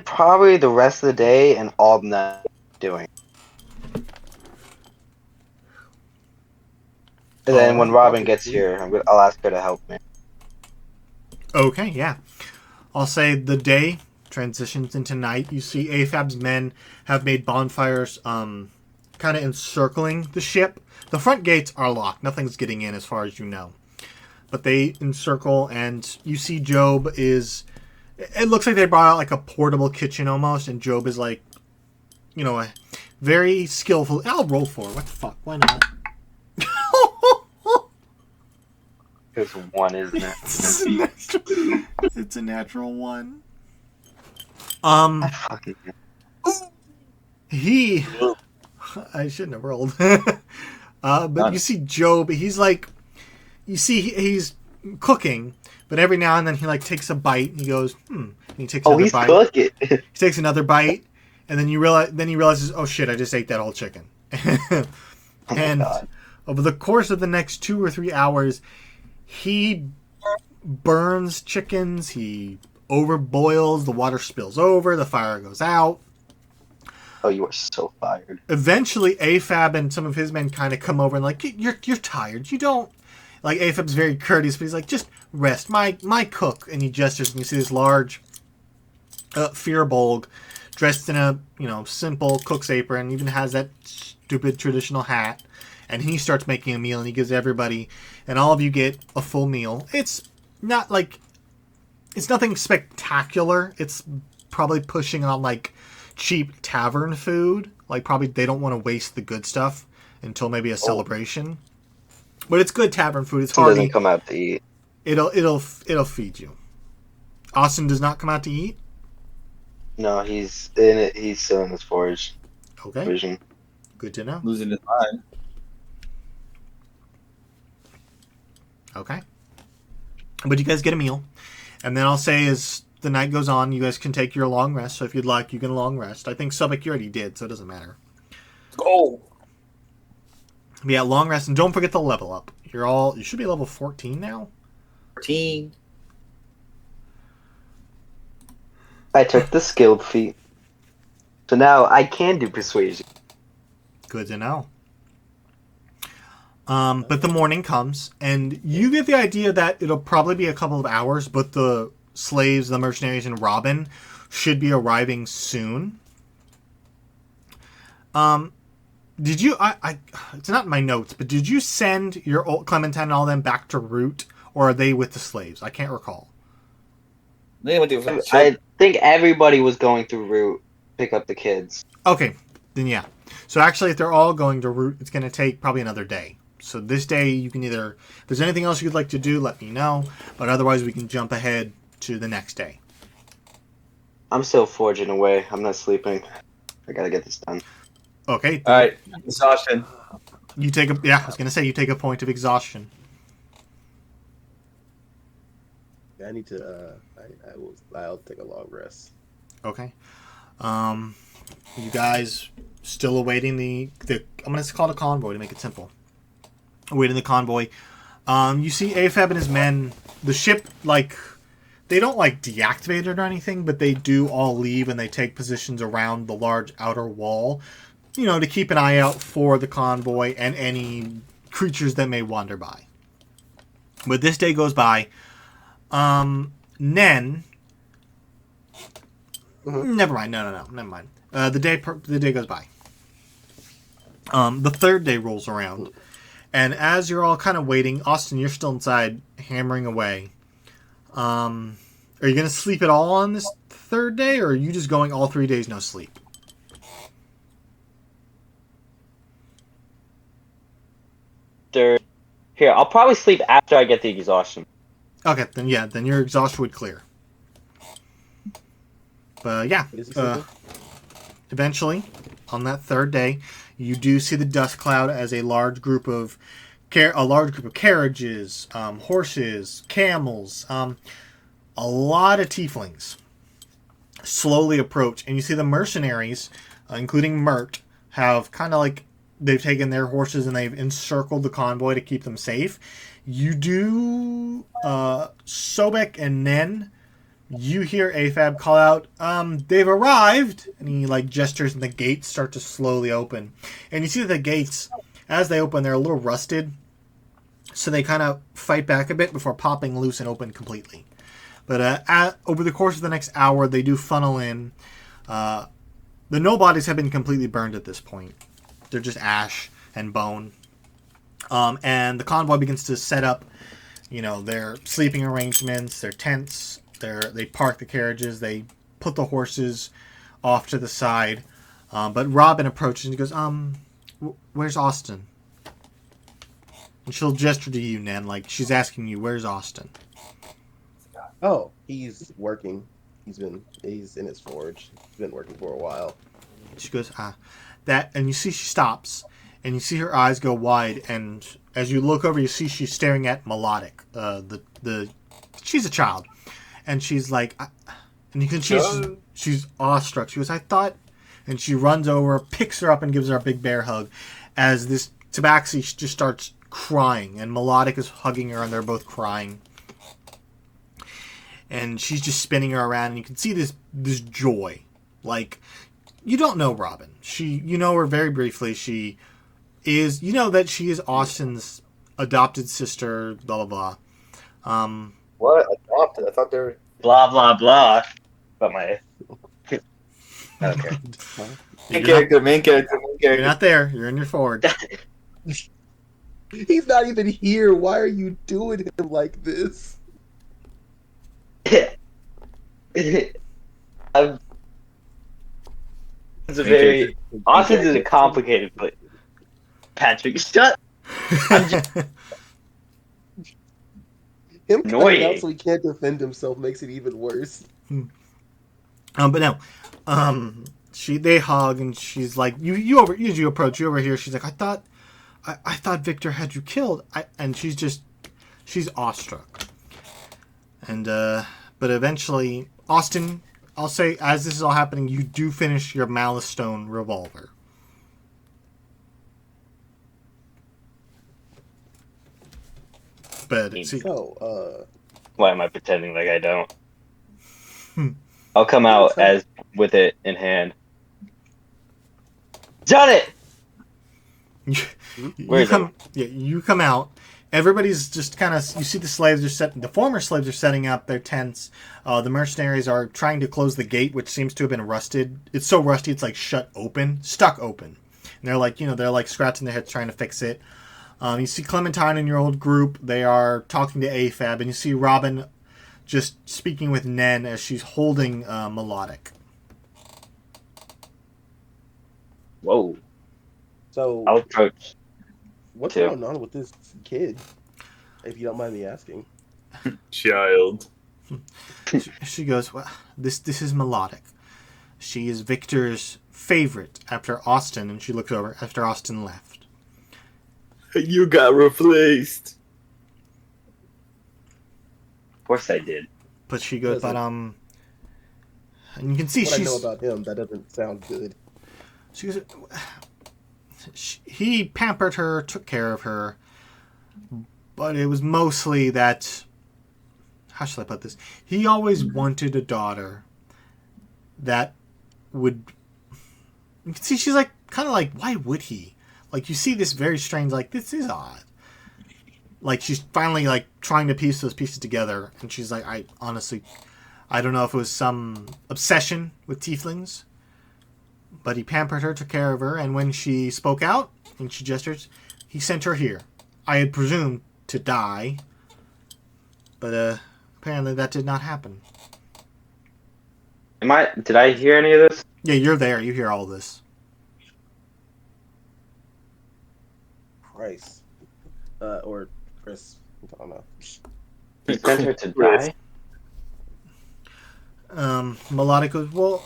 probably the rest of the day and all night doing. And then when Robin gets here, I'll ask her to help me. Okay, yeah. I'll say the day transitions into night. You see AFAB's men have made bonfires kind of encircling the ship. The front gates are locked. Nothing's getting in as far as you know. But they encircle, and you see Job is... It looks like they brought out like a portable kitchen almost, and Job is like, a very skillful... I'll roll for it. What the fuck? Why not? Because 1 is It's a natural 1. He... I shouldn't have rolled. But you see Job, he's like... You see he's cooking, but every now and then he like takes a bite, and he goes, and he takes another bite. Cooking. He takes another bite, and then he realizes, oh shit, I just ate that whole chicken. And over the course of the next 2 or 3 hours, he burns chickens, he overboils, the water spills over, the fire goes out. Oh, you are so fired. Eventually, AFAB and some of his men kind of come over and like, you're tired. You don't... Like, AFAB's very courteous, but he's like, just rest. My cook. And he gestures, and you see this large Fearbolg dressed in a, simple cook's apron, even has that stupid traditional hat. And he starts making a meal, and he gives everybody, and all of you get a full meal. It's not like it's nothing spectacular. It's probably pushing on like cheap tavern food. Like probably they don't want to waste the good stuff until maybe a celebration. But it's good tavern food. It's He hearty. doesn't come out to eat. It'll feed you. Austin does not come out to eat. No, he's in it. He's still in his forage Okay, vision. good to know. Losing his mind. Okay, but you guys get a meal, and then I'll say as the night goes on, you guys can take your long rest. So if you'd like, you can long rest. I think Subak you already did, so it doesn't matter. Go. But yeah, long rest, and don't forget to level up. You should be level 14 now. 14. I took the skilled feat, so now I can do persuasion. Good to know. But the morning comes, and you get the idea that it'll probably be a couple of hours, but the slaves, the mercenaries, and Robin should be arriving soon. Did you? It's not in my notes, but did you send your old Clementine and all them back to Root, or are they with the slaves? I can't recall. They went to I think everybody was going through route, pick up the kids. Okay, then yeah. So actually, if they're all going to Root, it's going to take probably another day. So this day, you can either... If there's anything else you'd like to do, let me know. But otherwise, we can jump ahead to the next day. I'm still forging away. I'm not sleeping. I gotta get this done. Okay. All right, exhaustion. You take a... Yeah, I was going to say, you take a point of exhaustion. I need to. I'll take a long rest. Okay. You guys still awaiting the I'm going to call it a convoy to make it simple. Awaiting the convoy. You see Afab and his men. The ship, like, they don't like deactivate it or anything, but they do all leave and they take positions around the large outer wall, you know, to keep an eye out for the convoy and any creatures that may wander by. But this day goes by. Nen. Never mind. No. Never mind. The day goes by. The third day rolls around, and as you're all kind of waiting, Austin, you're still inside hammering away. Are you gonna sleep at all on this third day, or are you just going all 3 days no sleep? Here, I'll probably sleep after I get the exhaustion. Okay, then your exhaustion would clear. But yeah, eventually, on that third day, you do see the dust cloud as a large group of carriages, horses, camels, a lot of tieflings slowly approach, and you see the mercenaries, including Mert, have kind of like they've taken their horses and they've encircled the convoy to keep them safe. You do, Sobek and Nen, you hear Afab call out, they've arrived! And he, like, gestures and the gates start to slowly open. And you see that the gates, as they open, they're a little rusted. So they kind of fight back a bit before popping loose and open completely. But over the course of the next hour, they do funnel in. The nobodies have been completely burned at this point. They're just ash and bone. And the convoy begins to set up, you know, their sleeping arrangements, their tents. They park the carriages. They put the horses off to the side. But Robin approaches and he goes, where's Austin? And she'll gesture to you, Nan, like she's asking you, where's Austin? Oh, he's working. He's in his forge. He's been working for a while. She goes, that, and you see she stops, and you see her eyes go wide, and as you look over, you see she's staring at Melodic. She's a child, and she's like, and you can she's awestruck. She goes, I thought, and she runs over, picks her up, and gives her a big bear hug, as this Tabaxi just starts crying, and Melodic is hugging her, and they're both crying. And she's just spinning her around, and you can see this joy. Like, you don't know Robin. You know her very briefly. You know that she is Austin's adopted sister, blah, blah, blah. What? Adopted? I thought they were... Blah, blah, blah. But my... Okay. Main character. You're not there. You're in your forge. He's not even here. Why are you doing him like this? I'm, it's a very Austin's is a complicated, but Patrick, shut. I'm just Him cutting annoying. out so he can't defend himself makes it even worse. But no, they hug and she's like, as you approach, you overhear. She's like, I thought Victor had you killed. And she's awestruck. And but eventually, Austin, I'll say, as this is all happening, you do finish your Malice Stone revolver. But see, So, Why am I pretending like I don't? I'll come out as with it in hand. Done it. You come out. Everybody's just kind of. You see the slaves the former slaves are setting up their tents. The mercenaries are trying to close the gate, which seems to have been rusted. It's so rusty, it's like stuck open. And they're like scratching their heads trying to fix it. You see Clementine and your old group. They are talking to AFAB, and you see Robin just speaking with Nen as she's holding Melodic. Whoa. So I'll approach. what's too. going on with this kid? If you don't mind me asking. Child. She goes, well, this is Melodic. She is Victor's favorite after Austin, and she looks over after Austin left. You got replaced. Of course I did. But she goes, and you can see What I she's. know about him, that doesn't sound good. She goes, he pampered her, took care of her, but it was mostly that. How should I put this? He always wanted a daughter that would. You can see she's like kind of like, why would he? Like you see this very strange, like this is odd. Like she's finally like trying to piece those pieces together, and she's like, I honestly, I don't know if it was some obsession with tieflings, but he pampered her, took care of her, and when she spoke out and she gestured, he sent her here. I had presumed to die, but apparently that did not happen. Did I hear any of this? Yeah, you're there. You hear all this. Christ. Or Chris. I don't know. He sent her to die? Melodic goes, well,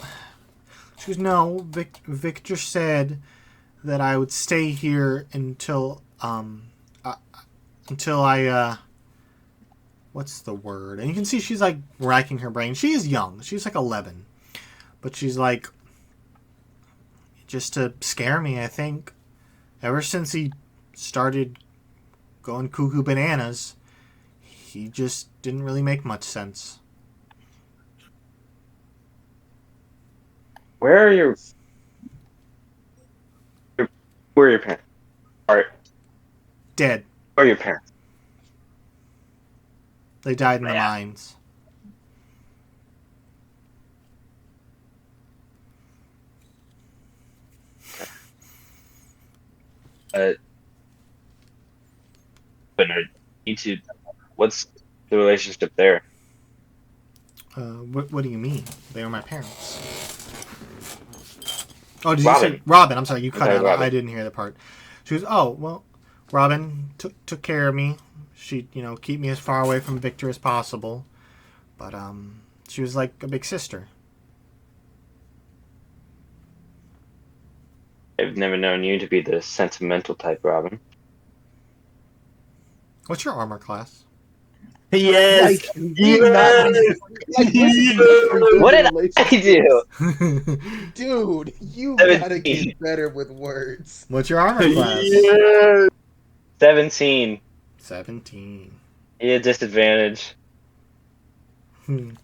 she goes, no, Victor said that I would stay here until I, what's the word? And you can see she's like racking her brain. She is young. She's like 11. But she's like, just to scare me, I think. Ever since he started going cuckoo bananas, he just didn't really make much sense. Where are your parents? Dead. Where are your parents? They died in the mines. But I need to. What's the relationship there? What do you mean? They were my parents. Oh, did Robin. you say Robin? I'm sorry, you cut Okay, out. Robin. I didn't hear the part. She goes, oh, well, Robin took care of me. She'd, keep me as far away from Victor as possible. But, she was like a big sister. I've never known you to be the sentimental type, Robin. What's your armor class? Yes. What did I do? Dude, you 17. gotta get better with words. What's your armor class? Yes. 17. 17. Yeah, disadvantage. Hold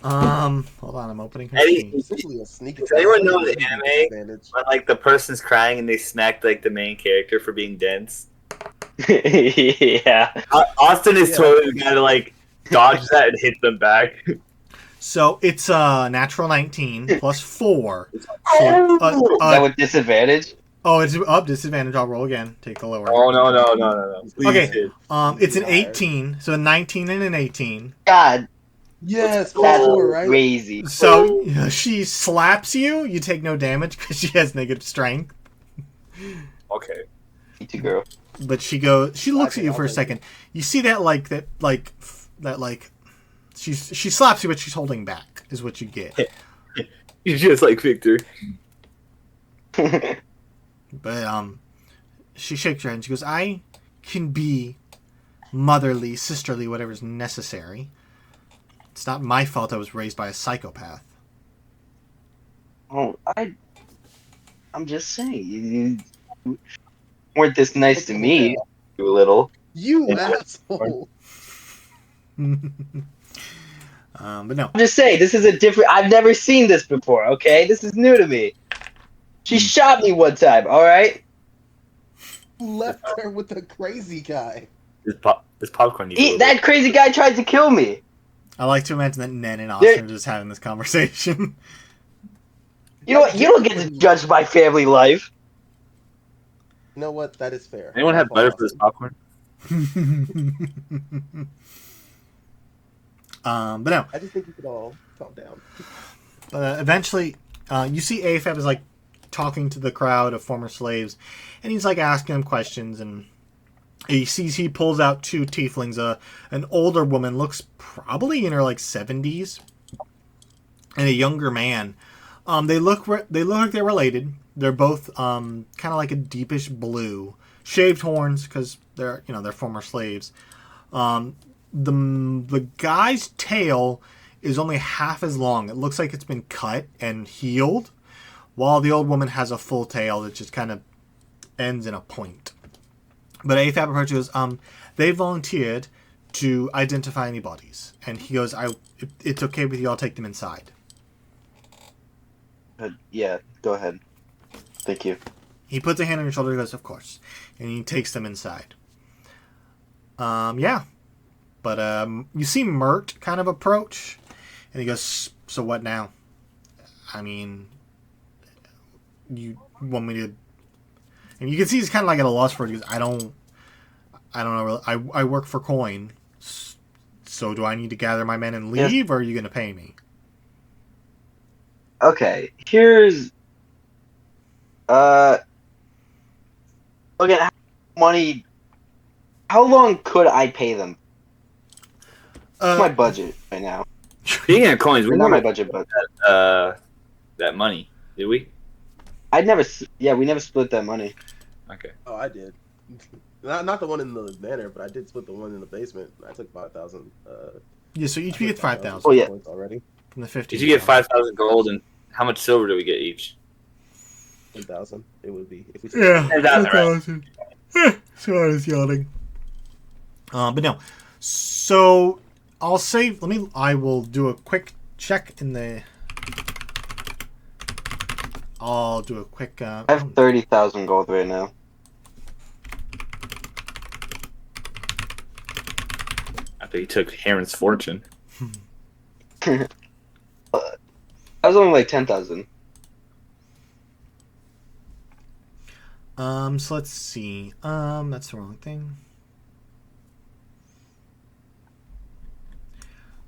on, I'm opening her Eddie, screen. Essentially a sneak Does attack. anyone know the Disadvantage. when like the person's crying and they smacked like the main character for being dense? Yeah. Austin is totally the guy to like dodge that and hit them back. So it's natural 19 plus 4. So, Is that with disadvantage? oh, it's up disadvantage. I'll roll again. Take the lower. Oh no. Please. Okay. It's an 18, so a 19 and an 18. God. Yes, That's four, right? crazy. So she slaps you. You take no damage because she has negative strength. Okay. You too, girl. But she goes. She looks at you I'll for a take second. You see that she slaps you, but she's holding back. Is what you get. You're just like Victor. But she shakes her head and she goes, "I can be motherly, sisterly, whatever's necessary. It's not my fault I was raised by a psychopath." Oh, I'm just saying, you weren't this nice to me, you little. You Yeah. asshole. But no. I'm just saying, this is a different. I've never seen this before. Okay, this is new to me. She shot me one time. All right. Left her with the crazy guy. This popcorn needs a little That crazy guy tried to kill me. I like to imagine that Nen and Austin are just having this conversation. You know what? You don't get to judge my family life. You know what? That is fair. Anyone have butter for this popcorn? But no. I just think we could all calm down. But eventually, you see AFAB is like talking to the crowd of former slaves, and he's like asking them questions, and he pulls out two tieflings. An older woman, looks probably in her like 70s, and a younger man. They look like they're related. They're both kind of like a deepish blue, shaved horns because they're former slaves. The guy's tail is only half as long. It looks like it's been cut and healed, while the old woman has a full tail that just kind of ends in a point. But AFAB approaches. They volunteered to identify any bodies, and he goes, it's okay with you. I'll take them inside." Yeah, go ahead. Thank you. He puts a hand on your shoulder and goes, "Of course." And he takes them inside. Yeah. But you see Mert kind of approach, and he goes, "So what now? I mean, you want me to..." And you can see he's kind of like at a loss for it. He goes, I don't know. Really. I work for coin. So do I need to gather my men and leave, or are you going to pay me? Okay, here's okay, how money. How long could I pay them? What's my budget right now? Speaking of coins, we Not my never budget, but that money, did we? we never split that money. Okay. Oh, I did. Not the one in the manor, but I did split the one in the basement. I took 5,000. Yeah, so each we get 5,000. Oh, yeah. Already. From the 50. Did you get 5,000 gold, and how much silver do we get each? 10,000. It would be if we. Yeah, 10,000, right? Sorry, I was yawning. But no. So I'll save. I will do a quick check in the. I'll do a quick. I have 30,000 gold right now. I think he took Heron's fortune. I was only like 10,000. So let's see. That's the wrong thing.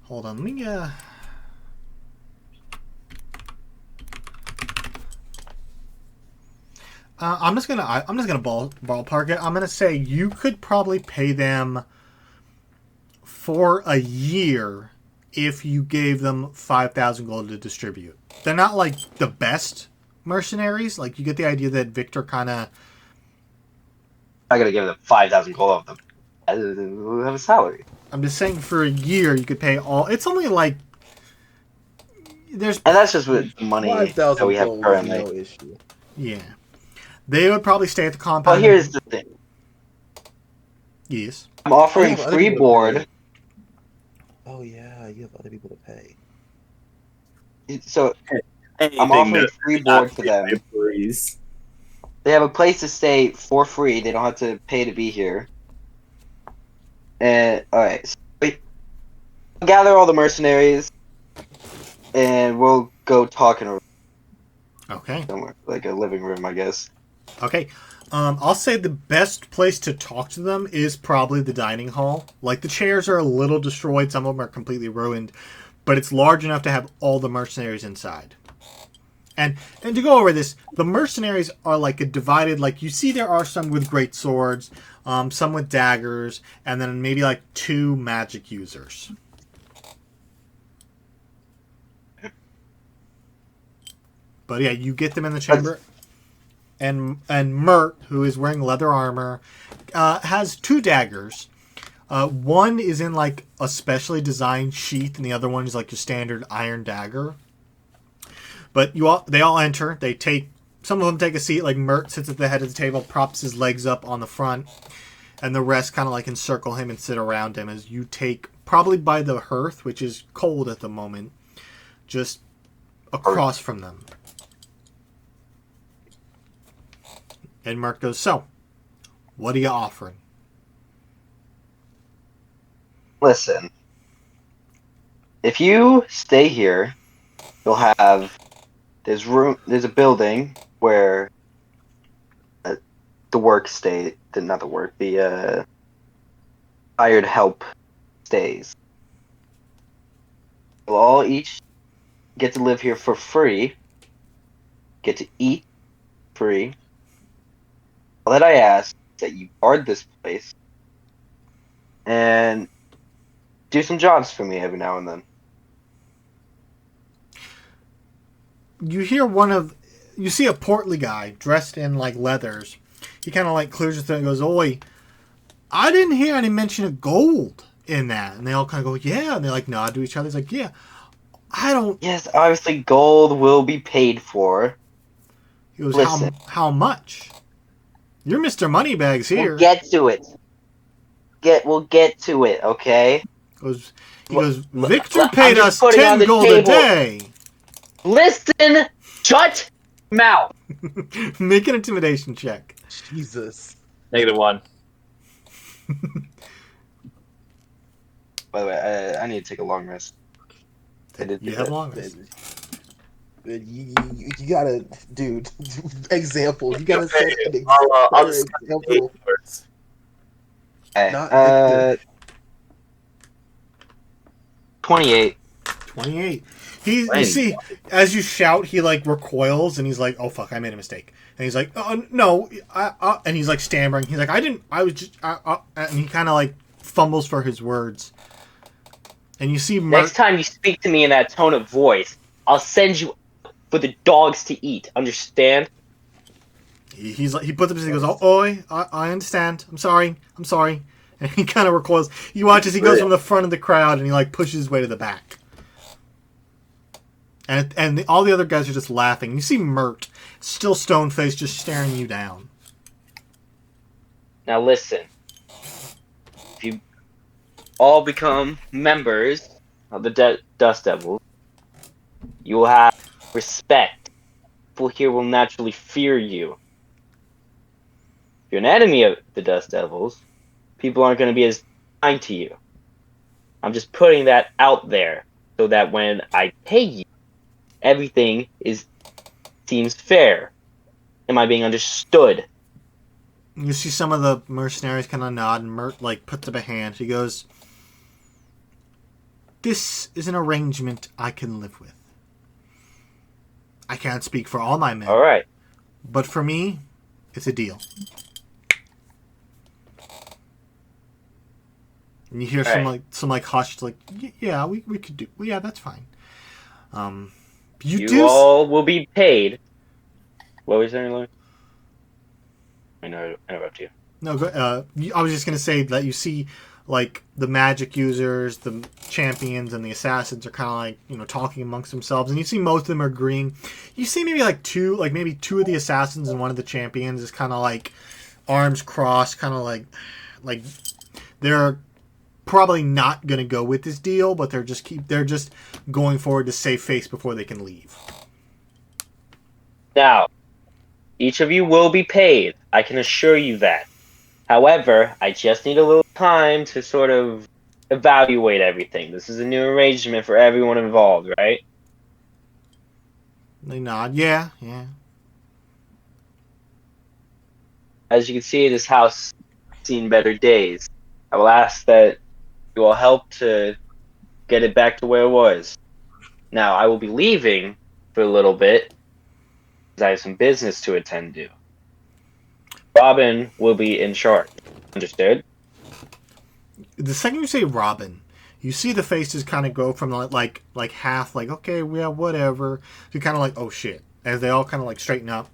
Hold on. Let me I'm just gonna ballpark it. I'm gonna say you could probably pay them for a year if you gave them 5,000 gold to distribute. They're not like the best mercenaries. Like, you get the idea that Victor kind of. I gotta give them 5,000 gold of them. I have a salary. I'm just saying for a year you could pay all. It's only like. And that's just with money 5,000 that we have gold is currently. no issue. Yeah. They would probably stay at the compound. Well, here's the thing. Yes. I'm offering I have other free people to board. pay. Oh yeah, you have other people to pay. So I'm Anything offering that- free board for them. Employees. They have a place to stay for free. They don't have to pay to be here. And alright, so gather all the mercenaries, and we'll go talk in a Okay. somewhere, like a living room, I guess. Okay. I'll say the best place to talk to them is probably the dining hall. Like, the chairs are a little destroyed. Some of them are completely ruined. But it's large enough to have all the mercenaries inside. And to go over this, the mercenaries are like a divided, like, you see there are some with great swords, some with daggers, and then maybe like 2 magic users. But yeah, you get them in the chamber. And Mert, who is wearing leather armor, has 2 daggers. One is in like a specially designed sheath, and the other one is like your standard iron dagger. But they all enter. Some of them take a seat. Like Mert sits at the head of the table, props his legs up on the front, and the rest kind of like encircle him and sit around him as you take, probably by the hearth, which is cold at the moment, just across from them. And Mert goes, "So, what are you offering?" Listen, if you stay here, you'll have there's a building where the hired help stays. We'll all each get to live here for free, get to eat free. All that I ask is that you guard this place and do some jobs for me every now and then. You see a portly guy dressed in like leathers. He kind of like clears his throat and goes, "Oi, I didn't hear any mention of gold in that." And they all kind of go, "Yeah." And they like nod to each other. He's like, "Yeah, I don't." Yes, obviously gold will be paid for. He goes, Listen. How much? You're Mr. Moneybags here. We'll get to it. We'll get to it, okay? He goes, "Victor paid I'm us just putting on 10 the gold table. a day." Listen! Shut mouth! Make an intimidation check. Jesus. -1. By the way, I need to take a long rest. You have long rest. You gotta, dude. Example. You gotta set an I'll just example. Okay, Not Victor. 28. 28. You see, as you shout, he like recoils and he's like, "Oh fuck, I made a mistake." And he's like, "Oh no," and he's like stammering. He's like, I was just," and he kind of like fumbles for his words. And you see, Next time you speak to me in that tone of voice, I'll send you for the dogs to eat. Understand? He puts up his hand and goes, "Oh, oi, I understand. I'm sorry. And he kind of recoils. You watch as he goes from the front of the crowd and he like pushes his way to the back. And all the other guys are just laughing. You see Mert, still stone-faced, just staring you down. Now listen. If you all become members of the Dust Devils, you will have respect. People here will naturally fear you. If you're an enemy of the Dust Devils, people aren't going to be as kind to you. I'm just putting that out there so that when I pay you, everything seems fair. Am I being understood? You see some of the mercenaries kind of nod, and Mert like puts up a hand. He goes, "This is an arrangement I can live with. I can't speak for all my men. All right. But for me, it's a deal." And you hear some hushed, like, "Yeah, we could do. Well, yeah, that's fine." You all will be paid. What was saying, Lloyd? I know I interrupt you. No, I was just gonna say that you see, like, the magic users, the champions, and the assassins are kind of like, talking amongst themselves, and you see most of them are agreeing. You see maybe two of the assassins and one of the champions is kind of like arms crossed, kind of like they're probably not gonna go with this deal, but they're just going forward to save face before they can leave. Now, each of you will be paid. I can assure you that. However, I just need a little time to sort of evaluate everything. This is a new arrangement for everyone involved, right? They nod. Yeah. as you can see, this house has seen better days. I will ask that you will help to get it back to where it was. Now, I will be leaving for a little bit because I have some business to attend to. Robin will be in charge. Understood? The second you say Robin, you see the faces kind of go from like half like okay, yeah, whatever, to kind of like oh shit, as they all kind of like straighten up,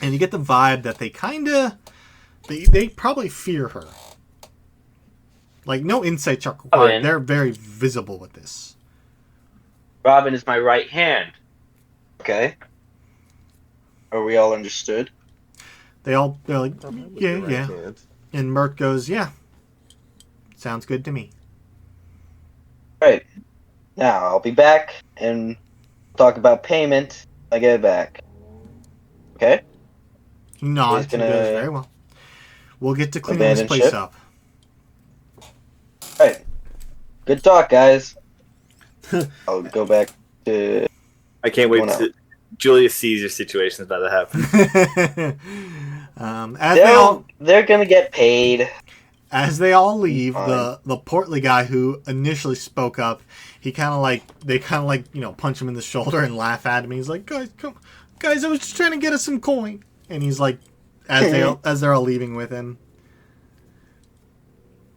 and you get the vibe that they probably fear her. Like no insight check required. Robin. They're very visible with this. Robin is my right hand. Okay. Are we all understood? They're like yeah, Your right yeah, hand. and Mert goes yeah, sounds good to me. Right. Now, I'll be back and talk about payment when I get it back. Okay? He nods He's and gonna goes very well. We'll get to cleaning this abandon place ship? up. Right. Good talk, guys. I'll go back to... I can't wait Going to. Julius Caesar situation is about to happen. As They're gonna get paid. they all leave, Fine. the portly guy who initially spoke up, they kind of like punch him in the shoulder and laugh at him. He's like, guys, I was just trying to get us some coin. And he's like, as they're all leaving with him.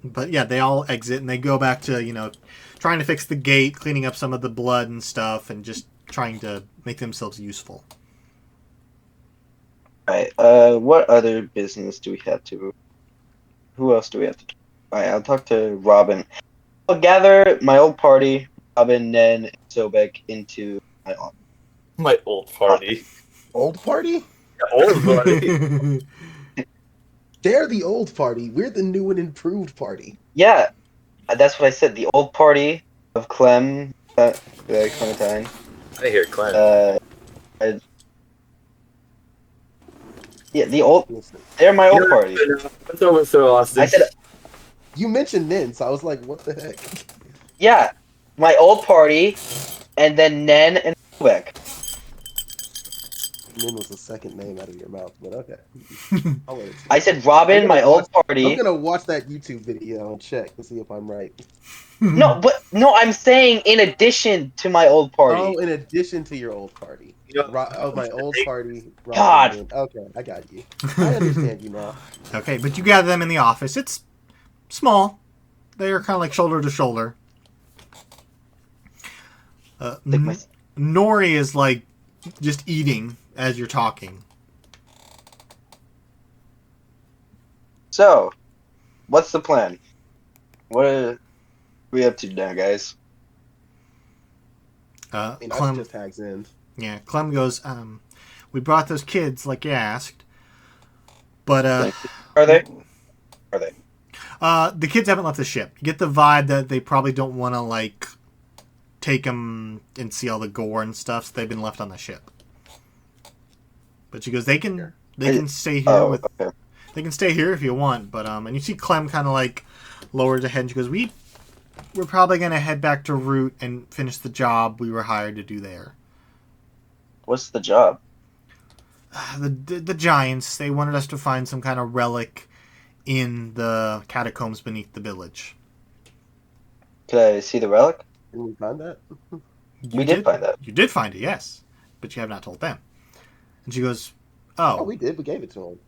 But yeah, they all exit and they go back to trying to fix the gate, cleaning up some of the blood and stuff, and just trying to make themselves useful. Alright, what other business do we have to... Who else do we have to... Alright, I'll talk to Robin. I'll gather my old party, Robin, Nen, and Sobek, into my office. My old party. Old party? Old party. They're the old party. We're the new and improved party. Yeah, that's what I said. The old party of Clementine. I hear Clem. Yeah, the old... Listen, They're my old party. What's over so Austin? I said, you mentioned Nin, so I was like, what the heck? yeah, my old party, and then Nen and Sobek. Nin was the second name out of your mouth, but okay. I'll let it I said Robin, my old party. I'm gonna watch that YouTube video and check to see if I'm right. No, I'm saying in addition to my old party. Oh, in addition to your old party. You know, My old party. God. Nin. Okay, I got you. I understand you now. Okay, but you gather them in the office. It's small. They are kind of like shoulder to shoulder. Nori is like just eating as you're talking. So, what's the plan? What are we up to now, guys? I mean, I Clem, just Hags in. yeah, Clem goes, we brought those kids like you asked. But, Are they? the kids haven't left the ship. You get the vibe that they probably don't want to, like, take them and see all the gore and stuff, so they've been left on the ship. But she goes, they can stay here Okay. They can stay here if you want, but and you see Clem kind of like lowers her head and she goes, we're probably gonna head back to Root and finish the job we were hired to do there. What's the job? The giants, they wanted us to find some kind of relic in the catacombs beneath the village. Could I see the relic? Didn't we find that? We did find that. You did find it, yes, but you have not told them. And she goes, Oh, we did. We gave it to him.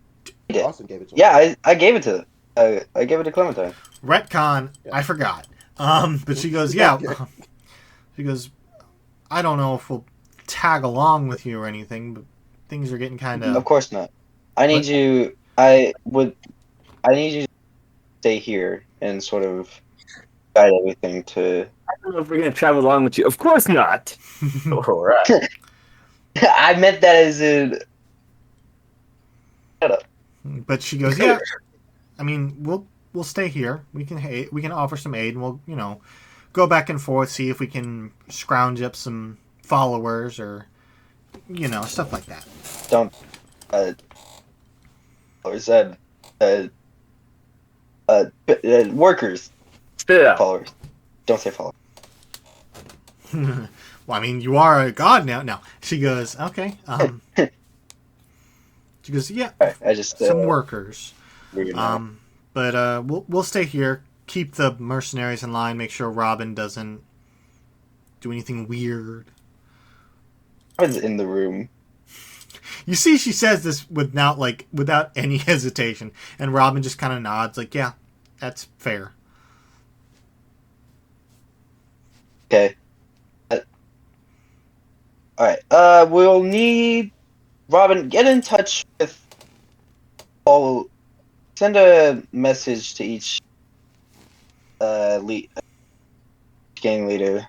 We did. Austin gave it to him. Yeah, I gave it to I gave it to Clementine. retcon. Yeah. I forgot. But she goes, yeah. She goes, I don't know if we'll tag along with you or anything, but things are getting kind Of of. course not. I need you. I need you to stay here and sort of guide everything to. I don't know if we're gonna travel along with you. Of course not. All right. I meant that as in. Shut up. But she goes, yeah. I mean, we'll stay here. We can offer some aid, and we'll go back and forth, see if we can scrounge up some followers or stuff like that. Don't. Or said. Workers. Yeah. Followers. Don't say followers. Well, I mean, you are a god now. No, she goes, okay. She goes, yeah, Alright, I just some workers. figured it out. But we'll stay here. Keep the mercenaries in line. Make sure Robin doesn't do anything weird. Robin's in the room. You see, she says this without any hesitation, and Robin just kind of nods, like, yeah, that's fair. Okay. Alright. We'll need Robin. Get in touch with all. Send a message to each gang leader.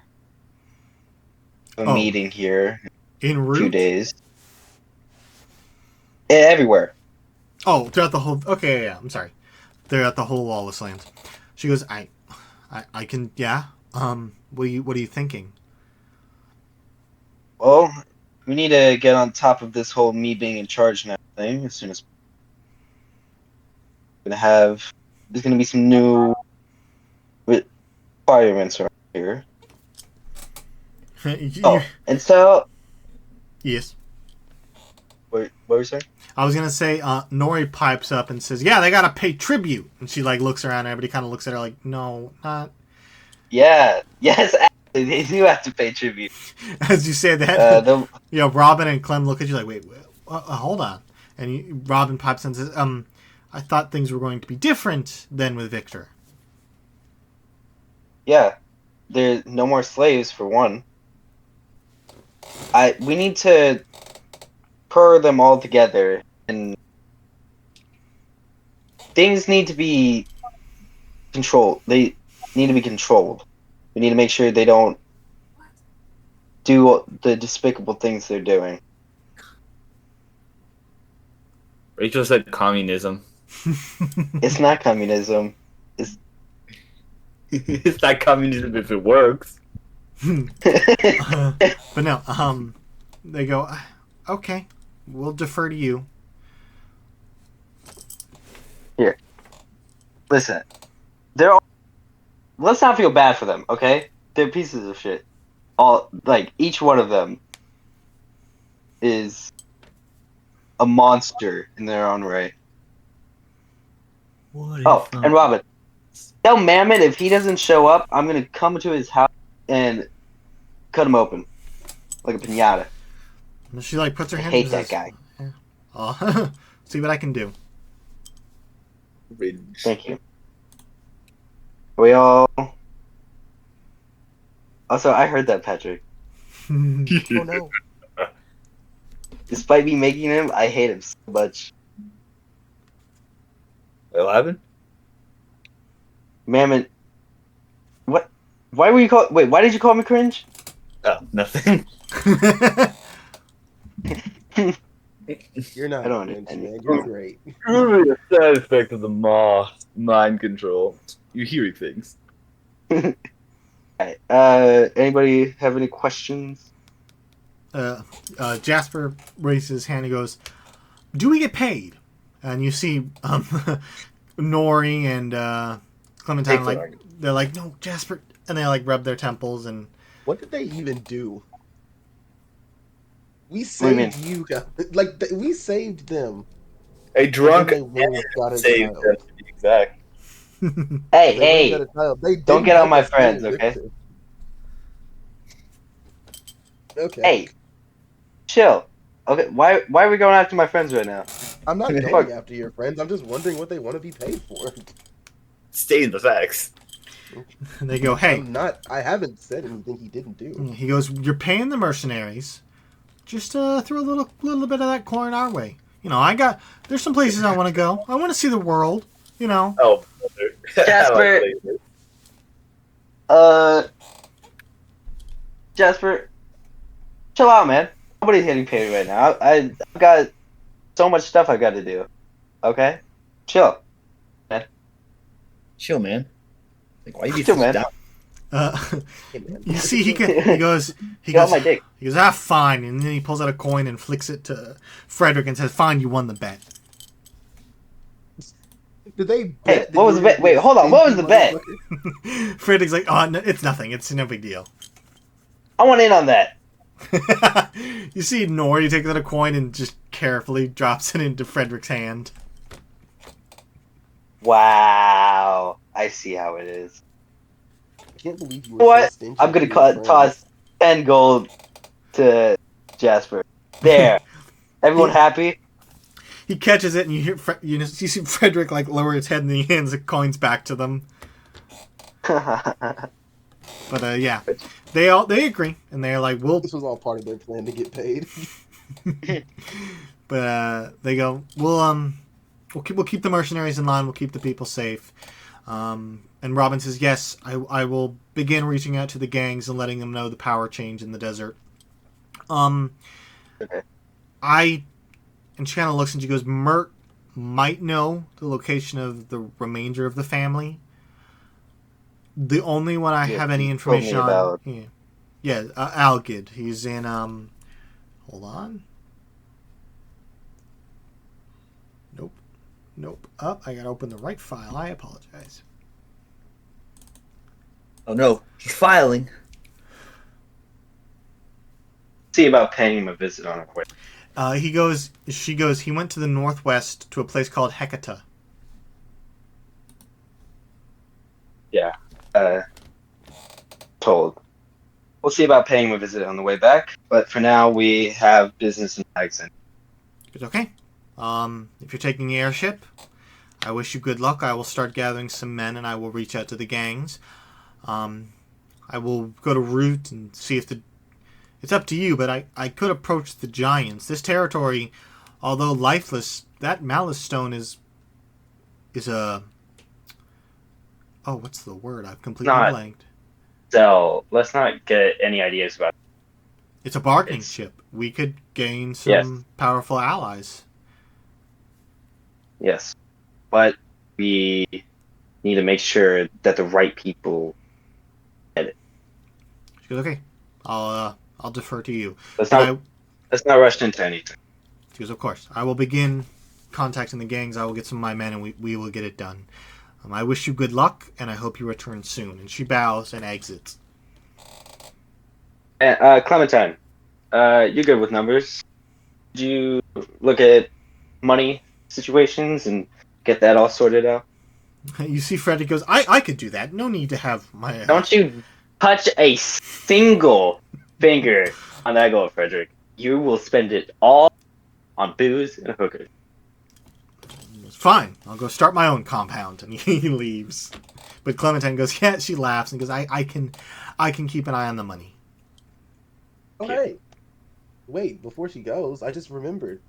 A meeting here En in a route? few days. Everywhere. Oh, throughout the whole. Okay, yeah. I'm sorry. Throughout the whole lawless lands. She goes, I can. Yeah. What are you thinking? Well, we need to get on top of this whole me being in charge now thing as soon as. There's gonna be some new requirements around here. Oh, and so. Yes. What were you saying? I was gonna say, Nori pipes up and says, "Yeah, they gotta pay tribute." And she looks around, and everybody kind of looks at her like, "No, not." Yeah. Yes, actually, they do have to pay tribute. As you say that, Robin and Clem look at you like, "Wait, hold on." And Robin pipes in and says, "I thought things were going to be different than with Victor." Yeah, there's no more slaves for one. We need to purr them all together, and things need to be controlled. They need to be controlled. We need to make sure they don't do the despicable things they're doing. Rachel said communism. It's not communism. It's not communism if it works. But no, they go, "Okay, we'll defer to you." Here, listen. Let's not feel bad for them, okay? They're pieces of shit. Each one of them is a monster in their own right. Oh, and Robin, tell Mammon if he doesn't show up, I'm gonna come to his house and cut him open like a piñata. And she puts her I hand. hate that guy. Yeah. Oh, see what I can do. Thank you. We all. Also, I heard that, Patrick. Oh no. Despite me making him, I hate him so much. 11? Mammon. What? Why were you call? Wait, why did you call me cringe? Oh, nothing. You're not I don't cringe, understand. man. You're great. Truly a side effect of the mind control. You're hearing things. Alright, anybody have any questions? Jasper raises his hand and goes, "Do we get paid?" And you see Nori and Clementine they're like, "No, Jasper," and they rub their temples and. What did they even do? We saved you guys. We saved them. A drunk And then they got a saved child. us, to be exact. Hey, Got a child. They don't didn't get on my have to friends, stay with okay? them. Okay. Hey, chill. Okay, why are we going after my friends right now? I'm not going after your friends. I'm just wondering what they want to be paid for. Stating the facts. And they go, "Hey." I haven't said anything he didn't do. He goes, "You're paying the mercenaries. Just throw a little bit of that coin our way. There's some places I want to go. I want to see the world. Oh, Jasper. Jasper, chill out, man. Nobody's getting paid right now. I've got so much stuff I got to do. Okay, chill. Chill, man. Why you Chill, man. down? You see, he goes, Get my dick. He goes, fine. And then he pulls out a coin and flicks it to Frederick and says, "Fine, you won the bet." Did they bet? Hey, what was the bet? Wait, hold on. What was the bet? Frederick's like, "Oh, no, it's nothing. It's no big deal." I want in on that. You see Nori takes out a coin and just carefully drops it into Frederick's hand. Wow. I see how it is. I can't believe you were so What? stingy I'm to gonna your friend. toss 10 gold to Jasper. There. Everyone happy? He catches it, and you hear you see Frederick like lower his head, and he hands the coins back to them. But yeah, they agree, and they're like, "We'll." This was all part of their plan to get paid. But they go, "We'll keep the mercenaries in line. We'll keep the people safe." And Robin says, "Yes, I will begin reaching out to the gangs and letting them know the power change in the desert." Okay. And she kind of looks and she goes, "Mert might know the location of the remainder of the family. The only one I have any information on, Algid. He's in hold on. Nope. I gotta open the right file. I apologize. Oh no, he's filing. See about paying him a visit on a way. She goes, he went to the northwest to a place called Hecata. Yeah. Told. We'll see about paying him a visit on the way back, but for now we have business in Hags. He goes, okay. If you're taking the airship, I wish you good luck. I will start gathering some men and I will reach out to the gangs. I will go to Root and see if it's up to you, but I could approach the giants. This territory, although lifeless, that malice stone is a... Oh, what's the word? I've completely blanked. Let's not get any ideas about it. It's a bargaining chip. We could gain some powerful allies. Yes. But we need to make sure that the right people get it. She goes, okay. I'll defer to you. Let's not rush into anything. She goes, of course. I will begin contacting the gangs. I will get some of my men and we will get it done. I wish you good luck, and I hope you return soon. And she bows and exits. Clementine, you're good with numbers. Did you look at money situations and get that all sorted out? You see Frederick goes, I could do that. No need to have my... Don't you touch a single finger on that gold, Frederick. You will spend it all on booze and hookers. Fine, I'll go start my own compound. And he leaves. But Clementine goes, yeah, she laughs and goes, I can keep an eye on the money. Oh, hey. Wait, before she goes, I just remembered.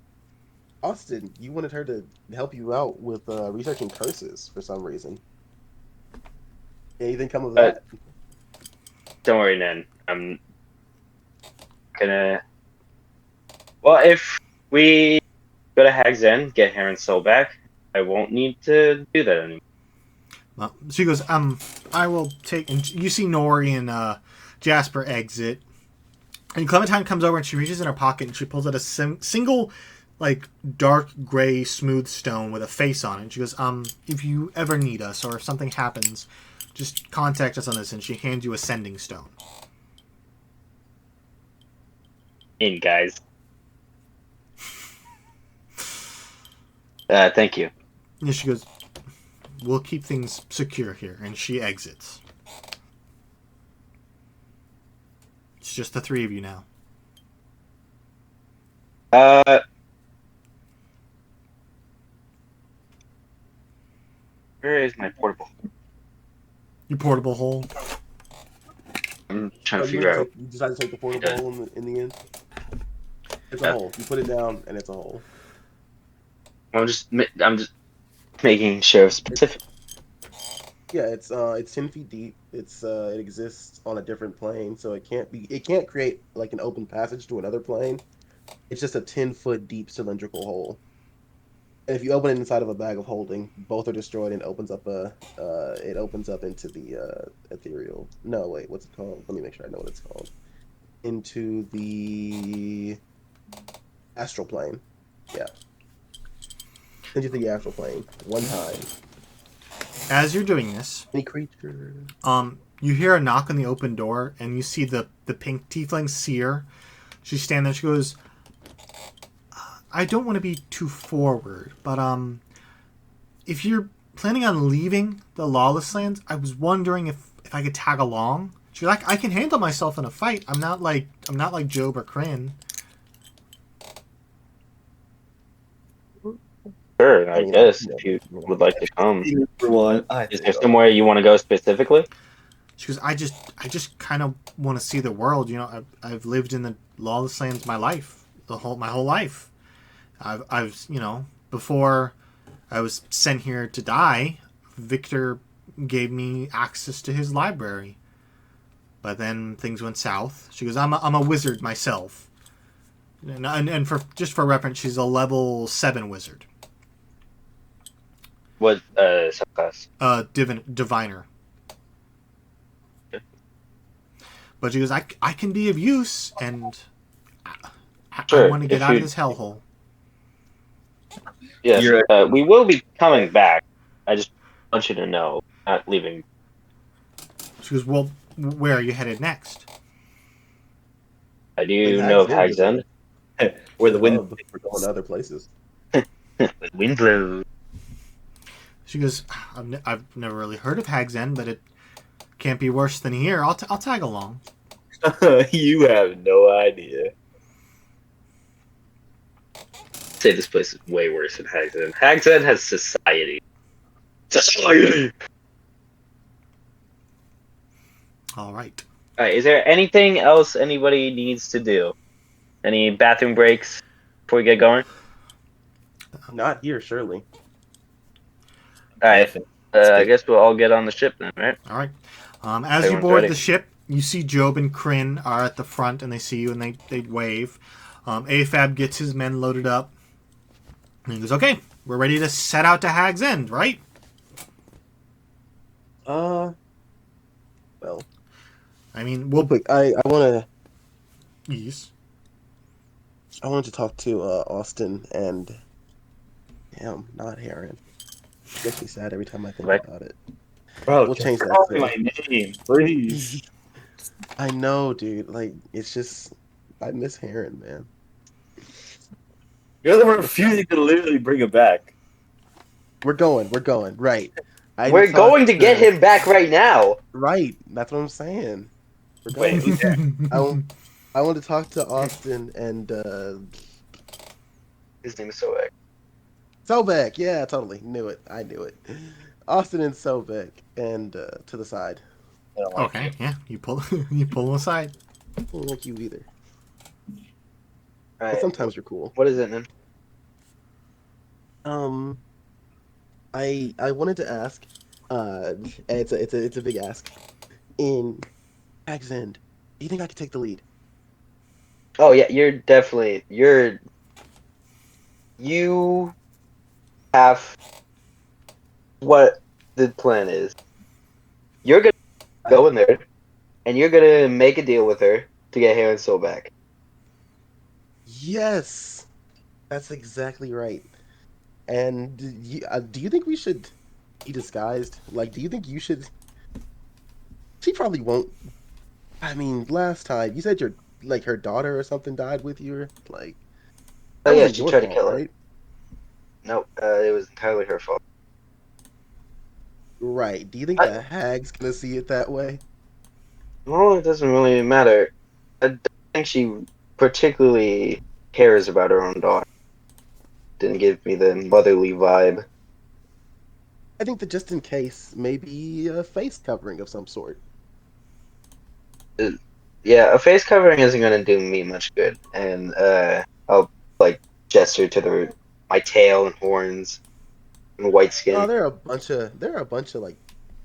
Austin, you wanted her to help you out with researching curses for some reason. Anything come of that? Don't worry, Nen. I'm gonna... Well, if we go to Hag's End, get Heron's soul back, I won't need to do that anymore. Well, she goes, I will take... And you see Nori and Jasper exit. And Clementine comes over and she reaches in her pocket and she pulls out a single, like, dark gray smooth stone with a face on it. And she goes, if you ever need us or if something happens, just contact us on this. And she hands you a sending stone. In, guys. Thank you. And she goes, we'll keep things secure here. And she exits. It's just the three of you now. Where is my portable? Your portable hole? I'm trying to figure out. You decided to take the portable hole in the end? It's a hole. You put it down, and it's a hole. I'm just making sure specific. Yeah, it's 10 feet deep. It exists on a different plane, so it can't create like an open passage to another plane. It's just a 10-foot deep cylindrical hole. And if you open it inside of a bag of holding, both are destroyed and it opens up into the ethereal. No, wait, what's it called? Let me make sure I know what it's called. Into the astral plane. Yeah. Into the astral plane. One time. As you're doing this, Any creature. you hear a knock on the open door, and you see the pink tiefling Seer She's standing there. She goes, I don't want to be too forward, but if you're planning on leaving the lawless lands, I was wondering if I could tag along. She's like, I can handle myself in a fight. I'm not like Job or Kryn. Sure, I mean, guess if you would like to come. For one, Is there somewhere you want to go specifically? She goes, I just kind of want to see the world. You know, I've lived in the lawless lands my whole life. I've you know, before I was sent here to die, Victor gave me access to his library. But then things went south. She goes, I'm a wizard myself. And for reference, she's a level 7 wizard. What subclass? Diviner. But she goes, I can be of use, and Sure, I want to get out of this hellhole. Yes, we will be coming back. I just want you to know, not leaving. She goes, well, where are you headed next? Do you know of Hags End? Where the wind. We're going to other places. Wind blows. She goes, I've never really heard of Hag's End, but it can't be worse than here. I'll tag along. You have no idea. I'd say this place is way worse than Hags End. Hags End has society. Society! All right. Alright, is there anything else anybody needs to do? Any bathroom breaks before we get going? Not here, surely. Alright, I guess we'll all get on the ship then, right? All right. As you Everyone's board ready. the ship, you see Job and Kryn are at the front, and they see you, and they wave. AFAB gets his men loaded up. And he goes, okay, we're ready to set out to Hag's End, right? Well, I mean, real quick, I want to Yes. I wanted to talk to Austin and him, not Heren. It makes me sad every time I think Right. about it. Bro, We'll change that call soon. me my name, please. I know, dude. Like, it's just I miss Heren, man. You're the one refusing to literally bring him back. We're going. Right. We're going to get him back right now. Right. That's what I'm saying. We're Wait, going. who's there? I want to talk to Austin and His name is Sobek. Sobek. Yeah, totally. Knew it. I knew it. Austin and Sobek, and to the side. I don't like Okay, it. yeah, you pull them aside. I don't like you either. But Alright, sometimes you're cool. what is it, man? I wanted to ask, and it's a big ask. In Hag's End, do you think I could take the lead? Oh yeah, you have what the plan is. You're gonna go in there, and you're gonna make a deal with her to get Heren Soul back. Yes, that's exactly right. And do you think we should be disguised? Like, do you think you should? She probably won't. I mean, last time you said her daughter or something died with you, or like. Oh that yeah, wasn't she your tried to fault, kill her. right? No, it was entirely her fault. Right. Do you think the Hag's gonna see it that way? Well, it doesn't really matter. I don't think she particularly cares about her own daughter. Didn't give me the motherly vibe. I think that just in case, maybe a face covering of some sort. Yeah, a face covering isn't gonna do me much good, and I'll like gesture to my tail and horns and white skin. Oh, there are a bunch of like.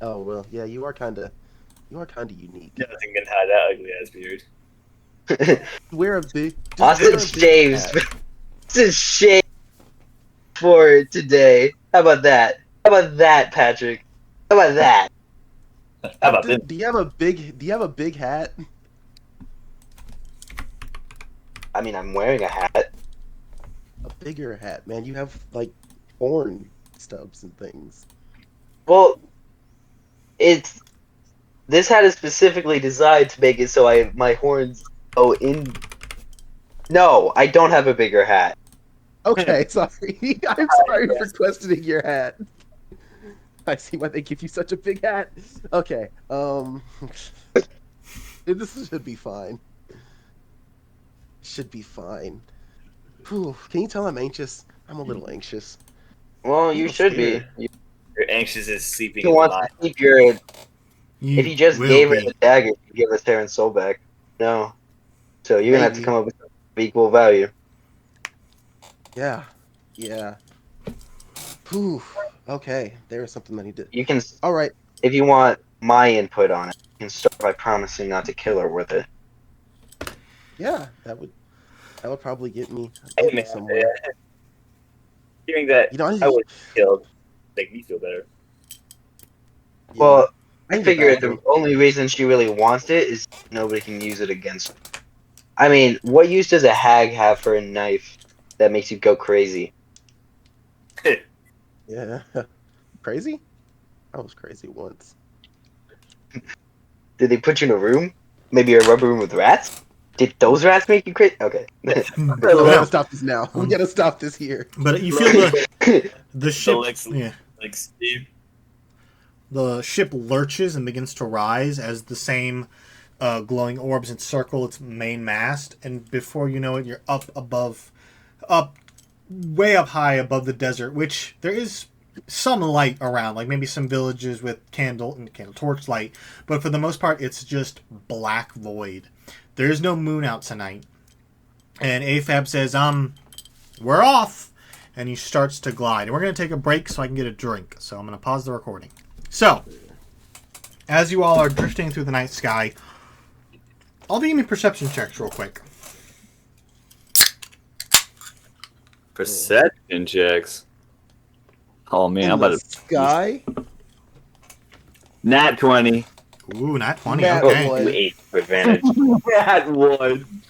Oh well, yeah, you are kind of unique. Nothing can hide that ugly ass beard. Wear a big. just Austin wear a big shaves. hat. This is shave for today. How about that? How about that, Patrick? How about that? How about this? Do you have a big hat? I mean, I'm wearing a hat. A bigger hat, man. You have like horn stubs and things. Well, this hat is specifically designed to make it so my horns go in No, I don't have a bigger hat. Okay, sorry. I'm sorry for questioning your hat. I see why they give you such a big hat. Okay, this should be fine. Should be fine. Whew. Can you tell I'm anxious? I'm a little anxious. Well, I'm a you little should be. scared. You're anxious as sleeping Who in the wants mine. to keep your? If You you just will gave her be. the dagger, you give us Heron's soul back. No. So you're gonna have to Maybe. come up with equal value. Yeah. Yeah. Whew. Okay, there is something I need to. You can, All right. if you want my input on it, you can start by promising not to kill her with it. Yeah, that would probably get me Hey, man, somewhere. hearing that You know, I I just, was killed make me feel better. yeah, Well, I I need a figure the bathroom. only reason she really wants it is nobody can use it against her. I mean, what use does a hag have for a knife that makes you go crazy? Yeah. Crazy? I was crazy once. Did they put you in a room? Maybe a rubber room with rats? Did those rats make you crazy? Okay. We No. gotta stop this now. We gotta stop this here. But you feel the The ship. Lex, Yeah. like Steve. The ship lurches and begins to rise as the same glowing orbs encircle its main mast, and before you know it, you're way up high above the desert, which there is some light around, like maybe some villages with candle torch light, but for the most part, it's just black void. There is no moon out tonight, and AFAB says, we're off, and he starts to glide. And we're going to take a break so I can get a drink, so I'm going to pause the recording. So, as you all are drifting through the night sky, I'll give me perception checks real quick. Perception checks. Oh man, In I'm the about to sky. Nat 20. Ooh, not 20. Nat Okay. one. Wait, for advantage. Nat 1.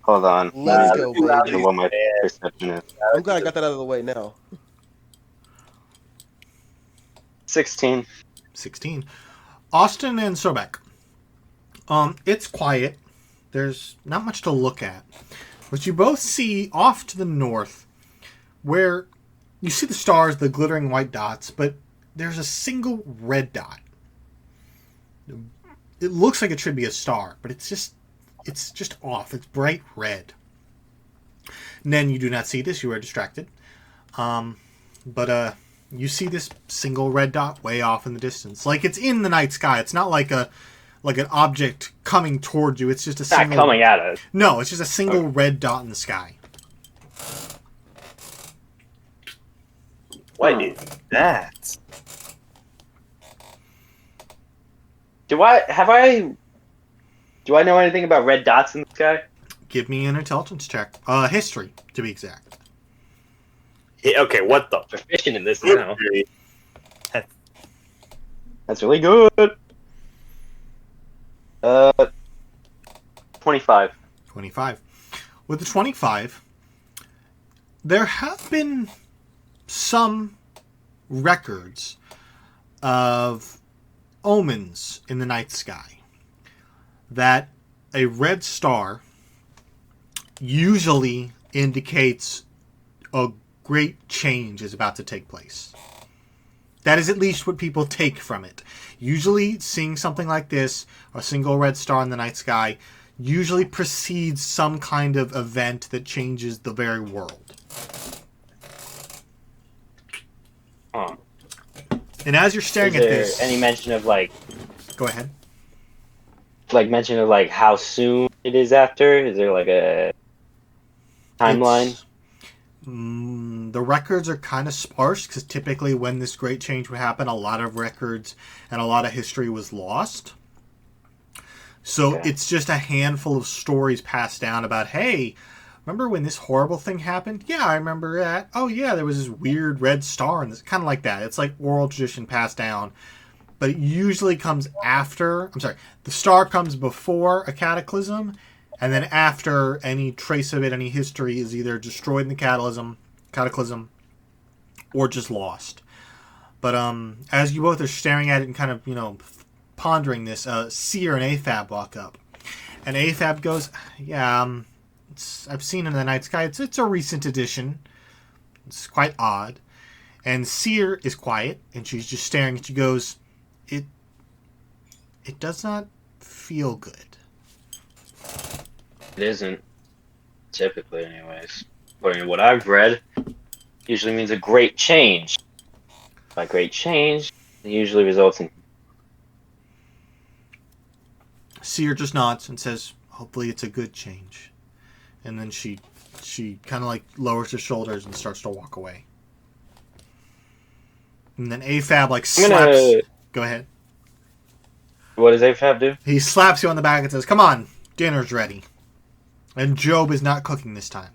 Hold on. Let's go, I don't baby. know what my perception is. I'm glad I got that out of the way now. 16. 16. Austin and Sobek. It's quiet. There's not much to look at. But you both see off to the north where you see the stars, the glittering white dots, but there's a single red dot. It looks like it should be a star, but it's just off. It's bright red. And then you do not see this. You are distracted. But you see this single red dot way off in the distance. Like it's in the night sky. It's not like an object coming towards you. It's just a It's not single... coming at us. No, it's just a single red dot in the sky. What is that? Do I know anything about red dots in the sky? Give me an intelligence check. History, to be exact. Yeah, okay, what the? Proficient in this now. F- That's really good. 25. 25. With the 25, there have been some records of omens in the night sky that a red star usually indicates a great change is about to take place. That is at least what people take from it. Usually seeing something like this, a single red star in the night sky, usually precedes some kind of event that changes the very world. Huh. And as you're staring Is at there this... any mention of Go ahead. how soon it is after? Is there like a timeline? The records are kind of sparse because typically when this great change would happen, a lot of records and a lot of history was lost. So Okay. it's just a handful of stories passed down about, hey, remember when this horrible thing happened? Yeah, I remember that. Oh yeah, there was this weird red star, and it's kind of like that. It's like oral tradition passed down. But it usually comes after... I'm sorry, the star comes before a cataclysm, and then after any trace of it, any history is either destroyed in the cataclysm, or just lost. But as you both are staring at it and kind of, pondering this, Seer and AFAB walk up. And AFAB goes, yeah, I've seen it in the night sky. It's a recent addition. It's quite odd. And Seer is quiet, and she's just staring. And she goes, "It does not feel good." It isn't. Typically, anyways. According to what I've read, usually means a great change. By great change, it usually results in... Seer just nods and says, "Hopefully it's a good change." And then she kind of like lowers her shoulders and starts to walk away. And then AFAB like slaps. Go ahead. What does AFAB do? He slaps you on the back and says, "Come on, dinner's ready." And Job is not cooking this time.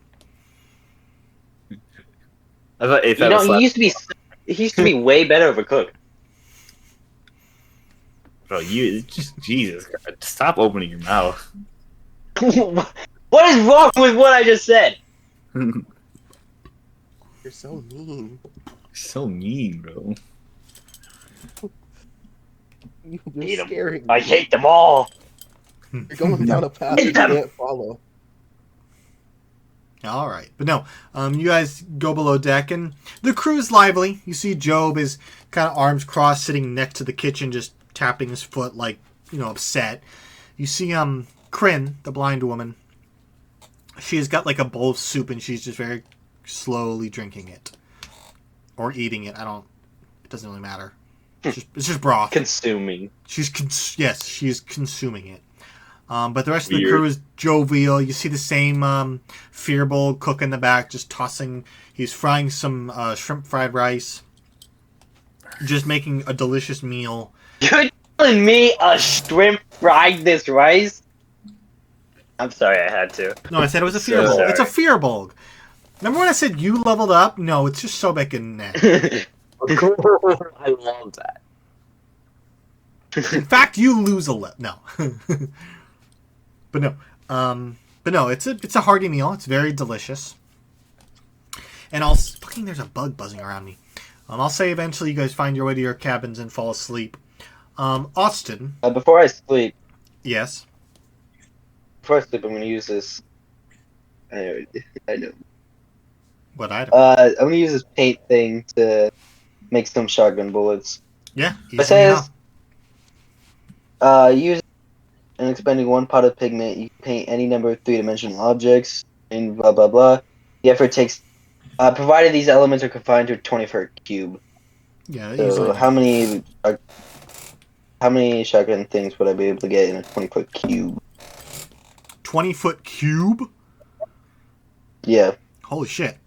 I thought AFAB You know, was he used to be way better of a cook. Bro, you just Jesus, God, stop opening your mouth. What is wrong with what I just said? You're so mean. So mean, bro. Hate You're 'em. scaring I me. hate them all. You're going down a path you can't follow. All right. But no, you guys go below deck, and the crew's lively. You see Job is kind of arms crossed, sitting next to the kitchen, just tapping his foot like, upset. You see Kryn, the blind woman. She has got like a bowl of soup, and she's just very slowly drinking it. Or eating it. It doesn't really matter. It's just broth. Consuming. She's consuming it. But the rest of the Weird. crew is jovial. You see the same Fearbold cook in the back, just tossing. He's frying some shrimp fried rice, just making a delicious meal. You're telling me a shrimp fried this rice? I'm sorry, I had to. No, I said it was a So Fearbold. sorry. It's a Fearbold. Remember when I said you leveled up? No, it's just Sobek and Ned. I love that. In fact, you lose a level. No. But no, it's a hearty meal. It's very delicious. And there's a bug buzzing around me. I'll say eventually you guys find your way to your cabins and fall asleep. Austin. Before I sleep, Yes. I'm gonna use this. I know. What item? I'm gonna use this paint thing to make some shotgun bullets. Yeah. It Easily says, enough. use and expending one pot of pigment, you can paint any number of three-dimensional objects, and blah blah blah. The effort takes, provided these elements are confined to a 20-foot cube. Yeah. Easily So enough. how many shotgun things would I be able to get in a 20-foot cube? 20-foot cube. Yeah. Holy shit.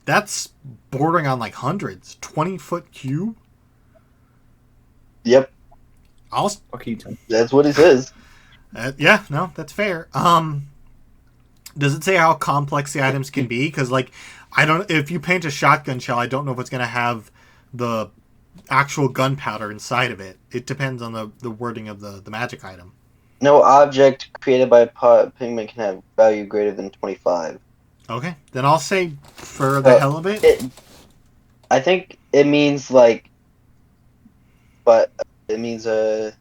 That's bordering on like hundreds. 20-foot cube. Yep. Fuck you, Tom. That's what it says. Yeah, no, that's fair. Does it say how complex the items can be? Because like, if you paint a shotgun shell, I don't know if it's gonna have the actual gunpowder inside of it. It depends on the wording of the magic item. No object created by a pot of pigment can have value greater than 25. Okay, then I'll say for the hell of it. I think it means like, but it means It's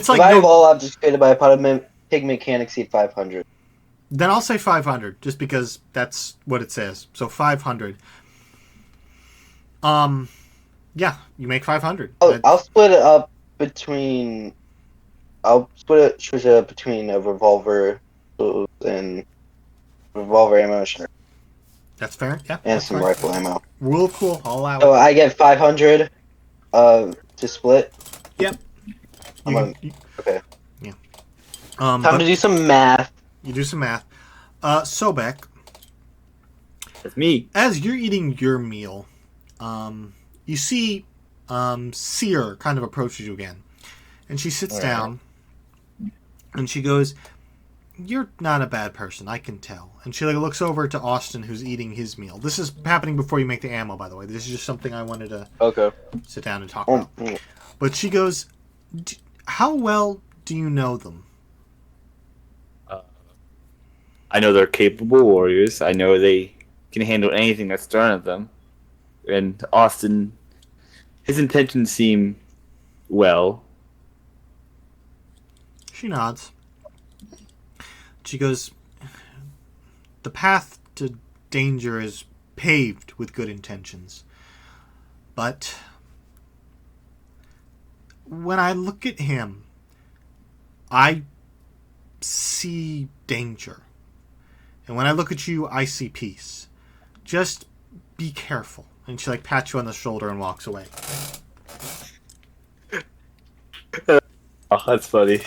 the like value of all objects created by a pot of pigment can't exceed 500. Then I'll say 500, just because that's what it says. So 500. Yeah, you make 500. I'll split it up between. I'll switch it up between a revolver and revolver ammo, sure, That's fair. Yeah, and that's some fine. rifle ammo. Real cool. I'll allow So it. I get 500 to split. Yep. I'm on- okay. Yeah. Time But to do some math. you do some math. Sobek, That's me. as you're eating your meal, you see Seer kind of approaches you again. And she sits Alright. down, and she goes, "You're not a bad person, I can tell." And she looks over to Austin, who's eating his meal. This is happening before you make the ammo, by the way. This is just something I wanted to Okay. sit down and talk about. But she goes, "How well do you know them?" I know they're capable warriors. I know they can handle anything that's thrown at them. And Austin, his intentions seem well. She nods. She goes, the path to danger is paved with good intentions. But when I look at him, I see danger. And when I look at you, I see peace. Just be careful. And she pats you on the shoulder and walks away. Oh, that's funny.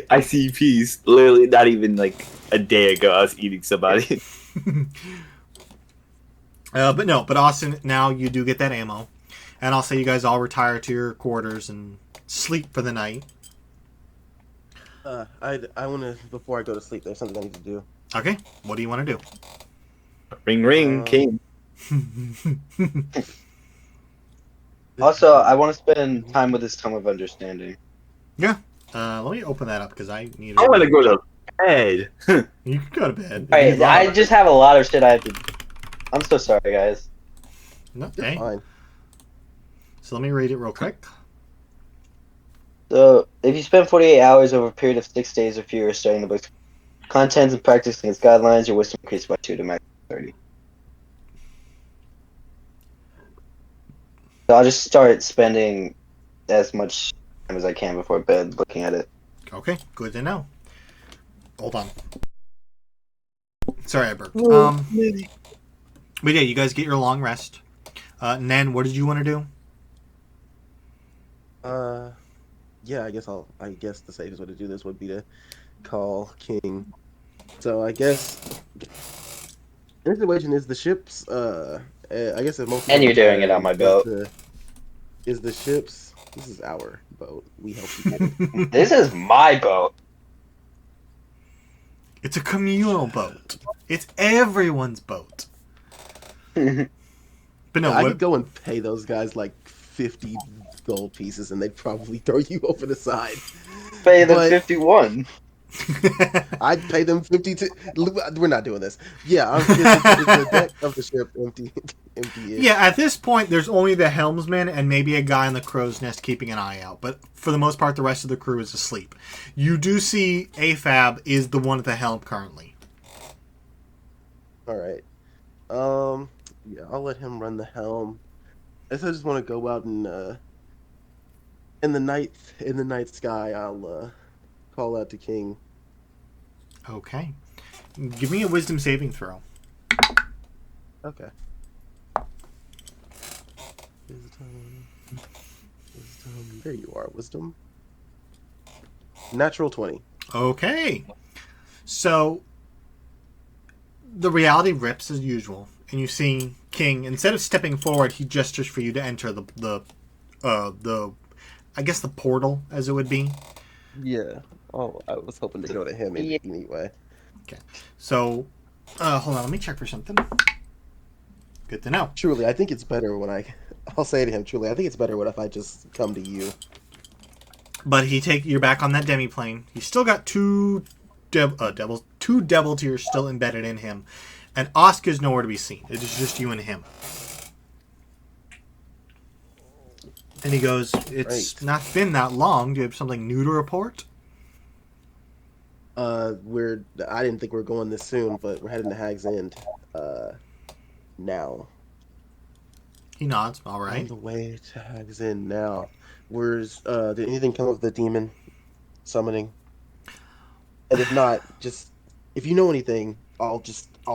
I see peace. Literally, not even a day ago, I was eating somebody. But Austin, now you do get that ammo. And I'll say you guys all retire to your quarters and sleep for the night. I want to, before I go to sleep, there's something I need to do. Okay, what do you want to do? Ring, ring, king. Also, I want to spend time with this Tome of Understanding. Yeah. Let me open that up because I need. I want to go to bed. You can go to bed. Alright, I just have a lot of shit I have to. I'm so sorry, guys. Okay. Fine. So let me read it real quick. So, if you spend 48 hours over a period of 6 days or fewer studying the book's contents and practicing its guidelines, your wisdom increases by 2 to max 30. So I'll just start spending as much time as I can before bed looking at it. Okay, good to know. Hold on. Sorry, I burped. But yeah, you guys get your long rest. Nen, what did you want to do? Yeah, I guess the safest way to do this would be to call King. So I guess the situation is the ship's. I guess if most. And you're doing it on my boat. Is the ship's? This is our boat. We help you get it. This is my boat. It's a communal boat. It's everyone's boat. But no, I could go and pay those guys 50 gold pieces, and they'd probably throw you over the side. Pay them 51. I'd pay them 52. We're not doing this. Yeah, is the deck of the ship empty? Yeah, at this point, there's only the helmsman and maybe a guy in the crow's nest keeping an eye out. But for the most part, the rest of the crew is asleep. You do see AFAB is the one at the helm currently. All right. Yeah, I'll let him run the helm. I just want to go out and in the night sky, I'll call out to King. Okay. Give me a wisdom saving throw. Okay. Wisdom. There you are, wisdom. Natural 20. Okay. So the reality rips as usual, and you see King, instead of stepping forward, he gestures for you to enter the I guess the portal, as it would be. Yeah. Oh, I was hoping to go to him anyway. Okay. So, hold on, let me check for something. Good to know. Truly, I think it's better when I'll say to him, truly, I think it's better if I just come to you. But you're back on that demi-plane. He's still got two devil tears still embedded in him. And Oscar's nowhere to be seen. It is just you and him. And he goes, it's not been that long. Do you have something new to report? I didn't think we were going this soon, but we're heading to Hags End now. He nods. All right. On the way to Hags End now. Did anything come of the demon summoning? And if not, just if you know anything, I'll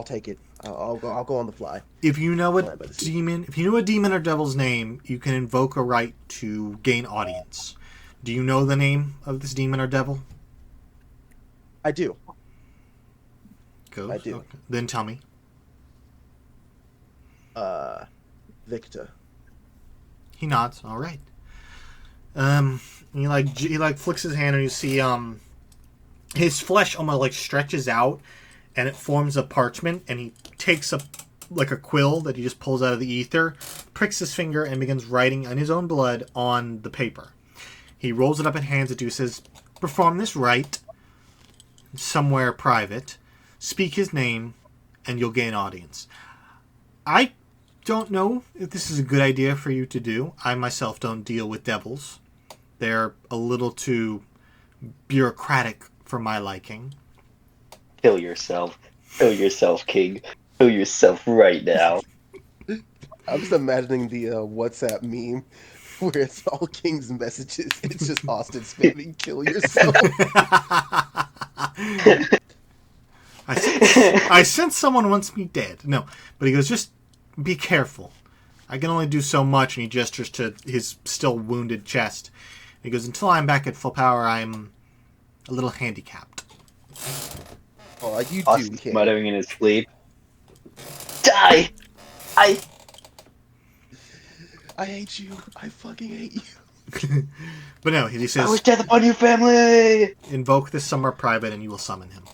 take it. I'll go on the fly. If you know a demon or devil's name, you can invoke a right to gain audience. Do you know the name of this demon or devil? I do. Go. I do. Okay. Then tell me. Victor. He nods. All right. He flicks his hand and you see his flesh almost stretches out and it forms a parchment, and he takes a quill that he just pulls out of the ether, pricks his finger and begins writing in his own blood on the paper. He rolls it up and hands it to you. Says, "Perform this rite somewhere private, speak his name, and you'll gain audience." I don't know if this is a good idea for you to do. I myself don't deal with devils. They're a little too bureaucratic for my liking. Kill yourself. Kill yourself, King. Kill yourself right now. I'm just imagining the WhatsApp meme where it's all King's messages. It's just Austin spamming "kill yourself." I sense someone wants me dead. No, but he goes, just be careful. I can only do so much, and he gestures to his still wounded chest. He goes, until I'm back at full power, I'm a little handicapped. Oh, you do, Austin's King. muttering in his sleep. Die! I hate you. I fucking hate you. But no, he I wish says, death upon your family! invoke this somewhere private, and you will summon him.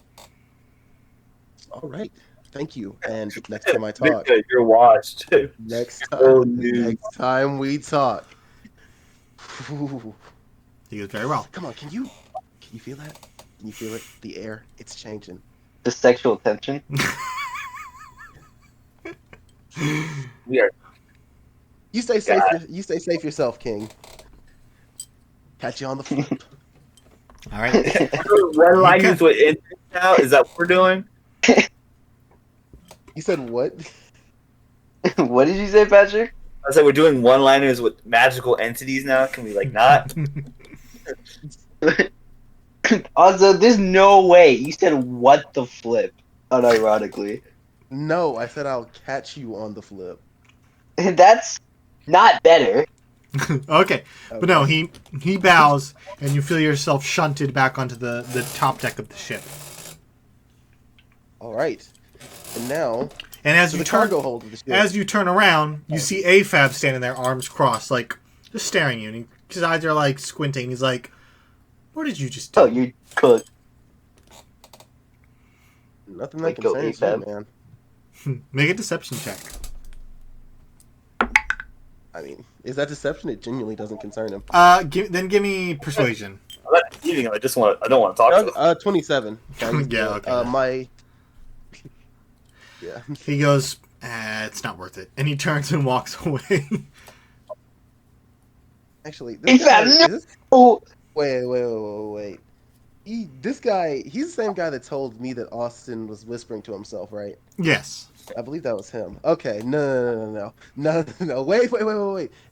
All right. Thank you. And next time I talk, Victor, you're washed. next Oh, time, no. next time we talk. Ooh. He goes, very well. Come on, can you feel that? Can you feel it? The air, it's changing. The sexual tension. We are. You stay safe. God. You stay safe yourself, King. Catch you on the flip. All right. One line is what it now. Is that what we're doing? You said what? What did you say, Patrick? I said we're doing one-liners with magical entities now. Can we like not? Also, there's no way. You said what the flip, unironically. No, I said I'll catch you on the flip. That's not better. Okay. But no, he bows, and you feel yourself shunted back onto the top deck of the ship. All right. And now, And as to you the turn, cargo hold of the ship. as you turn around, you see AFAB standing there, arms crossed, like just staring at you. And his eyes are like squinting. He's like, "What did you just do?" Oh, you cooked. Nothing that Like, go concerns AFAB. you, man. Make a deception check. I mean, is that deception? It genuinely doesn't concern him. Then give me persuasion. I'm not deceiving him. I don't want to talk to him. 27. Yeah, okay. My. Yeah. He goes, "It's not worth it," and he turns and walks away. Actually, this AFAB, guy, no! is this, Oh, wait. This guy, he's the same guy that told me that Austin was whispering to himself, right? Yes. I believe that was him. Okay, no. Wait.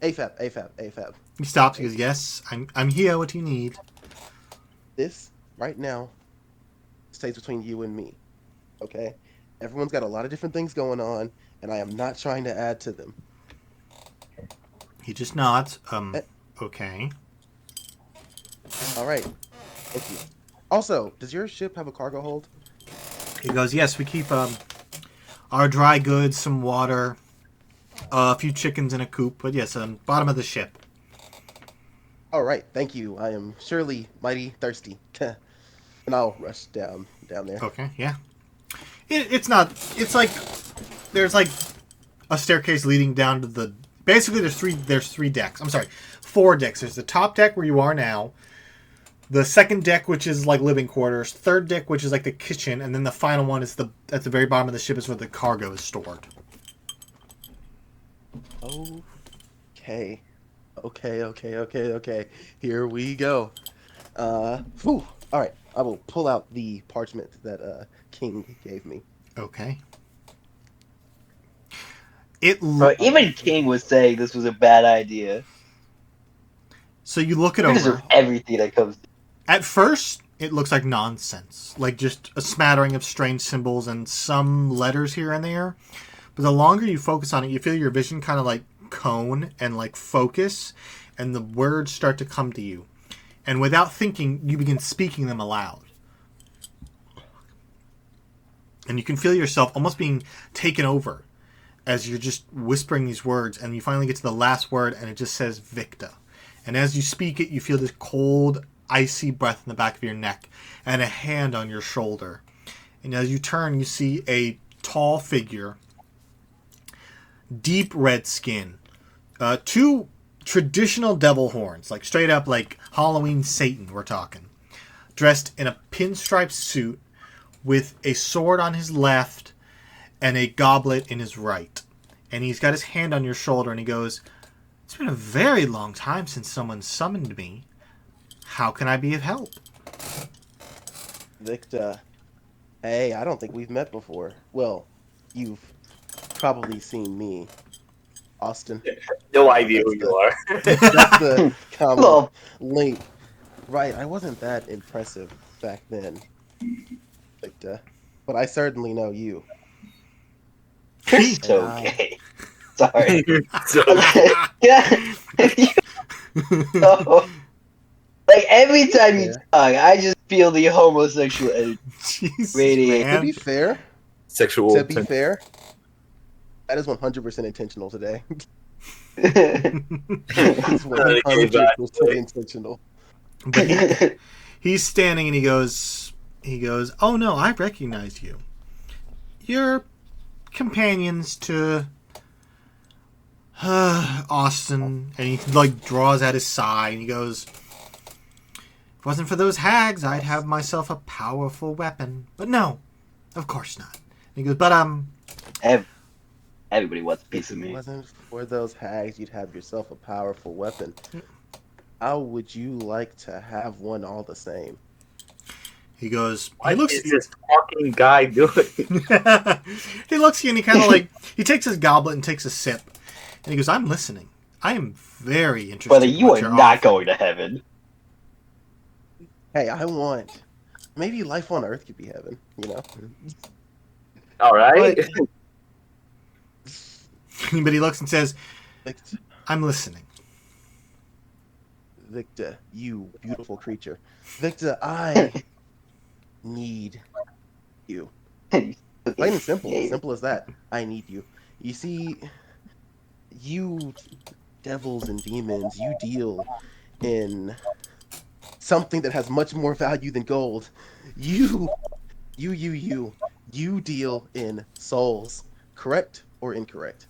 AFAB. He stops. He goes, "Yes, I'm here. What do you need?" This, right now, stays between you and me, okay? Everyone's got a lot of different things going on, and I am not trying to add to them. He just nods. Okay. All right. Thank you. Also, does your ship have a cargo hold? He goes, "Yes, we keep our dry goods, some water, a few chickens in a coop. But yes, bottom of the ship." All right. Thank you. I am surely mighty thirsty. And I'll rush down there. Okay, yeah. It's not. It's like there's like a staircase leading down to the. Basically, there's three decks. I'm sorry, 4 decks. There's the top deck where you are now. The second deck, which is like living quarters. Third deck, which is like the kitchen, and then the final one is at the very bottom of the ship is where the cargo is stored. Okay. Here we go. All right. I will pull out the parchment that King gave me. Okay. bro, even King was saying this was a bad idea. So you look it Because over. of everything that comes. At first, it looks like nonsense. Like just a smattering of strange symbols and some letters here and there. But the longer you focus on it, you feel your vision kind of like cone and like focus, and the words start to come to you. And without thinking, you begin speaking them aloud. And you can feel yourself almost being taken over as you're just whispering these words, and you finally get to the last word, and it just says Victa. And as you speak it, you feel this cold, icy breath in the back of your neck and a hand on your shoulder. And as you turn, you see a tall figure, deep red skin, 2 traditional devil horns, like straight up like Halloween Satan, we're talking. Dressed in a pinstripe suit with a sword on his left and a goblet in his right. And he's got his hand on your shoulder and he goes, "It's been a very long time since someone summoned me. How can I be of help?" Victa, Hey, I don't think we've met before. Well, you've probably seen me, Austin. No idea That's who you the are. that's the common Well, link. Right, I wasn't that impressive back then, but I certainly know you. you're He- And so I gay. Sorry. So, Yeah. You know, like every time you fair. talk, I just feel the homosexual energy Jesus, radiate. To be man. fair, sexual. to be fair, that is 100% intentional today. It's Okay, but 100% intentional. But he's standing and he goes, "Oh no, I recognize you. You're companions to Austin." And he like draws out his sigh and he goes, "If it wasn't for those hags, I'd have myself a powerful weapon. But no, of course not." And he goes, "But Everybody wants a piece If of it me. wasn't for those hags, you'd have yourself a powerful weapon. How would you like to have one all the same? he goes, he what looks." is this fucking guy doing? He looks at you and he kind of like he takes his goblet and takes a sip, and he goes, "I'm listening. I am very interested. Brother, in you what are you're not offering." going to heaven. Hey, I want maybe life on Earth could be heaven, you know? All right. But But he looks and says, Victor, "I'm listening." Victor, you beautiful creature. Victor, I need you. Plain and simple. Yeah. Simple as that. I need you. You see, you devils and demons, you deal in something that has much more value than gold. You, you deal in souls. Correct or incorrect?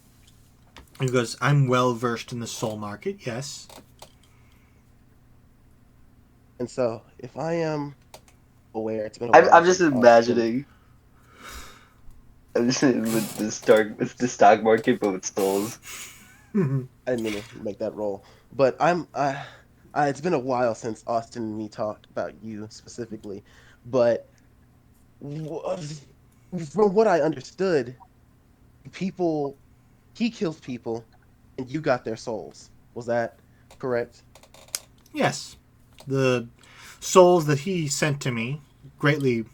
He goes, "I'm well versed in the soul market. Yes." And so, if I am aware, it's been a while I'm just since Austin. imagining. I'm just with the stock market, but with souls. I didn't mean to make that roll, but it's been a while since Austin and me talked about you specifically, but w- from what I understood, people he kills people, and you got their souls. Was that correct? Yes. The souls that he sent to me greatly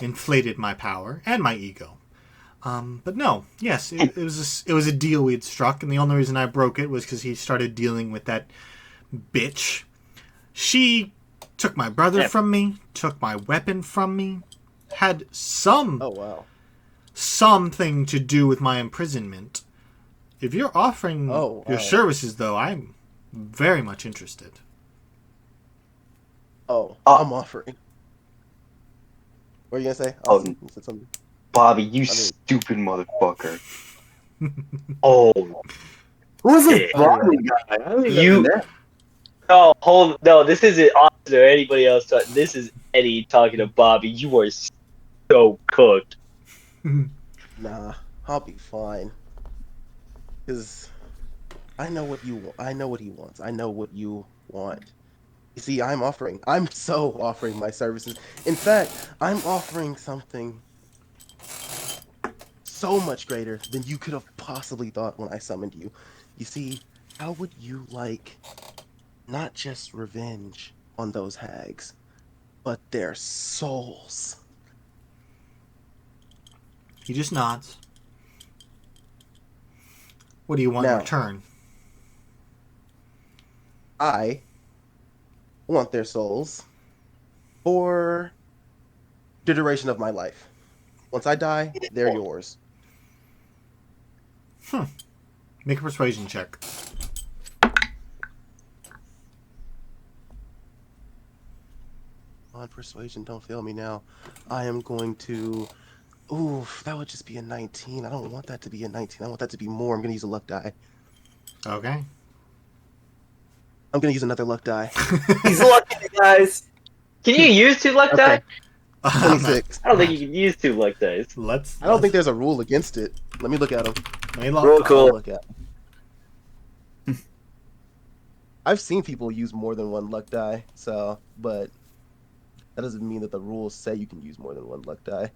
inflated my power and my ego. But no, yes, it was a deal we had struck, and the only reason I broke it was because he started dealing with that bitch. She took my brother Yeah. from me, took my weapon from me, had Oh wow. something to do with my imprisonment. If you're offering Oh your wow. services, though, I'm very much interested. Oh, Oh. I'm offering. What are you gonna say? Oh. Austin, you said something. Bobby, you mean- stupid motherfucker. Oh, Who's this shit. Bobby guy? I don't even You- know. No, this isn't Austin or anybody else. This is Eddie talking to Bobby. You are so cooked. Nah, I'll be fine. Cause I know what you want. I know what he wants. I know what you want. You see, I'm so offering my services. In fact, I'm offering something so much greater than you could have possibly thought when I summoned you. You see, how would you like not just revenge on those hags, but their souls? He just nods. What do you want in Now, return? I want their souls for the duration of my life. Once I die, they're yours. Make a persuasion check. On persuasion, don't fail me now. I am going to. Oof, that would just be a 19. I don't want that to be a 19. I want that to be more. I'm going to use a luck die. Okay. I'm going to use another luck die. He's lucky, guys. Can you use 2 luck die? 26. I don't think you can use 2 luck dice. Let's. I don't think there's a rule against it. Let me look at them. Roll cool. I'll look at 'em. I've seen people use more than one luck die, so, but That doesn't mean that the rules say you can use more than one luck die.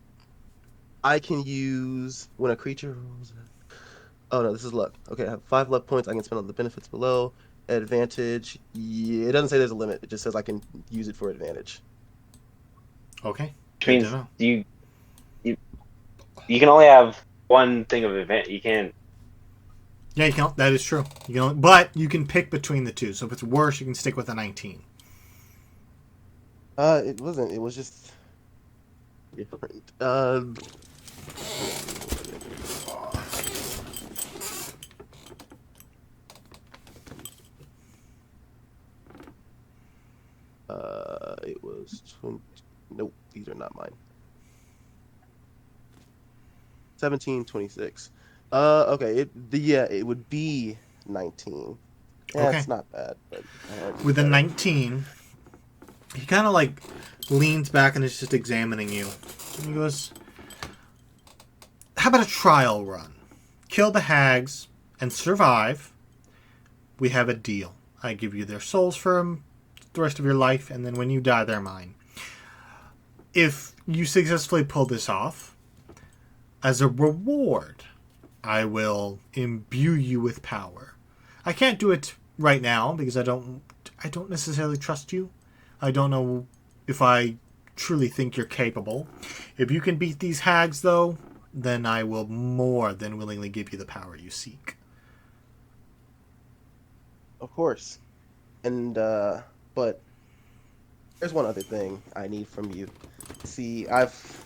I can use when a creature rolls. Oh no, this is luck. Okay, I have 5 luck points. I can spend on the benefits below. Advantage. Yeah, it doesn't say there's a limit. It just says I can use it for advantage. Okay. Which Good to means know. you can only have one thing of event. You can't. Yeah, you can. That is true. You can, but you can pick between the two. So if it's worse, you can stick with a 19. It wasn't. It was just different. It was 20. Nope, these are not mine. 17, 26. Okay. It would be 19. Yeah, Okay. it's not bad, but With a 19, he kind of like leans back and is just examining you. And he goes, "How about a trial run? Kill the hags and survive. We have a deal. I give you their souls for the rest of your life, and then when you die, they're mine. If you successfully pull this off, as a reward, I will imbue you with power. I can't do it right now because I don't necessarily trust you. I don't know if I truly think you're capable. If you can beat these hags, though, then I will more than willingly give you the power you seek." of course. And but there's one other thing I need from you. See, I've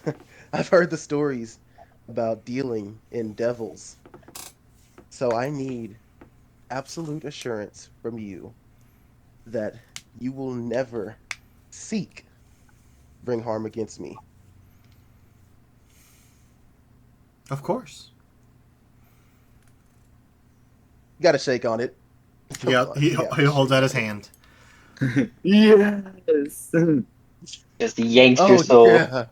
I've heard the stories about dealing in devils. So I need absolute assurance from you that you will never seek bring harm against me. Of course. You gotta shake on it. Come Yeah, on, he you gotta holds shake out his on it. hand. Yes. Just yanks your Oh soul. yeah.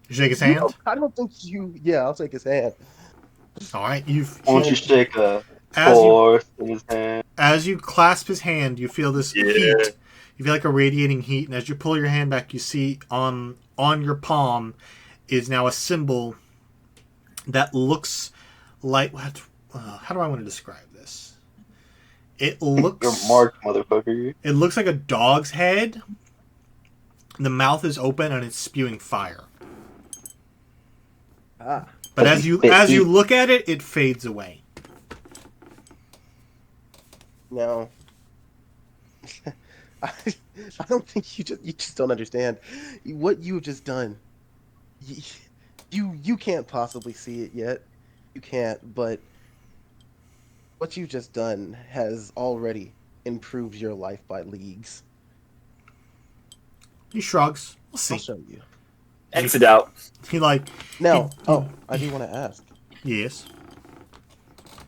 You shake his hand? I don't think you. Yeah, I'll take his hand. All right. Won't you shake a As you horse in his hand? As you clasp his hand, you feel this Yeah. heat. You feel like a radiating heat, and as you pull your hand back, you see on your palm is now a symbol that looks like what? How do I want to describe this? It You're looks marked, motherfucker. it looks like a dog's head. The mouth is open and it's spewing fire. Ah, But as you look at it, it fades away. no. I don't think you just don't understand what you have just done. You can't possibly see it yet. You can't, but what you've just done has already improved your life by leagues. He shrugs. We'll see. I'll show you. Exit out. He like Now, he- I do want to ask. yes.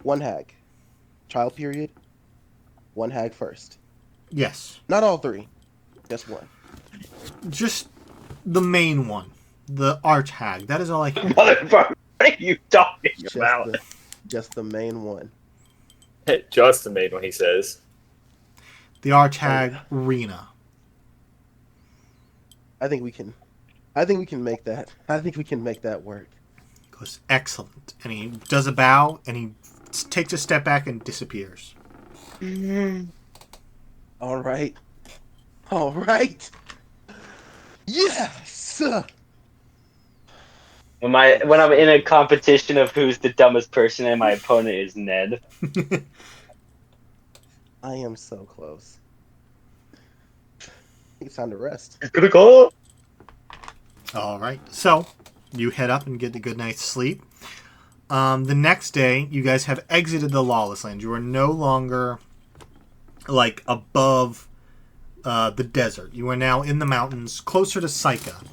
One hag. Trial period. One hag first. Yes. Not all 3. Just one. Just the main one. The arch hag. That is all I can. Motherfucker, what are you talking Just about? just the main one. Just the maid when he says. The arch hag Rena. I think we can make that. I think we can make that work. Goes, excellent. And he does a bow and he takes a step back and disappears. All right. All right. Yes. When I'm in a competition of who's the dumbest person and my opponent is Ned. I am so close. It's time to rest. He's gonna go. All right. So you head up and get a good night's sleep. The next day, you guys have exited the lawless land. You are no longer like above the desert. You are now in the mountains, closer to Psycha.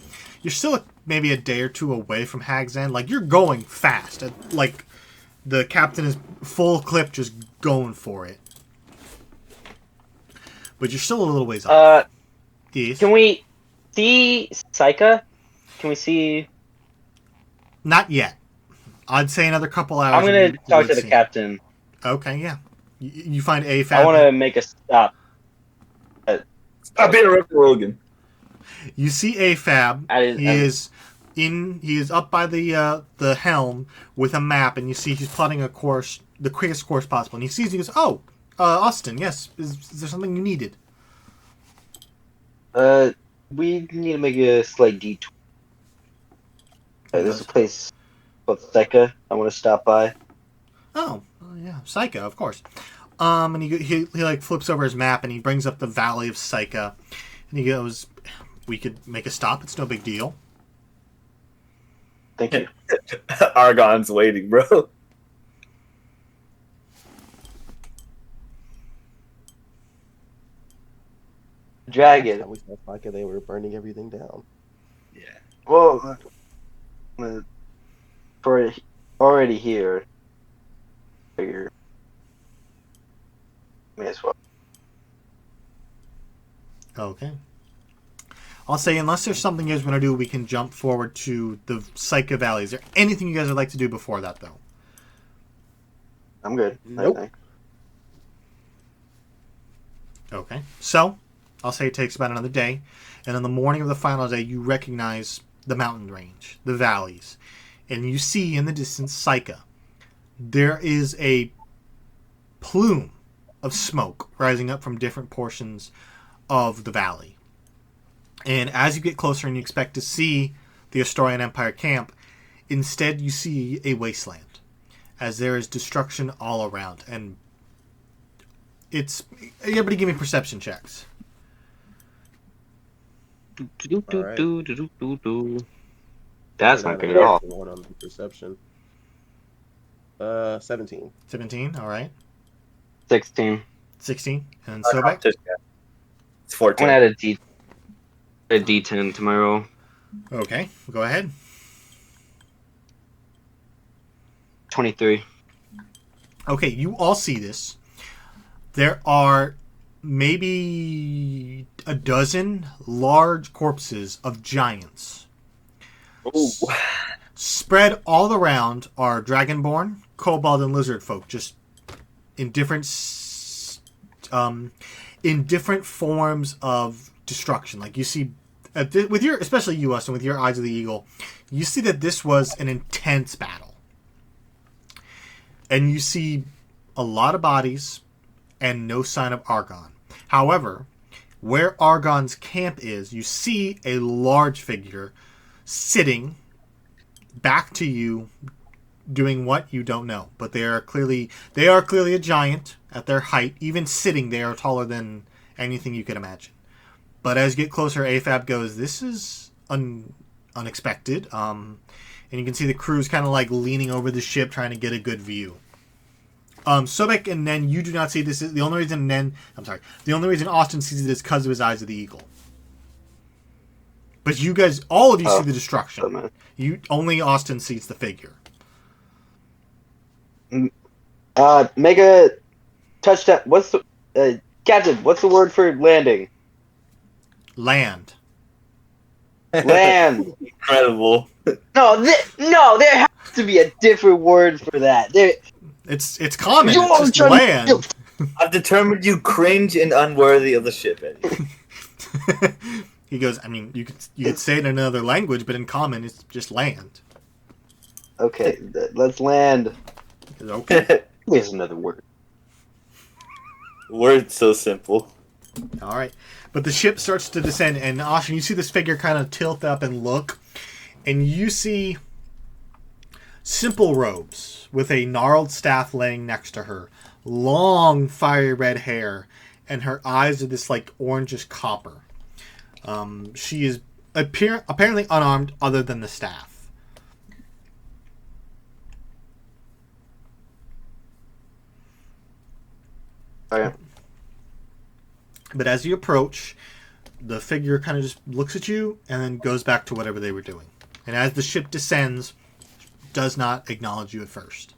You're still maybe a day or two away from Hags End. Like, you're going fast. Like, the captain is full clip, just going for it. But you're still a little ways off. Yes. Can we see Psycha? Can we see? Not yet. I'd say another couple hours. I'm gonna talk to the captain. Okay, yeah. You find a I want to make a stop. Stop being a Rip Rogan. You see AFAB. He is up by the helm with a map, and you see he's plotting a course, the quickest course possible. And he sees, he goes, "Oh, Austin, yes. Is there something you needed?" We need to make a slight detour. There's a place called Psycha I want to stop by. Oh, yeah, Psycha, of course. And he like flips over his map and he brings up the Valley of Psycha, and he goes, "We could make a stop. It's no big deal." Thank you. Argon's waiting, bro. Dragon. Last time we saw Psycha, they were burning everything down. Yeah. Well, for already here, figure may as well. Okay. I'll say, unless there's something you guys want to do, we can jump forward to the Psycha Valley. Is there anything you guys would like to do before that, though? I'm good. Nope. I think. Okay. So, I'll say it takes about another day. And on the morning of the final day, you recognize the mountain range, the valleys. And you see in the distance Psycha. There is a plume of smoke rising up from different portions of the valley. And as you get closer and you expect to see the Astorian Empire camp, instead you see a wasteland, as there is destruction all around. And it's... Everybody give me perception checks. That's not good at all. One on perception. 17. 17, all right. 16. 16. And Sobek? It's 14. I'm gonna add a D10 to my roll. Okay, go ahead. 23. Okay, you all see this. There are maybe a dozen large corpses of giants. Ooh. Spread all around are dragonborn, kobold, and lizard folk, just in different forms of destruction. Like you see, with your, especially you, Austin, with your eyes of the eagle, you see that this was an intense battle, and you see a lot of bodies and no sign of Argon. However, where Argon's camp is, you see a large figure sitting back to you, doing what you don't know. But they are clearly a giant at their height. Even sitting, they are taller than anything you could imagine. But as you get closer, AFAB goes, "This is unexpected." And you can see the crew's kind of like leaning over the ship, trying to get a good view. Sobek and Nen, you do not see this. The only reason Austin sees it is because of his eyes of the eagle. But you guys, all of you see the destruction. Only Austin sees the figure. Make a touchdown. What's the Captain? What's the word for landing? Land. Land. Incredible. No, there has to be a different word for that. It's common. You It's just land. I've determined you cringe and unworthy of the ship, Eddie. He goes, I mean, you could say it in another language, but in common, it's just land. Okay, let's land. Goes, okay. There's another word. Word's so simple. All right. But the ship starts to descend, and Austin, you see this figure kind of tilt up and look, and you see simple robes with a gnarled staff laying next to her, long fiery red hair, and her eyes are this like orangish copper. She is apparently unarmed other than the staff. Okay. But as you approach, the figure kind of just looks at you and then goes back to whatever they were doing. And as the ship descends, does not acknowledge you at first.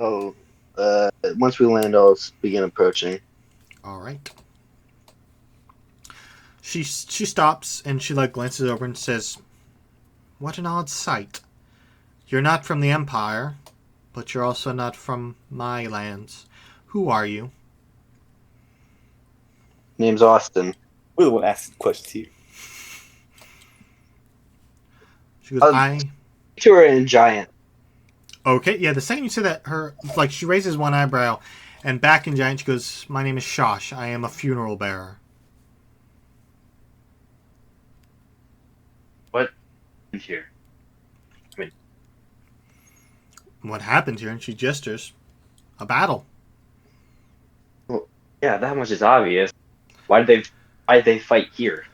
Oh, once we land, I'll begin approaching. All right. She stops and she like glances over and says, "What an odd sight. You're not from the Empire, but you're also not from my lands. Who are you?" Name's Austin. We're the one asking questions here. She goes, To her in giant. Okay, yeah, the second you say that, she raises one eyebrow, and back in giant, she goes, my name is Shosh. I am a funeral bearer. What here? What happened here? And she gestures. A battle. Well, yeah, that much is obvious. Why did they fight here?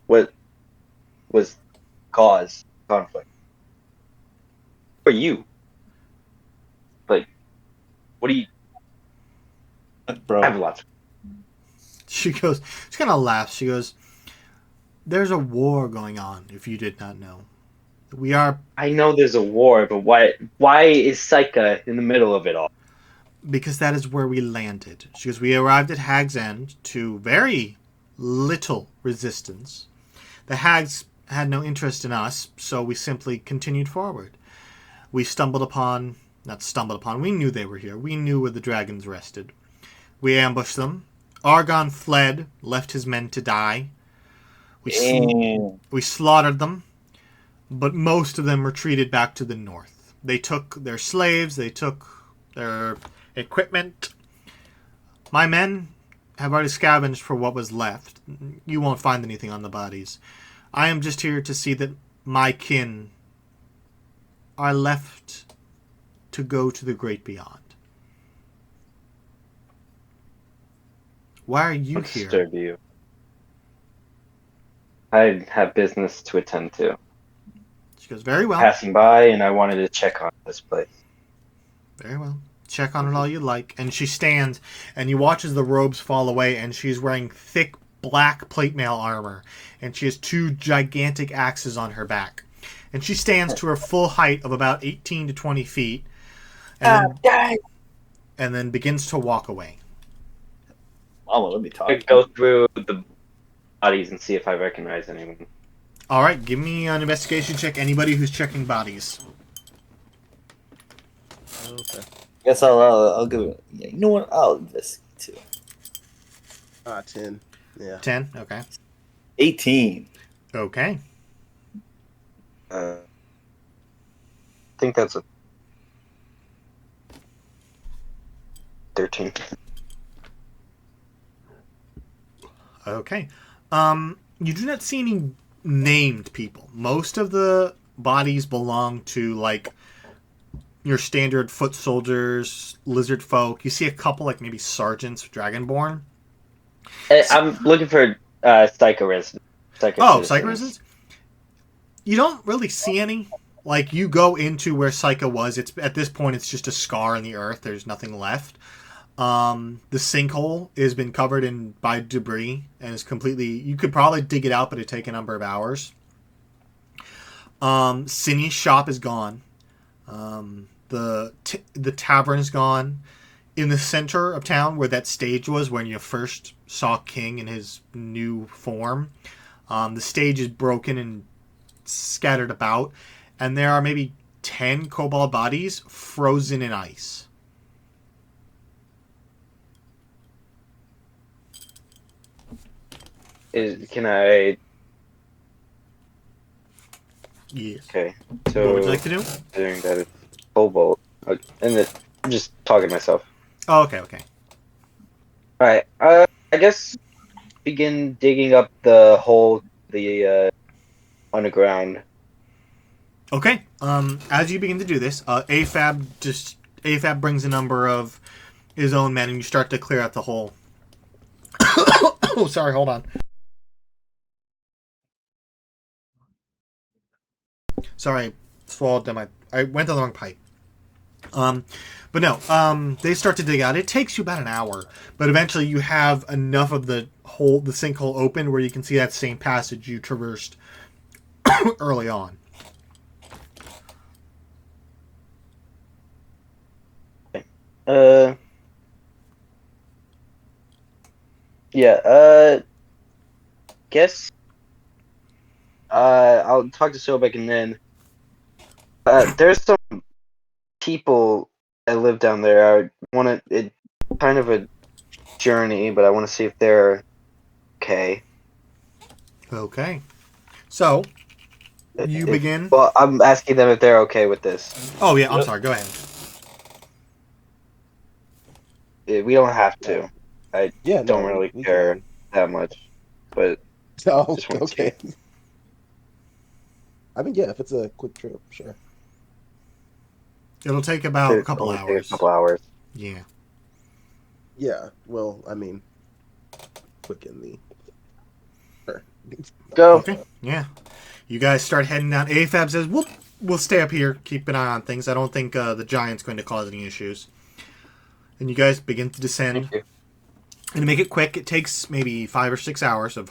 What was cause conflict? Who are you? Like, what do you? Bro. I have lots. She kind of laughs. She goes, there's a war going on, if you did not know. I know there's a war, but why is Psycha in the middle of it all? Because that is where we landed. She goes, we arrived at Hags End to very little resistance. The Hags had no interest in us, so we simply continued forward. We we knew they were here. We knew where the dragons rested. We ambushed them. Argon fled, left his men to die. We slaughtered them, but most of them retreated back to the north. They took their slaves, they took their equipment. My men have already scavenged for what was left. You won't find anything on the bodies. I am just here to see that my kin are left to go to the great beyond. Why are you here? Disturb you. I have business to attend to. She goes, very well. Passing by, and I wanted to check on this place. Very well. Check on it all you like. And she stands, and you watch as the robes fall away, and she's wearing thick black plate mail armor, and she has 2 gigantic axes on her back. And she stands to her full height of about 18 to 20 feet, and then begins to walk away. Mama, let me talk. I go through the bodies and see if I recognize anyone. All right, give me an investigation check. Anybody who's checking bodies. Okay. Guess I'll give it. Yeah, you know what? I'll investigate too. 10. Yeah. 10. Okay. 18. Okay. I think that's a 13. Okay. You do not see any named people. Most of the bodies belong to, like, your standard foot soldiers, lizard folk. You see a couple, like, maybe sergeants, dragonborn. I'm looking for Psycha residents. Psycha residents? You don't really see any. Like, you go into where Psycha was. It's at this point, it's just a scar in the earth. There's nothing left. The sinkhole has been covered by debris and is completely... You could probably dig it out, but it'd take a number of hours. Cindy's shop is gone. The tavern's gone. In the center of town, where that stage was, when you first saw King in his new form, the stage is broken and scattered about, and there are maybe 10 kobold bodies frozen in ice. Can I? Yes. Okay. So What would you like to do? considering that it's cobalt, and I'm just talking to myself. Oh, okay. All right. I guess begin digging up the hole, the underground. Okay. As you begin to do this, AFAB brings a number of his own men, and you start to clear out the hole. Oh, sorry. Hold on. Sorry, I swallowed them. I went to the wrong pipe. But no, they start to dig out. It takes you about an hour, but eventually you have enough of the sinkhole open where you can see that same passage you traversed early on. Yeah. Guess. I'll talk to Sobek and then. There's some people that live down there. I want to. It's kind of a journey, but I want to see if they're okay. Okay. So, you begin. Well, I'm asking them if they're okay with this. Oh, yeah, I'm sorry. Go ahead. We don't have to. I Yeah, don't no, really we care can. that much, but Oh, just want okay. to. I mean, yeah, if it's a quick trip, sure. It'll take about a It'll couple only take a hours. couple hours. Yeah. Yeah, well, I mean, quick in the. Sure. Go. Okay. Yeah. You guys start heading down. AFAB says, we'll stay up here, keep an eye on things. I don't think the giant's going to cause any issues. And you guys begin to descend. Thank you. And to make it quick, it takes maybe 5 or 6 hours of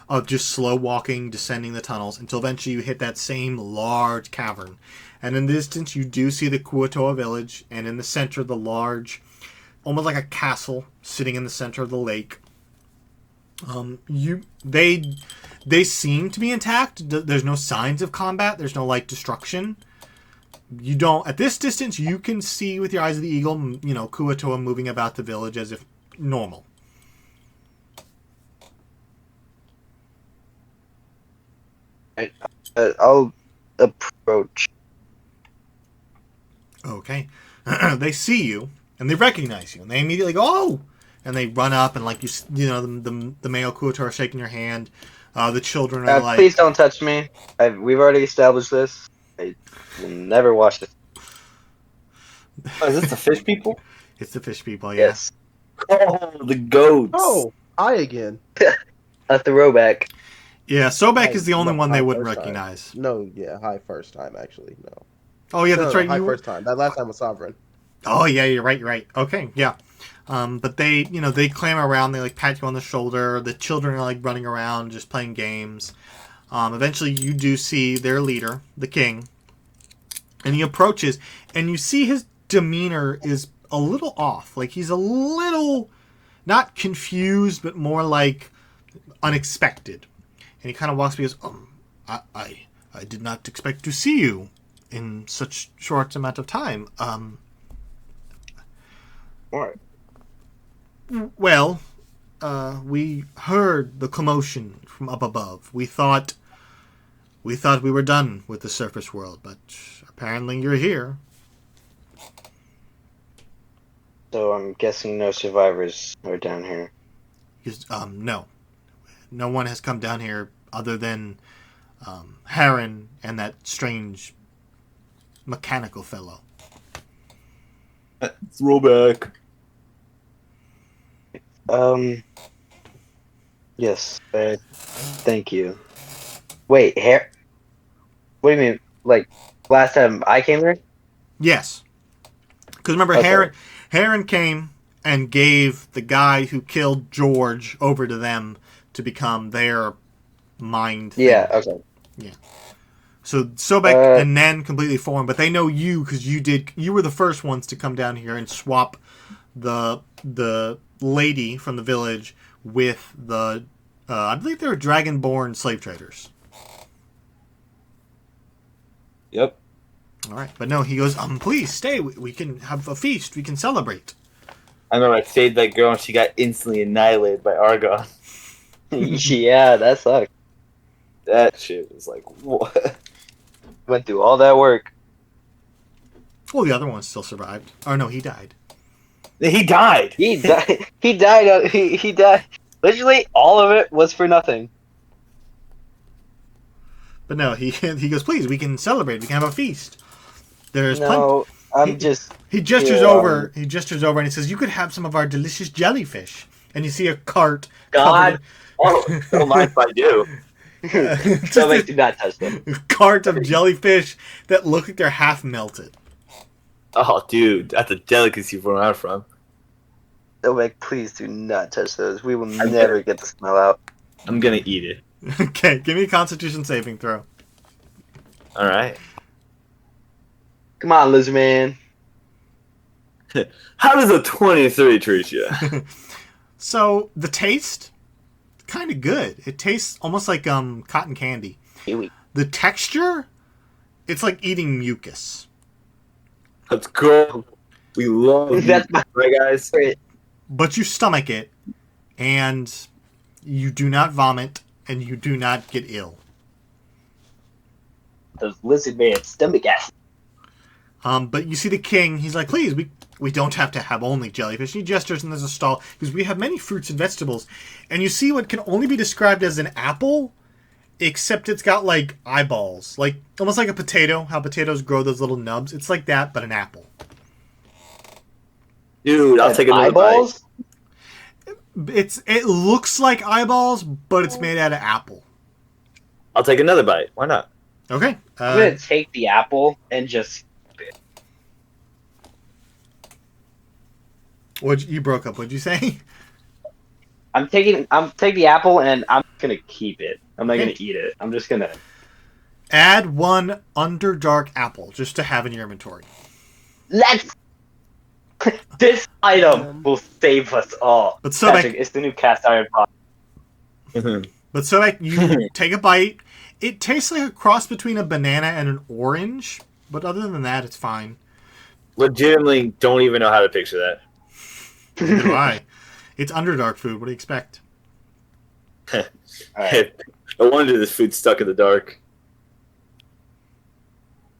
of just slow walking, descending the tunnels until eventually you hit that same large cavern. And in the distance, you do see the Kuatoa village, and in the center, the large, almost like a castle, sitting in the center of the lake. They seem to be intact. There's no signs of combat. There's no destruction. You don't at this distance. You can see with your eyes of the eagle, Kuatoa moving about the village as if normal. I'll approach. Okay. They see you and they recognize you and they immediately go, "Oh!" And they run up and the male Kuatoa are shaking your hand. The children are like, Please don't touch me. We've already established this. I will never watch this. Oh, is this the fish people? "It's the fish people." Yeah. Yes, Oh, the goats. Oh, I again. a throwback. Yeah. Sobek Hi- is the only no, one they hi wouldn't first time. recognize. No, yeah, hi first time actually. No. Oh yeah, No, that's no, right. hi You were... first time. That last time was Sovereign. Oh yeah, you're right. You're right. Okay, yeah. But they clamor around. They pat you on the shoulder. The children are running around, just playing games. Eventually, you do see their leader, the king, and he approaches, and you see his demeanor is a little off. He's a little not confused, but more unexpected. And he kind of walks me and goes, I did not expect to see you in such short amount of time. What? Well, we heard the commotion from up above. We thought we were done with the surface world, but apparently you're here. So I'm guessing no survivors are down here. Because, no one has come down here other than Heren and that strange mechanical fellow. Throwback. Yes. Thank you. Wait, what do you mean? Last time I came here? Yes, because remember, Okay. Heren came and gave the guy who killed George over to them to become their mind thing. Yeah. Okay. So Sobek and Nen completely formed, but they know you because you were the first ones to come down here and swap the lady from the village with the I believe they were dragonborn slave traders. Yep. All right, but no, he goes, please stay. We can have a feast. We can celebrate. I remember I saved that girl and she got instantly annihilated by Argon. Yeah, that sucked. That shit was what? Went through all that work. Well, the other one still survived. Oh no, he died. He died. He died. He died. He died. Literally, all of it was for nothing. But no, he goes, please, we can celebrate. We can have a feast. There's No, I'm just. He gestures Yeah. over. He gestures over and he says, "You could have some of our delicious jellyfish." And you see a cart. God. Oh, don't mind if I do. Just So do not touch them. a cart of jellyfish that look like they're half melted. Oh, dude, that's a delicacy from where I'm from. Like, please do not touch those. We will never get the smell out. I'm gonna eat it. Okay, give me a Constitution saving throw. All right. Come on, lizard man. How does a 23 treat you? So the taste, kind of good. It tastes almost like cotton candy. Kiwi. The texture, it's like eating mucus. Let's go. We love That's meat, right, guys? But you stomach it, and you do not vomit. and you do not get ill. Those lizard man stomach acid. But you see the king, he's like, please, we don't have to have only jellyfish. He gestures and there's a stall, because we have many fruits and vegetables. And you see what can only be described as an apple, except it's got, like, eyeballs. Like, almost like a potato, how potatoes grow those little nubs. It's like that, but an apple. Dude, I'll take another eyeballs. It looks like eyeballs, but it's made out of apple. bite. I'll take another bite. Why not? Okay. I'm gonna take the apple and just. You broke up, what'd you say? I'm taking the apple and I'm gonna keep it. I'm not gonna eat it. I'm just gonna Add 1 Underdark apple, just to have in your inventory. let's. This item will save us all. But so Patrick, it's the new cast iron pot. But so you take a bite. It tastes like a cross between a banana and an orange, but other than that, it's fine. Legitimately don't even know how to picture that. Neither do I. It's Underdark food. What do you expect? Alright. No wonder this food's stuck in the dark.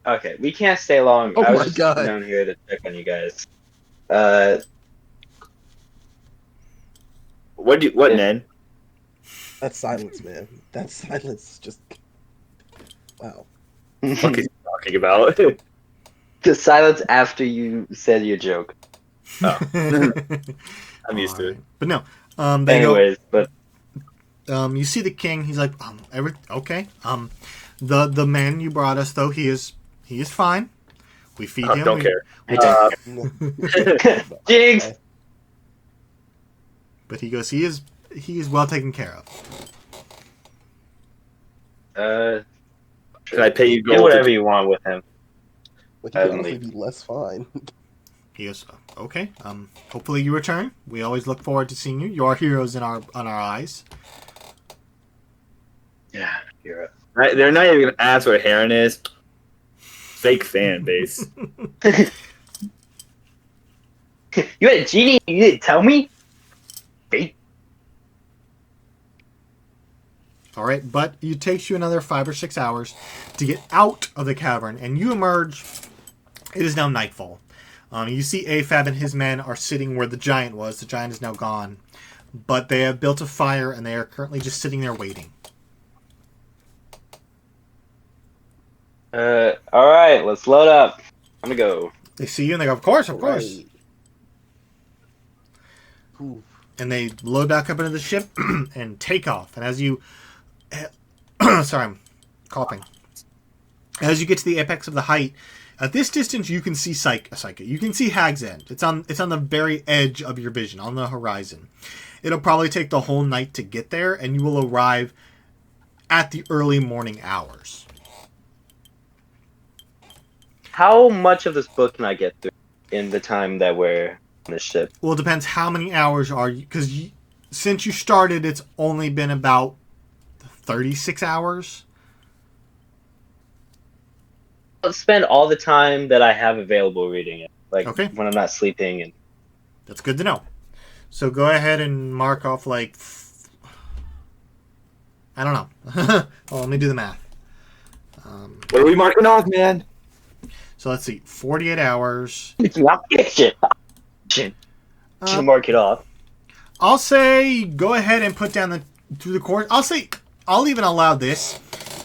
Okay, we can't stay long. Oh I was my just God. down here to check on you guys. What, Nen? That silence, man. That silence just. Wow. What are you talking about? The silence after you said your joke. Oh. I'm used to it. But no. Anyways, but You see the king. He's like, okay. The man you brought us, though, he is fine. We feed him. Don't care. Jinx! But he goes, he is well taken care of. Can I pay you gold? Do whatever you want with him. Like, you could honestly be less fine. He goes, okay. Hopefully you return. We always look forward to seeing you. You are heroes on our eyes. Yeah, you're Right, they're not even gonna ask what Heren is. Fake fan base. You had a genie and you didn't tell me? Fake. All right, but it takes you another 5 or 6 hours to get out of the cavern, and you emerge. It is now nightfall. You see Afab and his men are sitting where the giant was. The giant is now gone. But they have built a fire, and they are currently just sitting there waiting. Alright, let's load up. I'm gonna go. They see you, and they go, of course. Right. Ooh. And they load back up into the ship and take off. And as you... sorry, I'm coughing. As you get to the apex of the height, at this distance, you can see Psycha. You can see Hags End. It's on the very edge of your vision, on the horizon. It'll probably take the whole night to get there, and you will arrive at the early morning hours. How much of this book can I get through in the time that we're on this ship? Well, it depends how many hours are you... Because since you started, it's only been about 36 hours. I'll spend all the time that I have available reading it. Like, Okay. when I'm not sleeping. And That's good to know. So go ahead and mark off, like... I don't know. Well, let me do the math. What are we marking off, man? So let's see. 48 hours. Should mark it off. I'll say go ahead and put down through the course. I'll even allow this.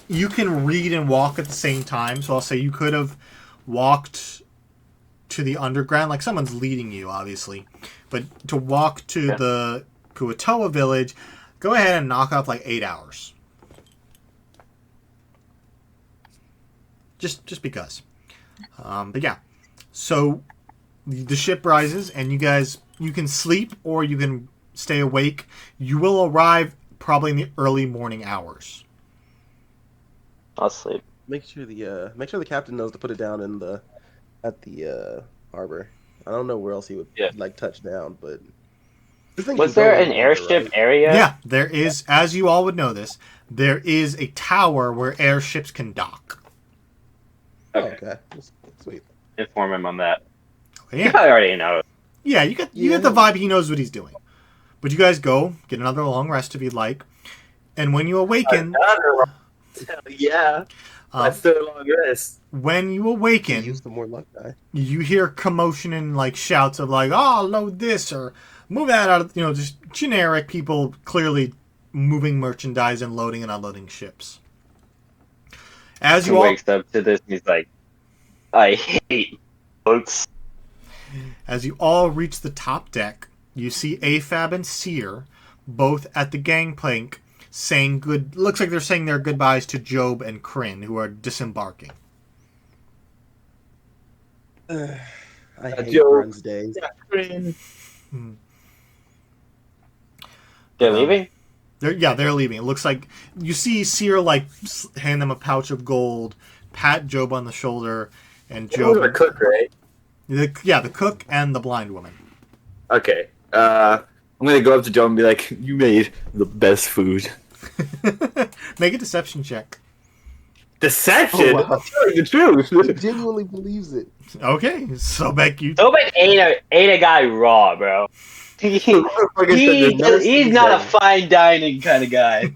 You can read and walk at the same time. So I'll say you could have walked to the underground. Like someone's leading you, obviously. But to walk to the Kuatoa village, go ahead and knock off like 8 hours. Just because. But yeah. So the ship rises and you can sleep or you can stay awake. You will arrive probably in the early morning hours. I'll sleep. Make sure the captain knows to put it down at the harbor. I don't know where else he would like touch down, but was there an airship area? Yeah, there is. As you all would know this, there is a tower where airships can dock. Okay. Sweet. Inform him on that. Okay, He probably already knows. Yeah, you get the vibe he knows what he's doing. But you guys go, get another long rest if you'd like. And when you awaken, Hell yeah. I um, still long rest. when you Can awaken, use some more luck die. you hear commotion and like shouts of like, "Oh, load this," or "Move that out of," just generic people clearly moving merchandise and loading and unloading ships. As He you all wakes up to this and he's like, I hate boats. reach the top deck, you see Afab and Seer both at the gangplank saying good. Looks like they're saying their goodbyes to Job and Kryn, who are disembarking. I hate Joe. Grun's days. They're leaving? They're leaving. It looks like you see Seer like hand them a pouch of gold, pat Job on the shoulder, and Joe Job. a cook, right? The cook and the blind woman. Okay. I'm gonna go up to Joe and be like, "You made the best food." Make a deception check. Deception. Oh, wow. I'm telling the truth. He genuinely believes it. Okay, so Beck, you. Tobin ain't a guy raw, bro. He's not a fine dining kind of guy.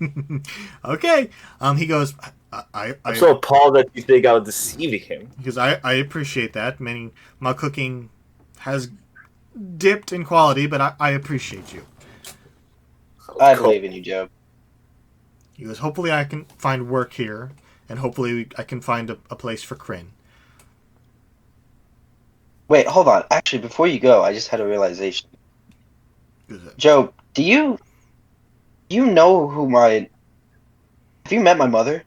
Okay. He goes. I'm so appalled that you think I was deceiving him. Because I appreciate that. Meaning my cooking has dipped in quality, but I appreciate you. I believe in you, Joe. He goes, hopefully I can find work here, and hopefully I can find a place for Kryn. Wait, hold on. Actually, before you go, I just had a realization. Joe, do you know who my... Have you met my mother?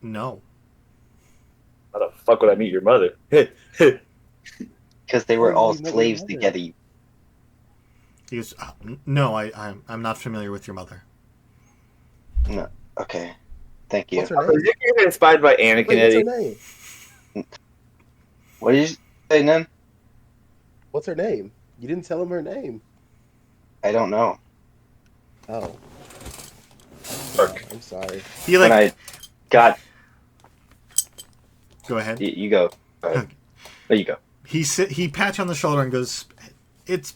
No. How the fuck would I meet your mother? Because they were all you met your slaves mother? together. He goes, no, I'm not familiar with your mother. No. Okay. Thank you. What's her name? You're inspired by Anakin, Wait, what's her Eddie. name? What did you say, Nen? What's her name? You didn't tell him her name. I don't know. Oh. Fuck. I'm sorry. He When I got... Go ahead. You go. Go ahead. There you go. He pats you on the shoulder and goes, and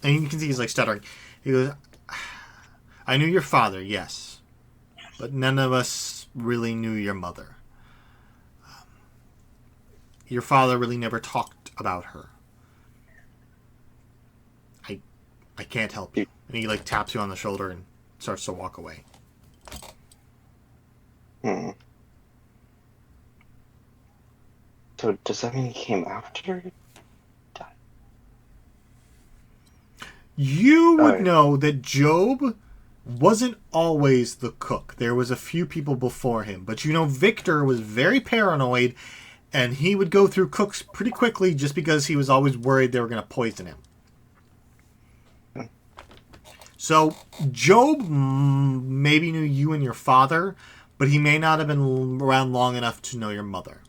you can see he's like stuttering. He goes, I knew your father, yes, but none of us really knew your mother. Your father really never talked about her. I can't help you. And he like taps you on the shoulder and starts to walk away. So does that mean he came after? You would Alright. know that Job wasn't always the cook. There was a few people before him. But Victor was very paranoid, and he would go through cooks pretty quickly just because he was always worried they were going to poison him. So Job maybe knew you and your father, but he may not have been around long enough to know your mother.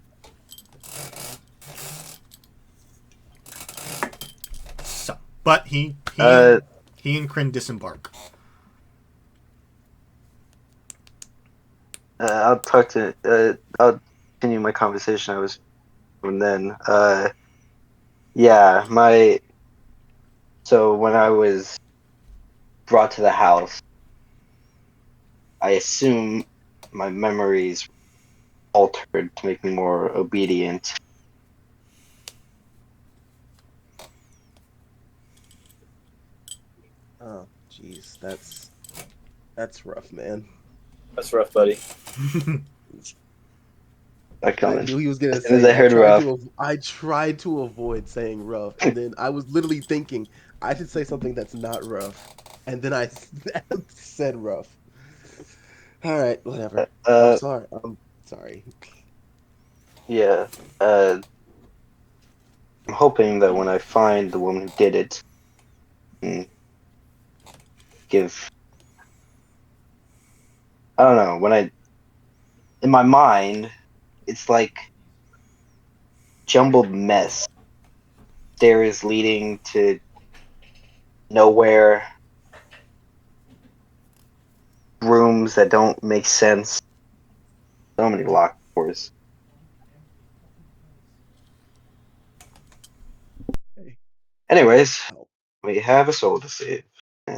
So, but he and Kryn disembark. I'll continue my conversation I was from then. So when I was brought to the house, I assume my memories altered to make me more obedient. Oh, jeez, that's rough, man. That's rough, buddy. I I knew he was gonna As soon as say. I heard rough. I tried to avoid saying rough, and then I was literally thinking I should say something that's not rough, and then I said rough. All right, whatever. I'm sorry. I'm sorry. Yeah. I'm hoping that when I find the woman who did it, and give... I don't know, in my mind, it's like jumbled mess. Stairs leading to nowhere. Rooms that don't make sense. So many locked doors. Anyways, We have a soul to save. We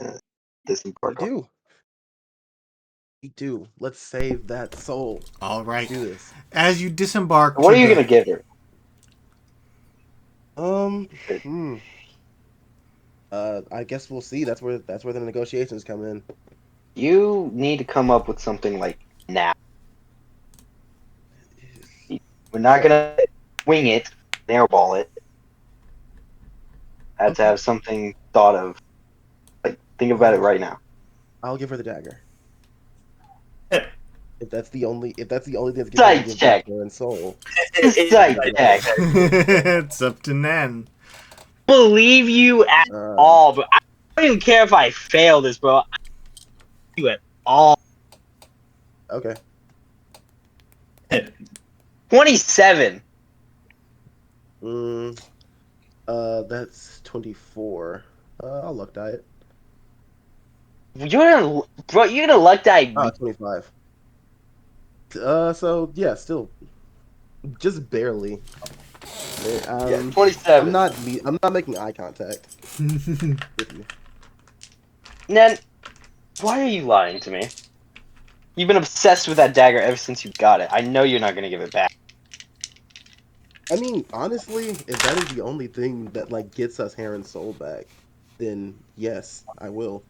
Disembark. do. We do. Let's save that soul. All right. Do this. As you disembark, What to are you the- gonna give her? Hmm. I guess we'll see. That's where the negotiations come in. You need to come up with something like now. We're not gonna wing it, airball it. Have to have something thought of. Like, think about it right now. I'll give her the dagger. If that's the only thing that's Sight gonna give check. her and soul. Sight check. it's up to Nen. Believe you at all, but I don't even care if I fail this, bro. I believe you at all. Okay. 27. That's 24. I'll luck die it. You're gonna luck die. 25. So yeah, still, just barely. Yeah, 27. I'm not making eye contact with you. Nen, why are you lying to me? You've been obsessed with that dagger ever since you got it. I know you're not gonna give it back. I mean, honestly, if that is the only thing that like gets us Heron's soul back, then yes, I will.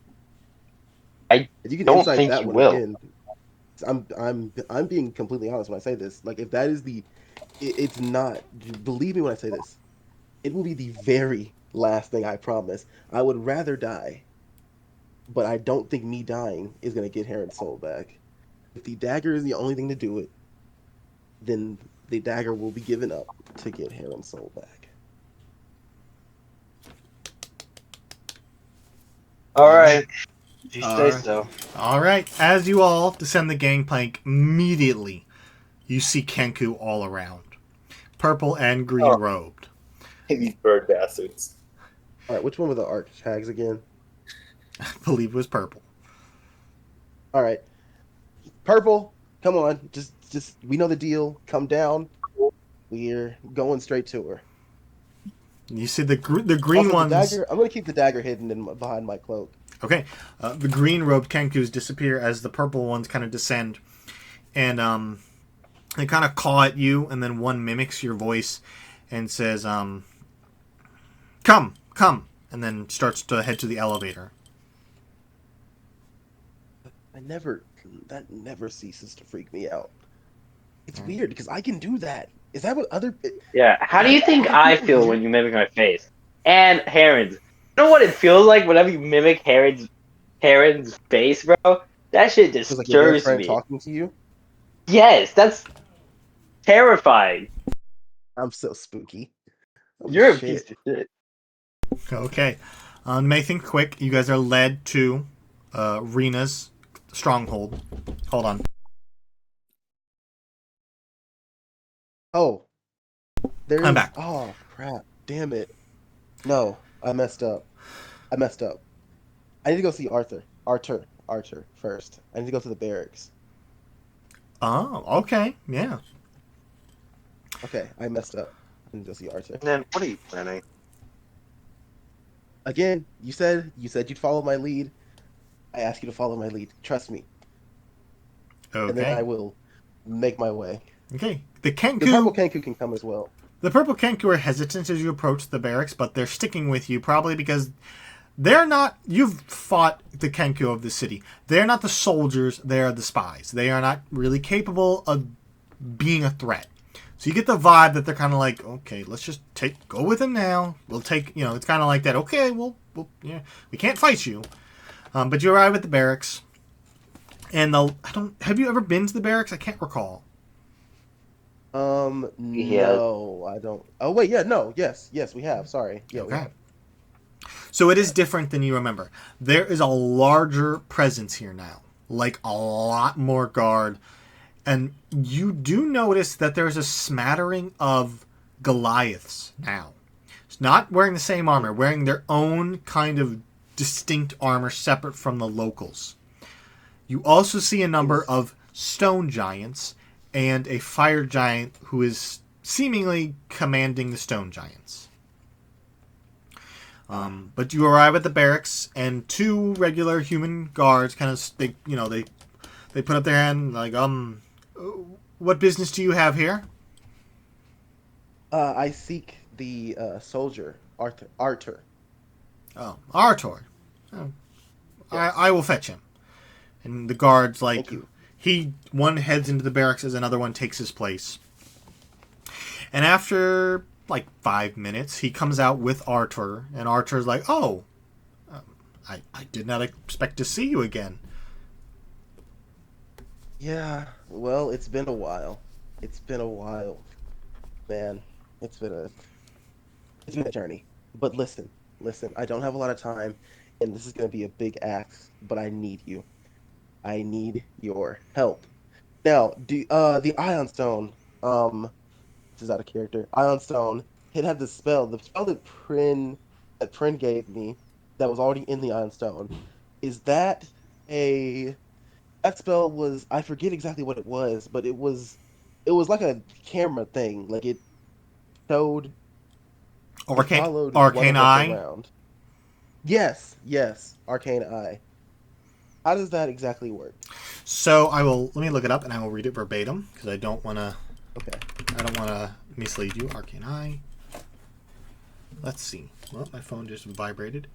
I If you can don't insight think that you one will. again, I'm being completely honest when I say this. Like, if that is it's not. Believe me when I say this. It will be the very last thing I promise. I would rather die, but I don't think me dying is gonna get Heron's soul back. If the dagger is the only thing to do it, then the dagger will be given up to get Heron's soul back. Alright. If you say Alright. so. All right. As you all descend the gangplank, immediately you see Kenku all around, purple and green robed. These bird bastards. All right, which one were the arch hags again? I believe it was purple. All right, purple. Come on, just we know the deal. Come down. We're going straight to her. You see the green Also, ones. the dagger. I'm gonna keep the dagger hidden behind my cloak. Okay, the green robed Kenkus disappear as the purple ones kind of descend, and they kind of caw at you, and then one mimics your voice and says, "Come, come," and then starts to head to the elevator. That never ceases to freak me out. It's weird because I can do that. Is that what other? Yeah, how do you think I feel when you mimic my face? And Heron's. You know what it feels like whenever you mimic Heron's face, bro? That shit It was like your best disturbs friend me. talking to you. Yes, that's terrifying. I'm so spooky. Holy You're a shit. piece of shit. Okay, make things quick. You guys are led to Rena's stronghold. Hold on. Oh, there I'm is. back. Oh crap! Damn it! No, I messed up. I messed up. I need to go see Archer first. I need to go to the barracks. Oh, okay, yeah. Okay, I messed up. I need to go see Archer. Then what are you planning? Again, you said you'd follow my lead. I ask you to follow my lead. Trust me, and then I Okay, will make my way. okay. The The purple Kenku, Kenku can come as well. the purple Kenku are hesitant as you approach the barracks, but they're sticking with you probably because they're not. You've fought the Kenku of the city. They're not the soldiers. They are the spies. They are not really capable of being a threat. So you get the vibe that they're kind of like, okay, let's just go with him now. We'll take, it's kind of like that. Okay, yeah, we can't fight you, but you arrive at the barracks, and have you ever been to the barracks? I can't recall. No, I don't. Oh wait, yeah, no, yes, we have. Sorry, yeah, we Okay. have. So it is different than you remember. There is a larger presence here now, like a lot more guard. And you do notice that there's a smattering of Goliaths now. It's not wearing the same armor, wearing their own kind of distinct armor separate from the locals. You also see a number of stone giants and a fire giant who is seemingly commanding the stone giants. But you arrive at the barracks, and two regular human guards kind of they put up their hand like, what business do you have here? I seek the soldier, Arthur. Oh, Artor. Oh, Yes. I will fetch him. And the guards Thank you. one heads into the barracks as another one takes his place. And after like 5 minutes, he comes out with Arthur, and Arthur's like, "Oh, I did not expect to see you again." Yeah, well, it's been a while. It's been a while, man. It's been a journey. But listen. I don't have a lot of time, and this is gonna be a big ask, but I need you. I need your help. Now, the Ion Stone, this is out of character. Ion Stone, it had the spell that Prin gave me, that was already in the Ion Stone. Is that a that spell was, I forget exactly what it was, but it was like a camera thing. Like showed it followed one Arcane of us Eye. around. Yes, Arcane Eye. How does that exactly work? So let me look it up, and I will read it verbatim because I don't want Okay. to mislead you. Arcane Eye. Let's see. Well, my phone just vibrated.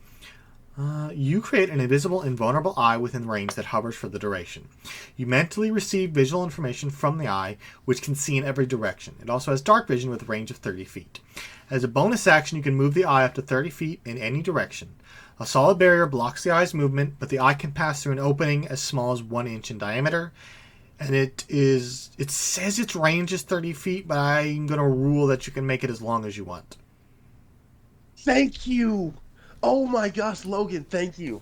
You create an invisible, invulnerable eye within range that hovers for the duration. You mentally receive visual information from the eye, which can see in every direction. It also has dark vision with a range of 30 feet. As a bonus action, you can move the eye up to 30 feet in any direction. A solid barrier blocks the eye's movement, but the eye can pass through an opening as small as 1 inch in diameter. And it says its range is 30 feet, but I'm going to rule that you can make it as long as you want. Thank you. Oh my gosh, Logan, thank you.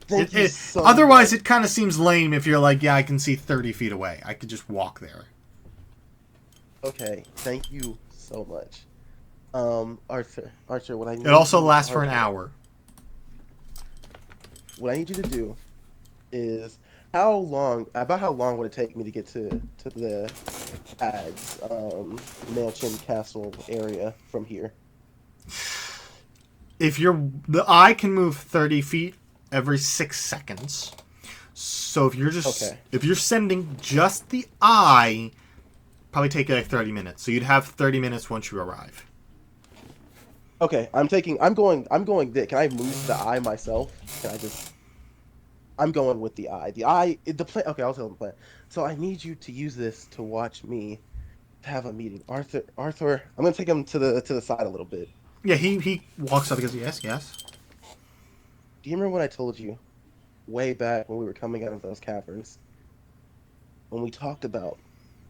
Thank you so Otherwise, much. it kind of seems lame if you're like, yeah, I can see 30 feet away. I could just walk there. Okay, thank you so much. Arthur, what I need It also you- lasts for an Arthur, hour. What I need you to do is about how long would it take me to get to the Hags mansion castle area from here? The eye can move 30 feet every 6 seconds. So if you're sending just the eye, probably take like 30 minutes. So you'd have 30 minutes once you arrive. Okay, I'm going there. Can I move the eye myself? I'm going with the eye. The plan. Okay, I'll tell them the plan. So I need you to use this to watch me have a meeting. Arthur, I'm gonna take him to the side a little bit. Yeah, he walks up and goes, yes. Do you remember what I told you way back when we were coming out of those caverns? When we talked about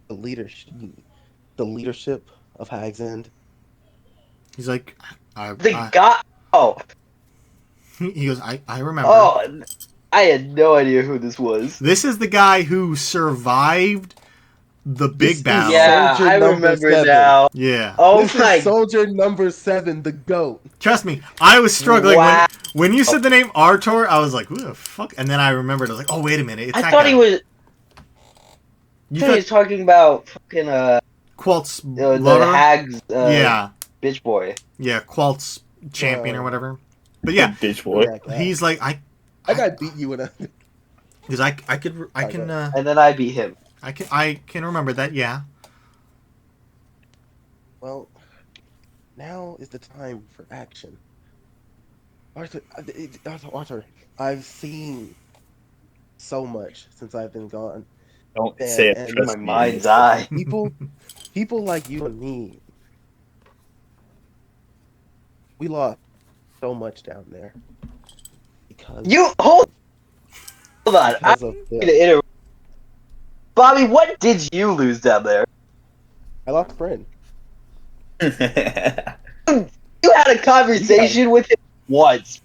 the leadership of Hag's End? He's like, Oh, he goes, I remember. oh, I had no idea who this was. This is the guy who survived the This big is- battle. Yeah, Soldier I number remember 7. now. Yeah. Oh This my is soldier number 7, the goat. Trust me, I was struggling Wow. when you said the name Artor. I was like, "Who the fuck?" And then I remembered. I was like, "Oh, wait a minute, it's I that thought guy." he was. You He thought was talking about fucking Qualt's the lover? Hags Yeah, bitch boy. Qualt's champion or whatever. But yeah, Bitch boy. That guy. he's like, I gotta beat you in a. because I can And then I beat him. I can remember that. Yeah. Well, now is the time for action. Arthur, I've seen so much since I've been gone. Don't Man, say it. and Trust My me. mind's eye. People like you and me, we lost so much down there because You hold on. I'm because of gonna the, interrupt. Bobby, what did you lose down there? I lost a friend. You had a conversation with him once.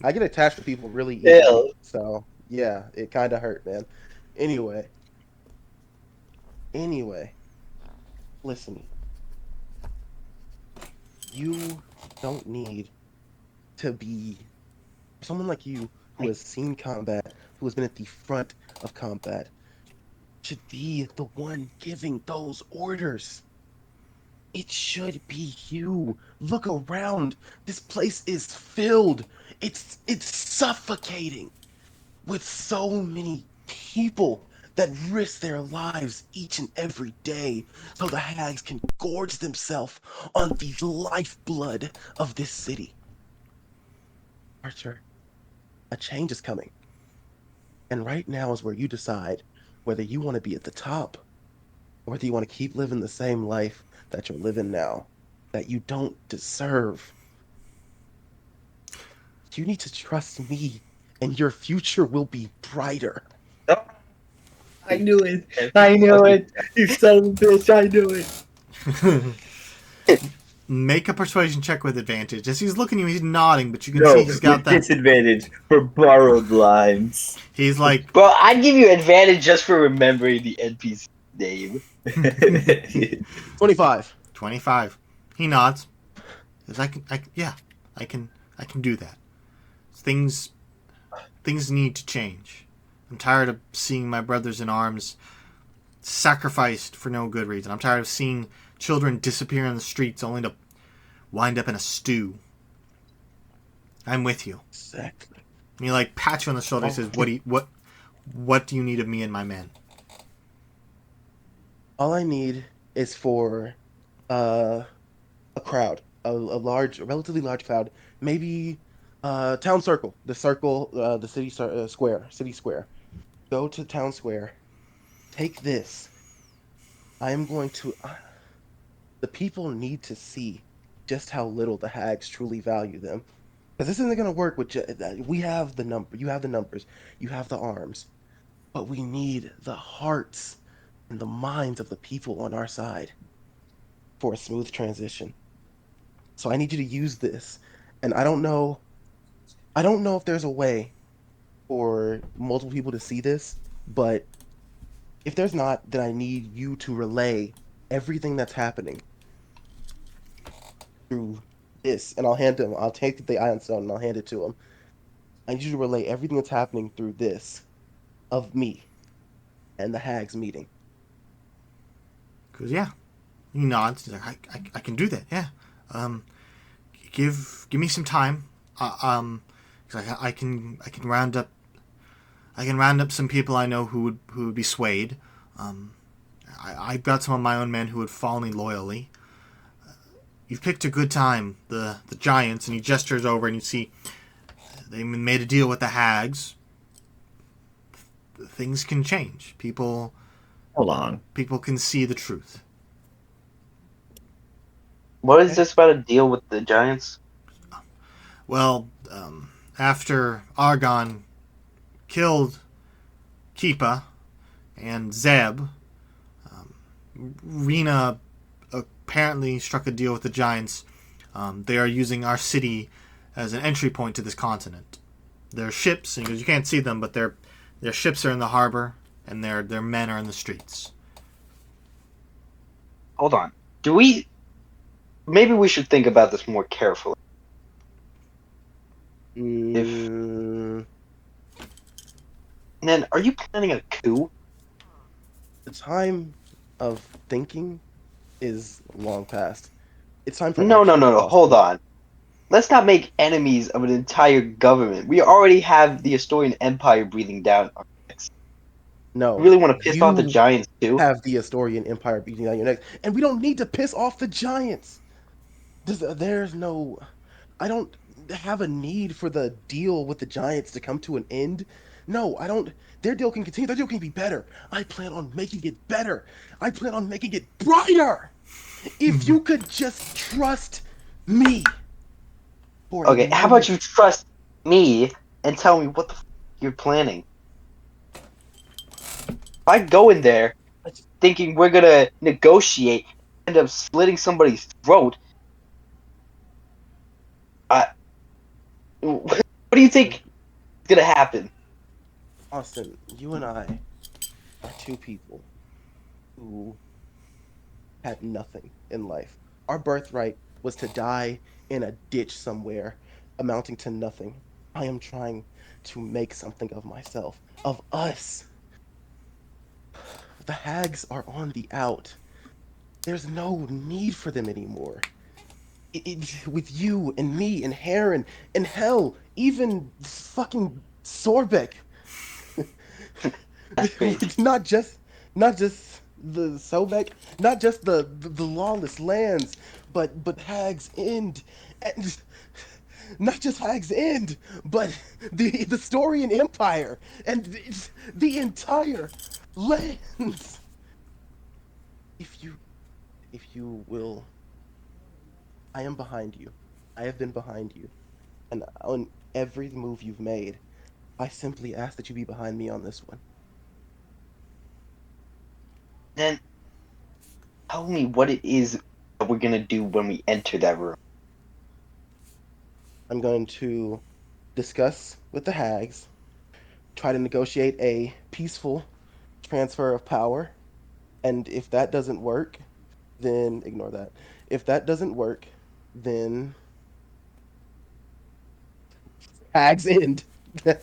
I get attached to people really easily, Ew. so yeah, it kind of hurt, man. Anyway, listen, you don't need to be someone like you who has seen combat, who has been at the front of combat, should be the one giving those orders. It should be you. Look around. This place is filled. It's suffocating with so many people that risk their lives each and every day so the hags can gorge themselves on the lifeblood of this city. Archer, a change is coming. And right now is where you decide whether you want to be at the top or whether you want to keep living the same life that you're living now, that you don't deserve. You need to trust me, and your future will be brighter. Oh, I knew it. I knew it. You son of a bitch. I knew it. Make a persuasion check with advantage. As he's looking at you, he's nodding, but you can No, see he's got with that. disadvantage for borrowed lines. He's like, Bro, I'd give you advantage just for remembering the NPC name. 25. 25. He nods. He says, I can do that. Things need to change. I'm tired of seeing my brothers in arms sacrificed for no good reason. I'm tired of seeing children disappear in the streets only to wind up in a stew. I'm with you. Exactly. And he like pats you on the shoulder and says, what do you need of me and my men? All I need is for a crowd, a relatively large crowd, maybe town circle, the city square, city square. Go to town square. Take this. I am going to. The people need to see just how little the hags truly value them, because this isn't going to work with. We have the number. You have the numbers. You have the arms, but we need the hearts and the minds of the people on our side for a smooth transition. So I need you to use this. And I don't know if there's a way for multiple people to see this, but if there's not, then I need you to relay everything that's happening through this. And I'll take the ion stone and I'll hand it to him. I need you to relay everything that's happening through this of me and the hags meeting. Because yeah, he nods. He's like, I can do that. Yeah, give me some time. Cause I can round up some people I know who would be swayed. I've got some of my own men who would follow me loyally. You've picked a good time, the giants, and he gestures over and you see they made a deal with the hags. Things can change. People can see the truth. What is this about a deal with the giants? Well, after Argon killed Keepa and Zeb, Rena apparently struck a deal with the giants. They are using our city as an entry point to this continent. Their ships, and you can't see them, but their ships are in the harbor, and their men are in the streets. Hold on. Maybe we should think about this more carefully. Then, are you planning a coup? The time of thinking is long past. It's time for No. action. Hold on. Let's not make enemies of an entire government. We already have the Astorian Empire breathing down our necks. No, You really want to piss off the you giants too? have the Astorian Empire beating down your neck, and we don't need to piss off the giants. There's no. I don't have a need for the deal with the giants to come to an end. No, I don't. Their deal can continue. Their deal can be better. I plan on making it better. I plan on making it brighter. If you could just trust me. Okay, how about you trust me and tell me what the you're planning? If I go in there thinking we're gonna negotiate, end up slitting somebody's throat, what do you think is gonna happen? Austin, you and I are two people who had nothing in life. Our birthright was to die in a ditch somewhere, amounting to nothing. I am trying to make something of myself, of us. The hags are on the out. there's no need for them anymore. With you and me and Heren and hell, even fucking Sorbek. That's crazy. It's not just the Sobek, not just the lawless lands, but Hag's End, and not just Hag's End, but the Storian Empire and the entire lands. If you will, I am behind you. I have been behind you, and on every move you've made, I simply ask that you be behind me on this one. Then tell me what it is that we're gonna do when we enter that room. I'm going to discuss with the Hags, try to negotiate a peaceful transfer of power, and if that doesn't work, then ignore that. If that doesn't work, then Hags End. Then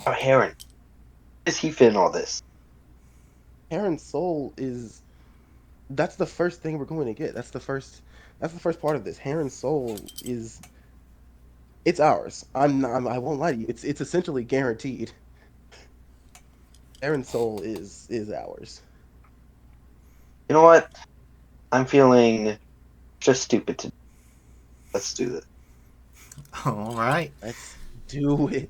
our Heren, does he fit in all this? Heron's soul is that's the first thing we're going to get. That's the first part of this. Heron's soul is it's ours. I won't lie to you. It's essentially guaranteed. Heron's soul is ours. You know what? I'm feeling just stupid to. Let's do this. All right. Let's do it.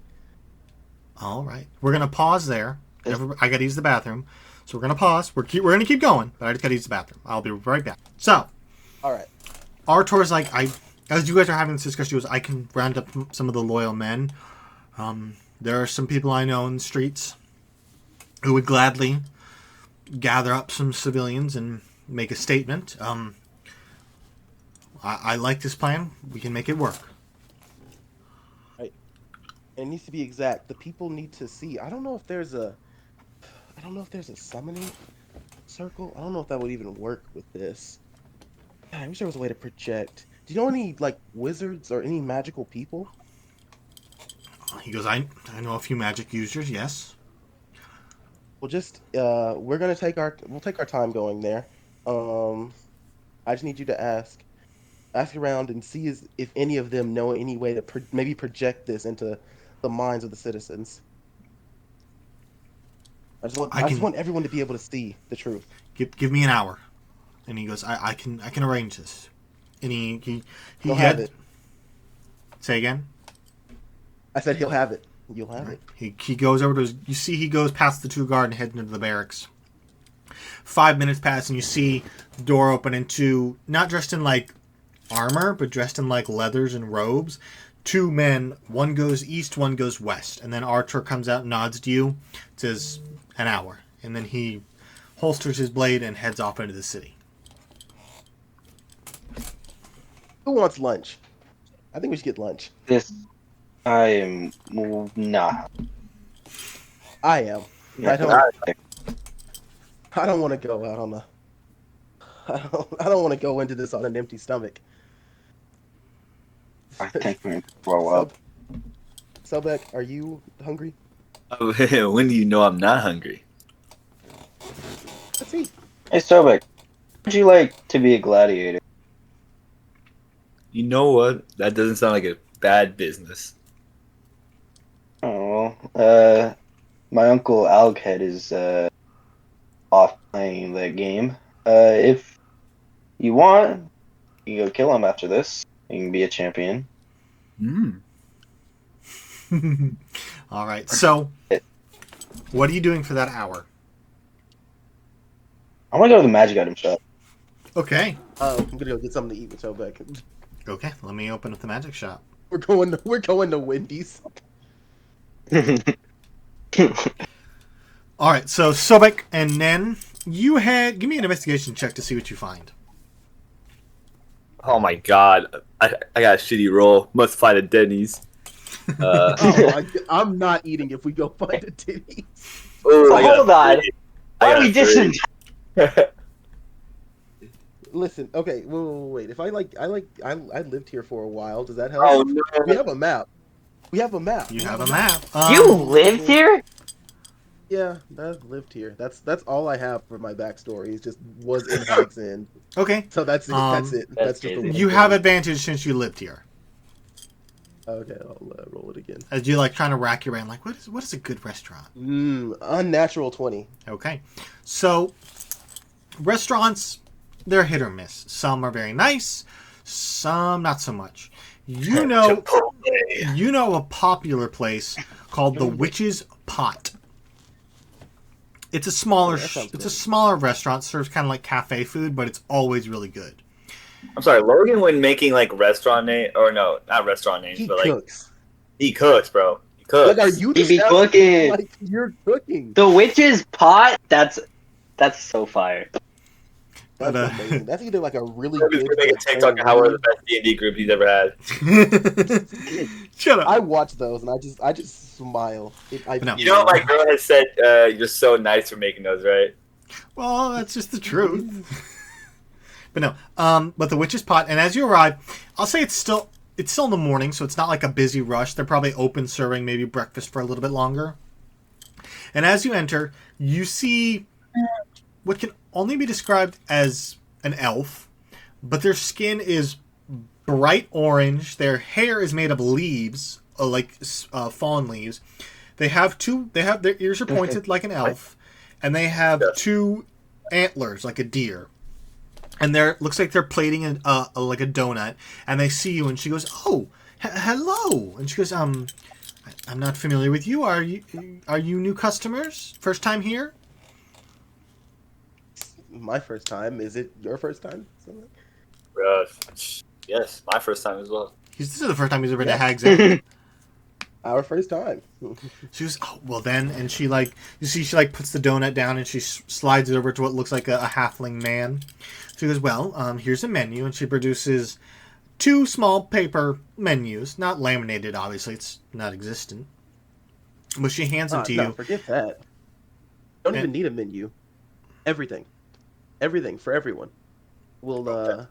All right. We're going to pause there. I got to use the bathroom. So we're going to pause. We're going to keep going, but I just got to use the bathroom. I'll be right back. So, All right. Artor's like, as you guys are having this discussion, he goes, I can round up some of the loyal men. There are some people I know in the streets who would gladly gather up some civilians and make a statement. I like this plan. We can make it work. Right. And it needs to be exact. The people need to see. I don't know if there's a summoning circle. I don't know if that would even work with this. I wish there was a way to project. Do you know any like wizards or any magical people? He goes, I know a few magic users, yes. Well, just we'll take our time going there. I just need you to ask around and see if any of them know any way to maybe project this into the minds of the citizens. I just want everyone to be able to see the truth. Give me an hour. And he goes, I can arrange this. And he He'll have it. Say again? I said he'll have it. You'll have it. He goes over to he goes past the 2 guard and heads into the barracks. 5 minutes pass and you see the door open into, not dressed in like armor, but dressed in like leathers and robes. 2 men, one goes east, one goes west. And then Archer comes out and nods to you, says an hour. And then he holsters his blade and heads off into the city. Who wants lunch? I think we should get lunch. I am not. I am. Yeah, I don't want to go out on a. I don't want to go into this on an empty stomach. I think we're gonna throw up. Sobek, are you hungry? When do you know I'm not hungry? Let's eat. Hey, Sobek, would you like to be a gladiator? You know what? That doesn't sound like a bad business. Oh, well, my uncle Alghead is off playing the game. If you want, you can go kill him after this. You can be a champion. All right. So, what are you doing for that hour? I want to go to the magic item shop. Okay. I'm gonna go get something to eat with Sobek. Okay. Let me open up the magic shop. We're going to Wendy's. All right. So Sobek and Nen, give me an investigation check to see what you find. Oh my god. I got a shitty roll. Must fight at Denny's. I'm not eating if we go find a titty. Oh, Hold on. Why are we dissing? Listen, okay, wait. If I lived here for a while. Does that help? Oh no. We have a map. You have a map. You lived here? Yeah, I've lived here. That's all I have for my backstory. Is just was in Hags End. Okay. So that's it. That's it. That's That's just the crazy. one You thing. have advantage since you lived here. Okay, I'll roll it again. As you like trying to rack your brain, like what is a good restaurant? Unnatural 20. Okay, so restaurants, they're hit or miss. Some are very nice, some not so much. You know a popular place called the Witch's Pot. It's a smaller that sounds good. smaller restaurant, serves kind of like cafe food, but it's always really good. I'm sorry, Logan, when making like restaurant name or no, not restaurant names, He but like cooks. he cooks, bro. He cooks. Like, are you He the be chef? cooking. Like, you're cooking. The witch's pot. That's so fire. That's But, amazing. That's either like a really Logan's good. gonna make a like, TikTok or of how we're really- the best D&D group he's ever had. Shut up. I watch those and I just smile. No. You know what my girl has said? You're so nice for making those, right? Well, that's just the truth. But no, but the Witch's Pot, and as you arrive, I'll say it's still in the morning, so it's not like a busy rush. They're probably open serving maybe breakfast for a little bit longer. And as you enter, you see what can only be described as an elf, but their skin is bright orange. Their hair is made of leaves, fallen leaves. They have their ears are pointed like an elf, and they have two antlers like a deer. And looks like they're plating like a donut, and they see you, and she goes, "Oh, hello!" And she goes, I'm not familiar with you. Are you new customers? First time here?" My first time. Is it your first time? Yes, my first time as well. This is the first time he's ever been to Yes. Hags End. Our first time. She goes, "Oh, well then," and she she puts the donut down and she slides it over to what looks like a halfling man. She goes, "Well, here's a menu," and she produces two small paper menus, not laminated. Obviously, it's not existent, but she hands them to No, you. forget that. Don't even need a menu. Everything for everyone. We'll Well,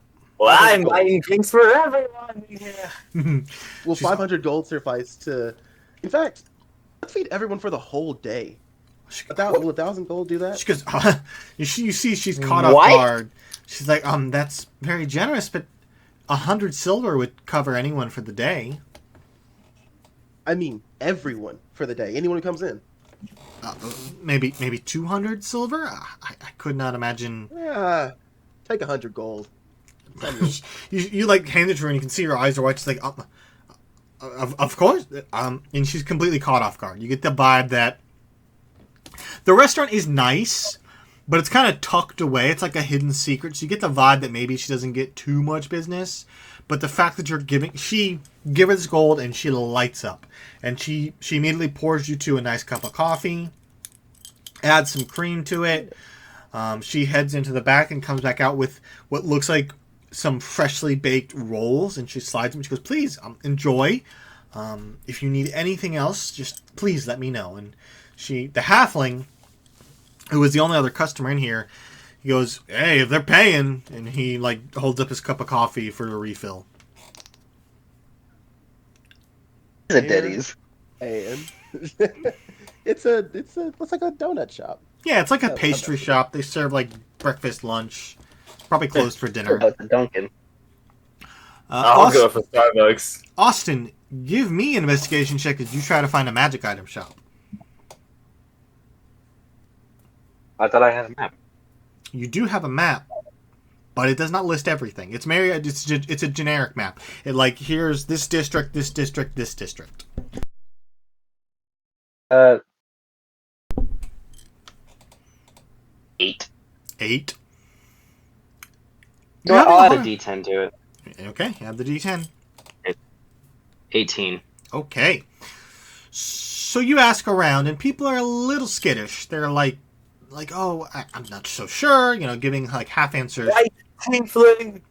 I'm buying drinks for everyone. Yeah. will She's- 500 gold suffice to? In fact, let's feed everyone for the whole day. Will 1,000 gold do that? She goes, you see, she's caught What? off guard. She's like, that's very generous, but 100 silver would cover anyone for the day. I mean, everyone for the day. Anyone who comes in. Maybe 200 silver. I could not imagine. Yeah, take 100 gold. you like hand it to her, and you can see her eyes are wide. She's like, of course. And she's completely caught off guard. You get the vibe that the restaurant is nice, but it's kind of tucked away. It's like a hidden secret. So you get the vibe that maybe she doesn't get too much business. But the fact that she give her this gold and she lights up. And she immediately pours you to a nice cup of coffee, adds some cream to it. She heads into the back and comes back out with what looks like some freshly baked rolls. And she slides them. She goes, "Please, enjoy. If you need anything else, just please let me know." And the halfling, who was the only other customer in here, he goes, "Hey, if they're paying," and he holds up his cup of coffee for a refill. It's a Denny's. And it's like a donut shop. Yeah, it's like a Yeah, pastry okay. shop. They serve breakfast, lunch, probably closed for dinner. About the Dunkin'. I'll go for Starbucks. Austin, give me an investigation check as you try to find a magic item shop. I thought I had a map. You do have a map, but it does not list everything. It's a generic map. Here's this district, this district, this district. 8. 8. No, I'll add a D10 to it. Okay, add the D10. 18. Okay. So you ask around, and people are a little skittish. They're like, "Oh, I'm not so sure," giving half answers. White tiefling.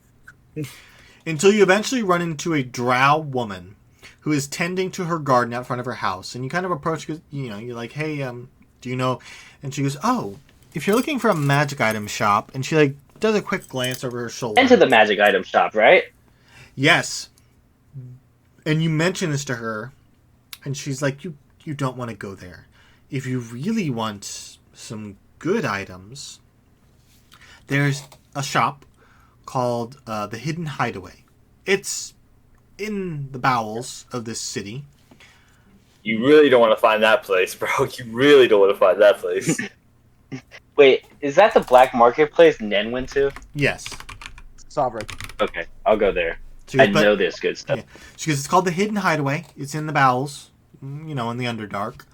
Until you eventually run into a drow woman who is tending to her garden out front of her house, and you kind of approach, you're like, "Hey, do you know?" And she goes, "Oh, if you're looking for a magic item shop," and she does a quick glance over her shoulder. Enter the magic item shop, right? Yes. And you mention this to her, and she's like, you don't want to go there. if you really want some good items, there's a shop called the Hidden Hideaway. It's in the bowels of this city. You really don't want to find that place, bro. You really don't want to find that place. Wait, is that the black marketplace Nen went to? Yes. Sovereign. Okay, I'll go there. So I know there's good stuff. Yeah. She goes, it's called the Hidden Hideaway. It's in the bowels, in the Underdark.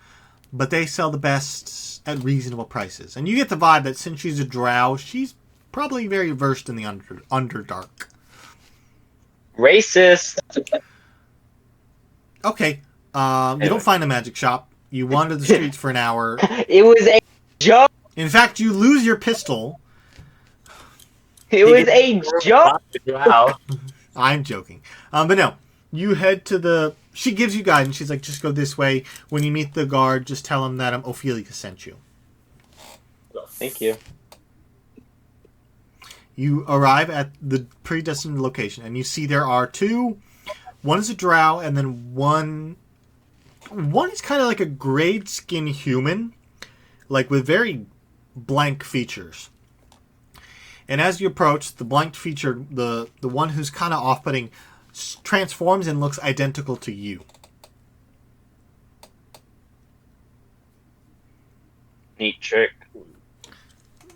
But they sell the best at reasonable prices. And you get the vibe that since she's a drow, she's probably very versed in the Underdark. Racist! Okay. You don't find a magic shop. You wander the streets for an hour. It was a joke! In fact, you lose your pistol. It was a joke! Wow. I'm joking. But no. You head to the... She gives you guidance. She's like, just go this way. When you meet the guard, just tell him that Ophelia sent you. Thank you. You arrive at the predestined location, and you see there are two. One is a drow, and then one is kind of like a grayed skin human, like with very blank features. And as you approach, the blank feature, the one who's kind of off-putting, transforms and looks identical to you. Neat trick.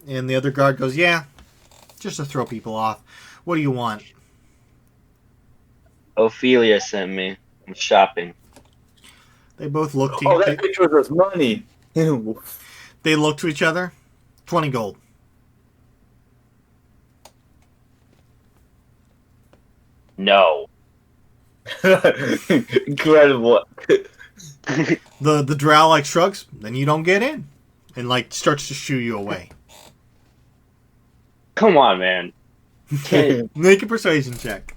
And the other guard goes, yeah, just to throw people off. What do you want? Ophelia sent me. I'm shopping. They both look to Oh, you. that picture was money. They look to each other. 20 gold. No. Incredible. The drow like shrugs, then you don't get in. And like starts to shoo you away. Come on, man. Make a persuasion check.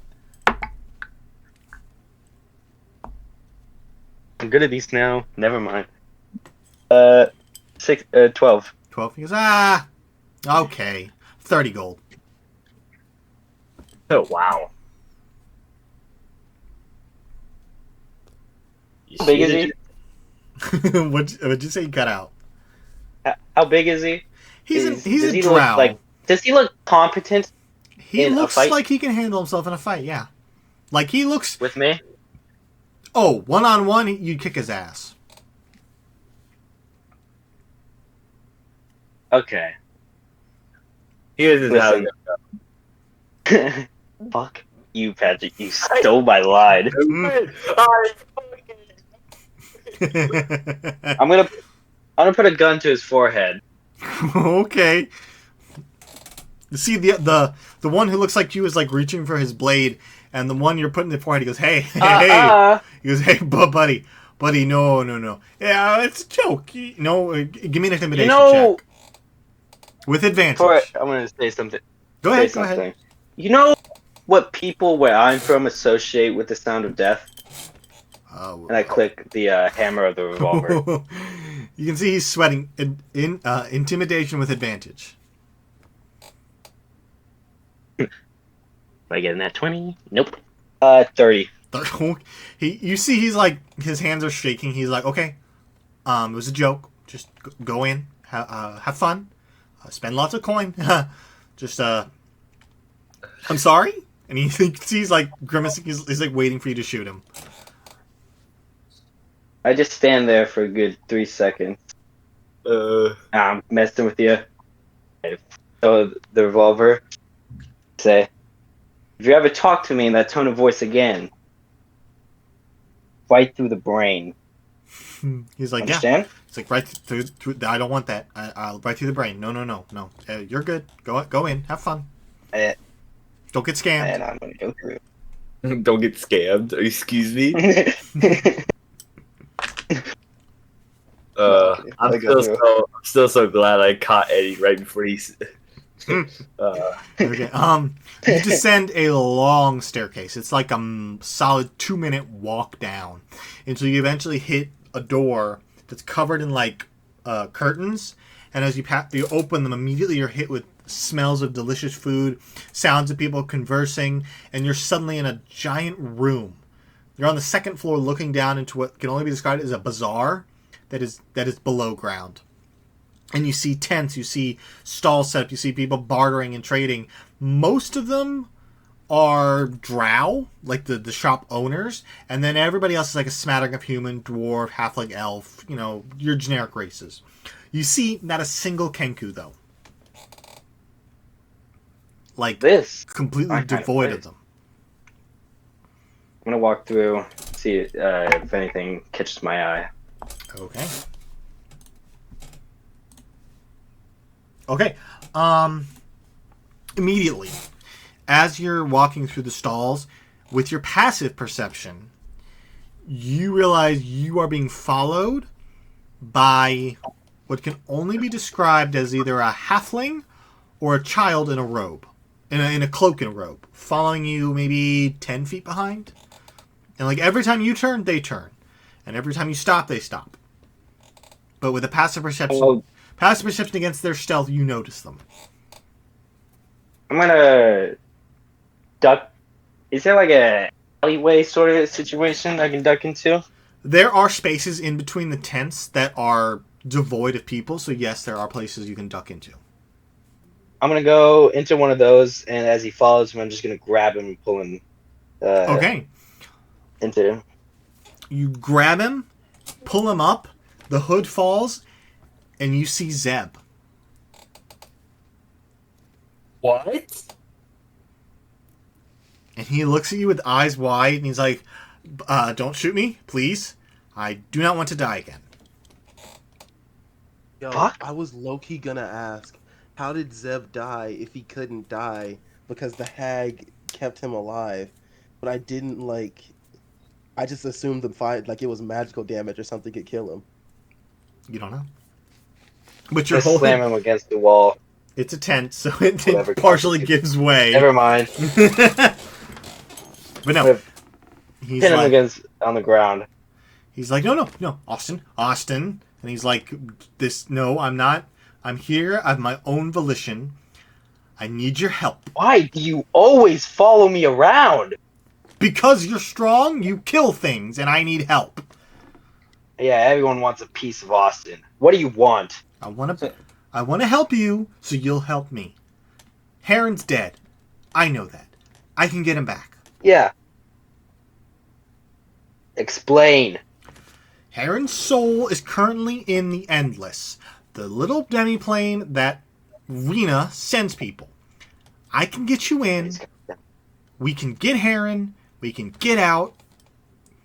I'm good at these now. Never mind. 12. 12. He goes, okay. 30 gold. Oh, wow. How big is he? What'd you say you cut out? How big is he? He's Does a he drow. look like? Does he look competent He in a looks fight? like he can handle himself in a fight, yeah. Like he looks... With me? Oh, one-on-one, you'd kick his ass. Okay. Here's how it Listen. Fuck you, Patrick. You stole my line. I'm gonna put a gun to his forehead. Okay. You see the one who looks like you is like reaching for his blade, and the one you're putting in the forehead, he goes, hey. He goes, hey, buddy, no. Yeah, it's a joke. No, give me an intimidation check. With advantage. I'm gonna say something. Go ahead. You know what people where I'm from associate with the sound of death? And I click the hammer of the revolver. You can see he's sweating. In intimidation with advantage. Am I getting that 20? Nope. 30. You see he's like, his hands are shaking. He's like, okay, it was a joke. Just go in, have fun, spend lots of coin. Just, I'm sorry. And he's like grimacing. He's like waiting for you to shoot him. I just stand there for a good 3 seconds. I'm messing with you. So the revolver. Say, if you ever talk to me in that tone of voice again, right through the brain. He's like, understand? Yeah. It's like right through. I don't want that. I'll right through the brain. No. You're good. Go in. Have fun. Don't get scammed. And I'm gonna go through. Don't get scammed. Excuse me. I'm still so glad I caught Eddie right before he. Okay. You descend a long staircase. It's like a solid 2-minute walk down until you eventually hit a door that's covered in like curtains. And as you open them, immediately you're hit with smells of delicious food, sounds of people conversing, and you're suddenly in a giant room. You're on the second floor looking down into what can only be described as a bazaar that is below ground. And you see tents, you see stalls set up, you see people bartering and trading. Most of them are drow, like the shop owners, and then everybody else is like a smattering of human, dwarf, halfling, elf, your generic races. You see not a single Kenku, though. Like, This completely devoid of them. I'm gonna walk through, see if anything catches my eye. Okay. Okay. Immediately, as you're walking through the stalls, with your passive perception, you realize you are being followed by what can only be described as either a halfling or a child in a robe. In a cloak and a robe. Following you maybe 10 feet behind. And like every time you turn, they turn. And every time you stop, they stop. But with a passive perception against their stealth, you notice them. I'm gonna duck. Is there like a alleyway sort of situation I can duck into? There are spaces in between the tents that are devoid of people, so yes, there are places you can duck into. I'm gonna go into one of those, and as he follows me, I'm just gonna grab him and pull him. Okay. Into him. You grab him, pull him up, the hood falls, and you see Zeb. What? And he looks at you with eyes wide, and he's like, don't shoot me, please. I do not want to die again. Yo, Fuck. I was low-key gonna ask, how did Zeb die if he couldn't die because the hag kept him alive? But I didn't, I just assumed the fight, it was magical damage or something could kill him. You don't know. But you're Just slam him against the wall. It's a tent, so it partially gives way. Never mind. But no. He's Pin him on the ground. He's like, no, Austin. And he's like, no, I'm not. I'm here. I have my own volition. I need your help. Why do you always follow me around? Because you're strong, you kill things, and I need help. Yeah, everyone wants a piece of Austin. What do you want? I want to help you, so you'll help me. Heron's dead. I know that. I can get him back. Yeah. Explain. Heron's soul is currently in the Endless, the little demiplane that Rena sends people. I can get you in. We can get Heren. We can get out.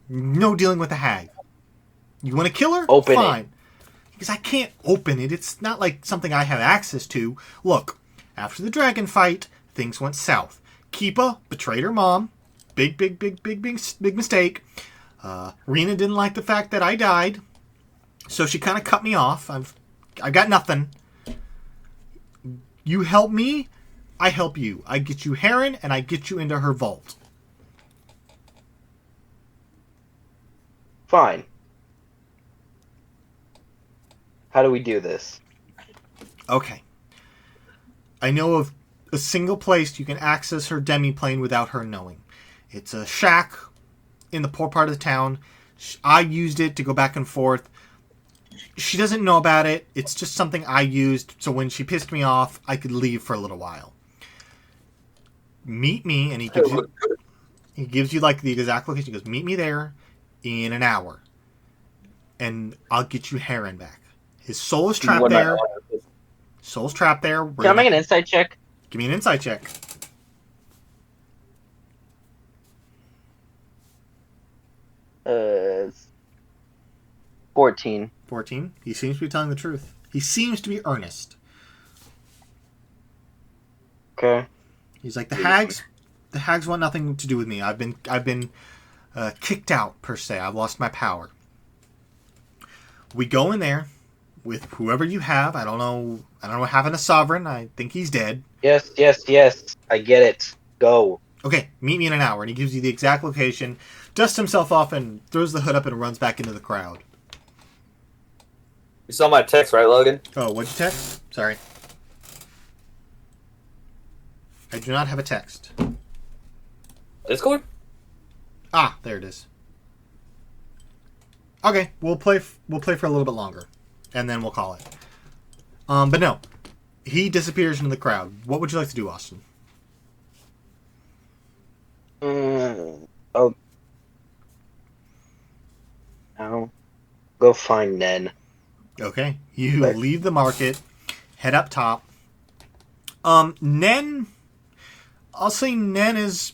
No dealing with the hag. You want to kill her? Open Fine. it. Because I can't open it. It's not like something I have access to. Look, after the dragon fight, things went south. Keepa betrayed her mom. Big mistake. Rena didn't like the fact that I died. So she kind of cut me off. I've got nothing. You help me, I help you. I get you Heren, and I get you into her vault. Fine. How do we do this? Okay. I know of a single place you can access her demiplane without her knowing. It's a shack in the poor part of the town. I used it to go back and forth. She doesn't know about it. It's just something I used, so when she pissed me off, I could leave for a little while. Meet me, and he gives you like the exact location. He goes, meet me there in an hour, and I'll get you Heren back. His soul is trapped there. Soul's trapped there. Can I make an insight check? Give me an insight check. 14. 14. He seems to be telling the truth. He seems to be earnest. Okay. He's like, the hags want nothing to do with me. I've been kicked out, per se. I've lost my power. We go in there with whoever you have. I don't know what happened to Sovereign. I think he's dead. Yes. I get it. Go. Okay, meet me in an hour. And he gives you the exact location, dusts himself off, and throws the hood up and runs back into the crowd. You saw my text, right, Logan? Oh, what'd you text? Sorry. I do not have a text. Discord? Ah, there it is. Okay, we'll play for a little bit longer, and then we'll call it. But no, he disappears into the crowd. What would you like to do, Austin? Oh, I'll go find Nen. Okay, you Right. leave the market, head up top. Nen, I'll say Nen he's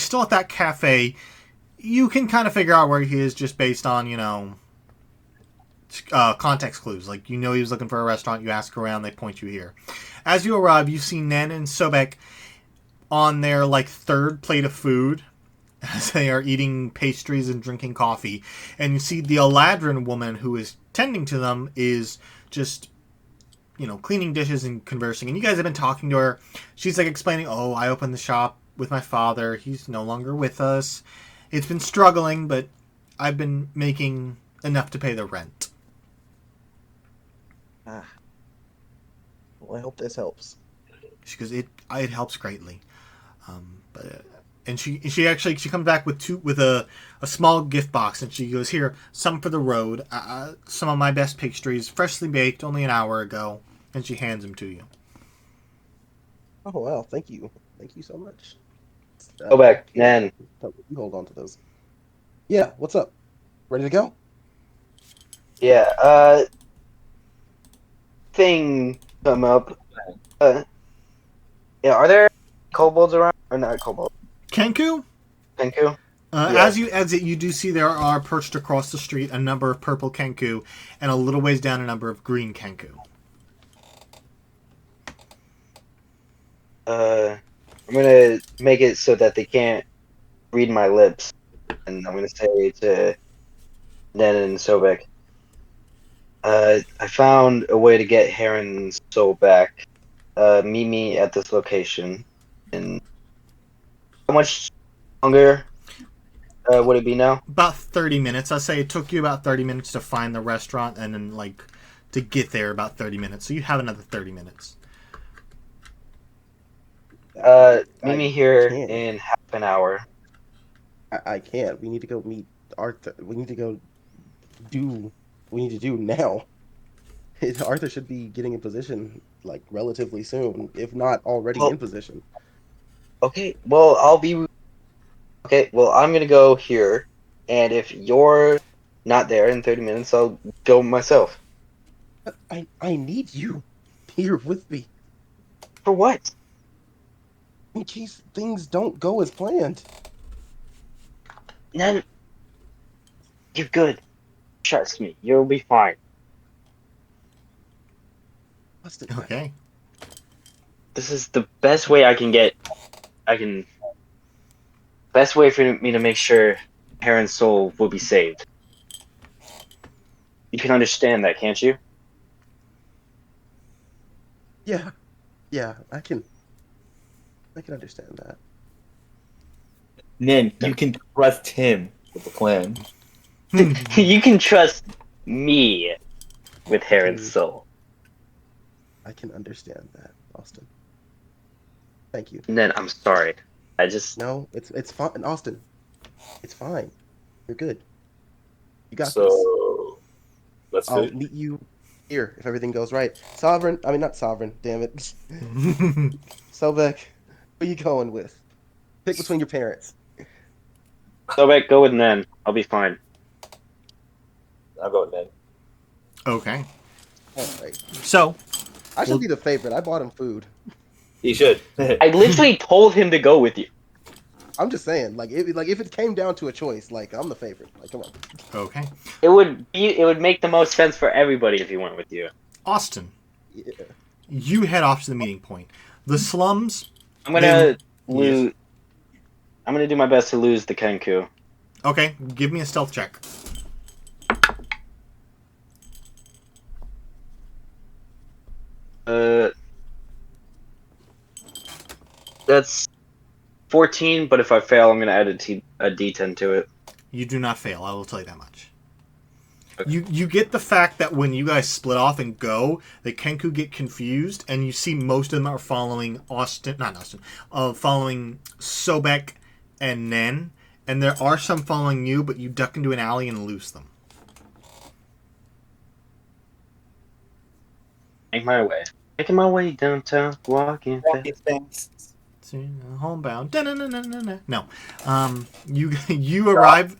still at that cafe. You can kind of figure out where he is just based on, context clues. Like, he was looking for a restaurant, you ask around, they point you here. As you arrive, you see Nen and Sobek on their, third plate of food as they are eating pastries and drinking coffee. And you see the Eladrin woman who is tending to them is just, cleaning dishes and conversing. And you guys have been talking to her. She's, explaining, oh, I opened the shop with my father. He's no longer with us. It's been struggling, but I've been making enough to pay the rent. Well, I hope this helps. She goes, it helps greatly. And she comes back with a small gift box, and she goes, here, some for the road, some of my best pastries, freshly baked, only an hour ago, and she hands them to you. Oh, wow. Thank you so much. Go back, Nen. You hold on to those. Yeah, what's up? Ready to go? Yeah, thing come up. Yeah, are there kobolds around? Or not kobolds? Kenku? Kenku? Yeah. As you exit, you do see there are perched across the street a number of purple Kenku, and a little ways down a number of green Kenku. I'm gonna make it so that they can't read my lips, and I'm gonna say to Nen and Sobek, I found a way to get Heron's soul back. Meet me at this location. And how much longer would it be now? About 30 minutes. I'd say it took you about 30 minutes to find the restaurant, and then, to get there about 30 minutes. So you have another 30 minutes. Meet me here in half an hour. I can't. We need to go meet Arthur. We need to go do what we need to do now. Arthur should be getting in position, relatively soon, if not already in position. Okay, well, I'm gonna go here, and if you're not there in 30 minutes, I'll go myself. I need you here with me. For what? In case things don't go as planned. Then you're good. Trust me, you'll be fine. Okay. This is the best way best way for me to make sure Heron's soul will be saved. You can understand that, can't you? Yeah, I can understand that. Nen, you can trust him with the plan. You can trust me with Heron's soul. I can understand that, Austin. Thank you. And then I'm sorry. No, it's fine, Austin. It's fine. You're good. You got this. So let's I'll meet you here if everything goes right. Not Sovereign. Damn it. Sobek, who are you going with? Pick between your parents. Sobek, go with Nen. I'll be fine. I'll go with Nen. Okay. All right. So, I should be the favorite. I bought him food. He should. I literally told him to go with you. I'm just saying, if it came down to a choice, I'm the favorite. Come on. okay. It would make the most sense for everybody if he went with you. Austin, Yeah. you head off to the meeting point. The slums... I'm gonna lose. I'm gonna do my best to lose the Kenku. Okay, give me a stealth check. That's 14, but if I fail, I'm gonna add a D10 to it. You do not fail, I will tell you that much. Okay. You get the fact that when you guys split off and go, the Kenku get confused, and you see most of them are following following Sobek and Nen, and there are some following you, but you duck into an alley and lose them. Make my way. Making my way downtown, walking fast. Homebound. Da-na-na-na-na-na. No. You arrive.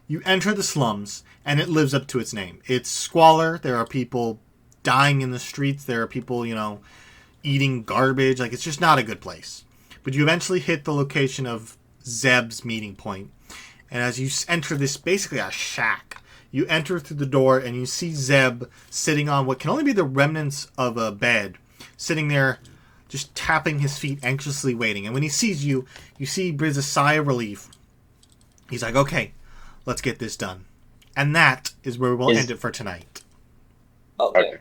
You enter the slums, and it lives up to its name. It's squalor. There are people dying in the streets. There are people, eating garbage. Like, it's just not a good place. But you eventually hit the location of Zeb's meeting point. And as you enter this, basically a shack, you enter through the door, and you see Zeb sitting on what can only be the remnants of a bed, sitting there just tapping his feet, anxiously waiting. And when he sees you, you see he breathes a sigh of relief. He's like, okay, let's get this done. And that is where we'll end it for tonight. Okay.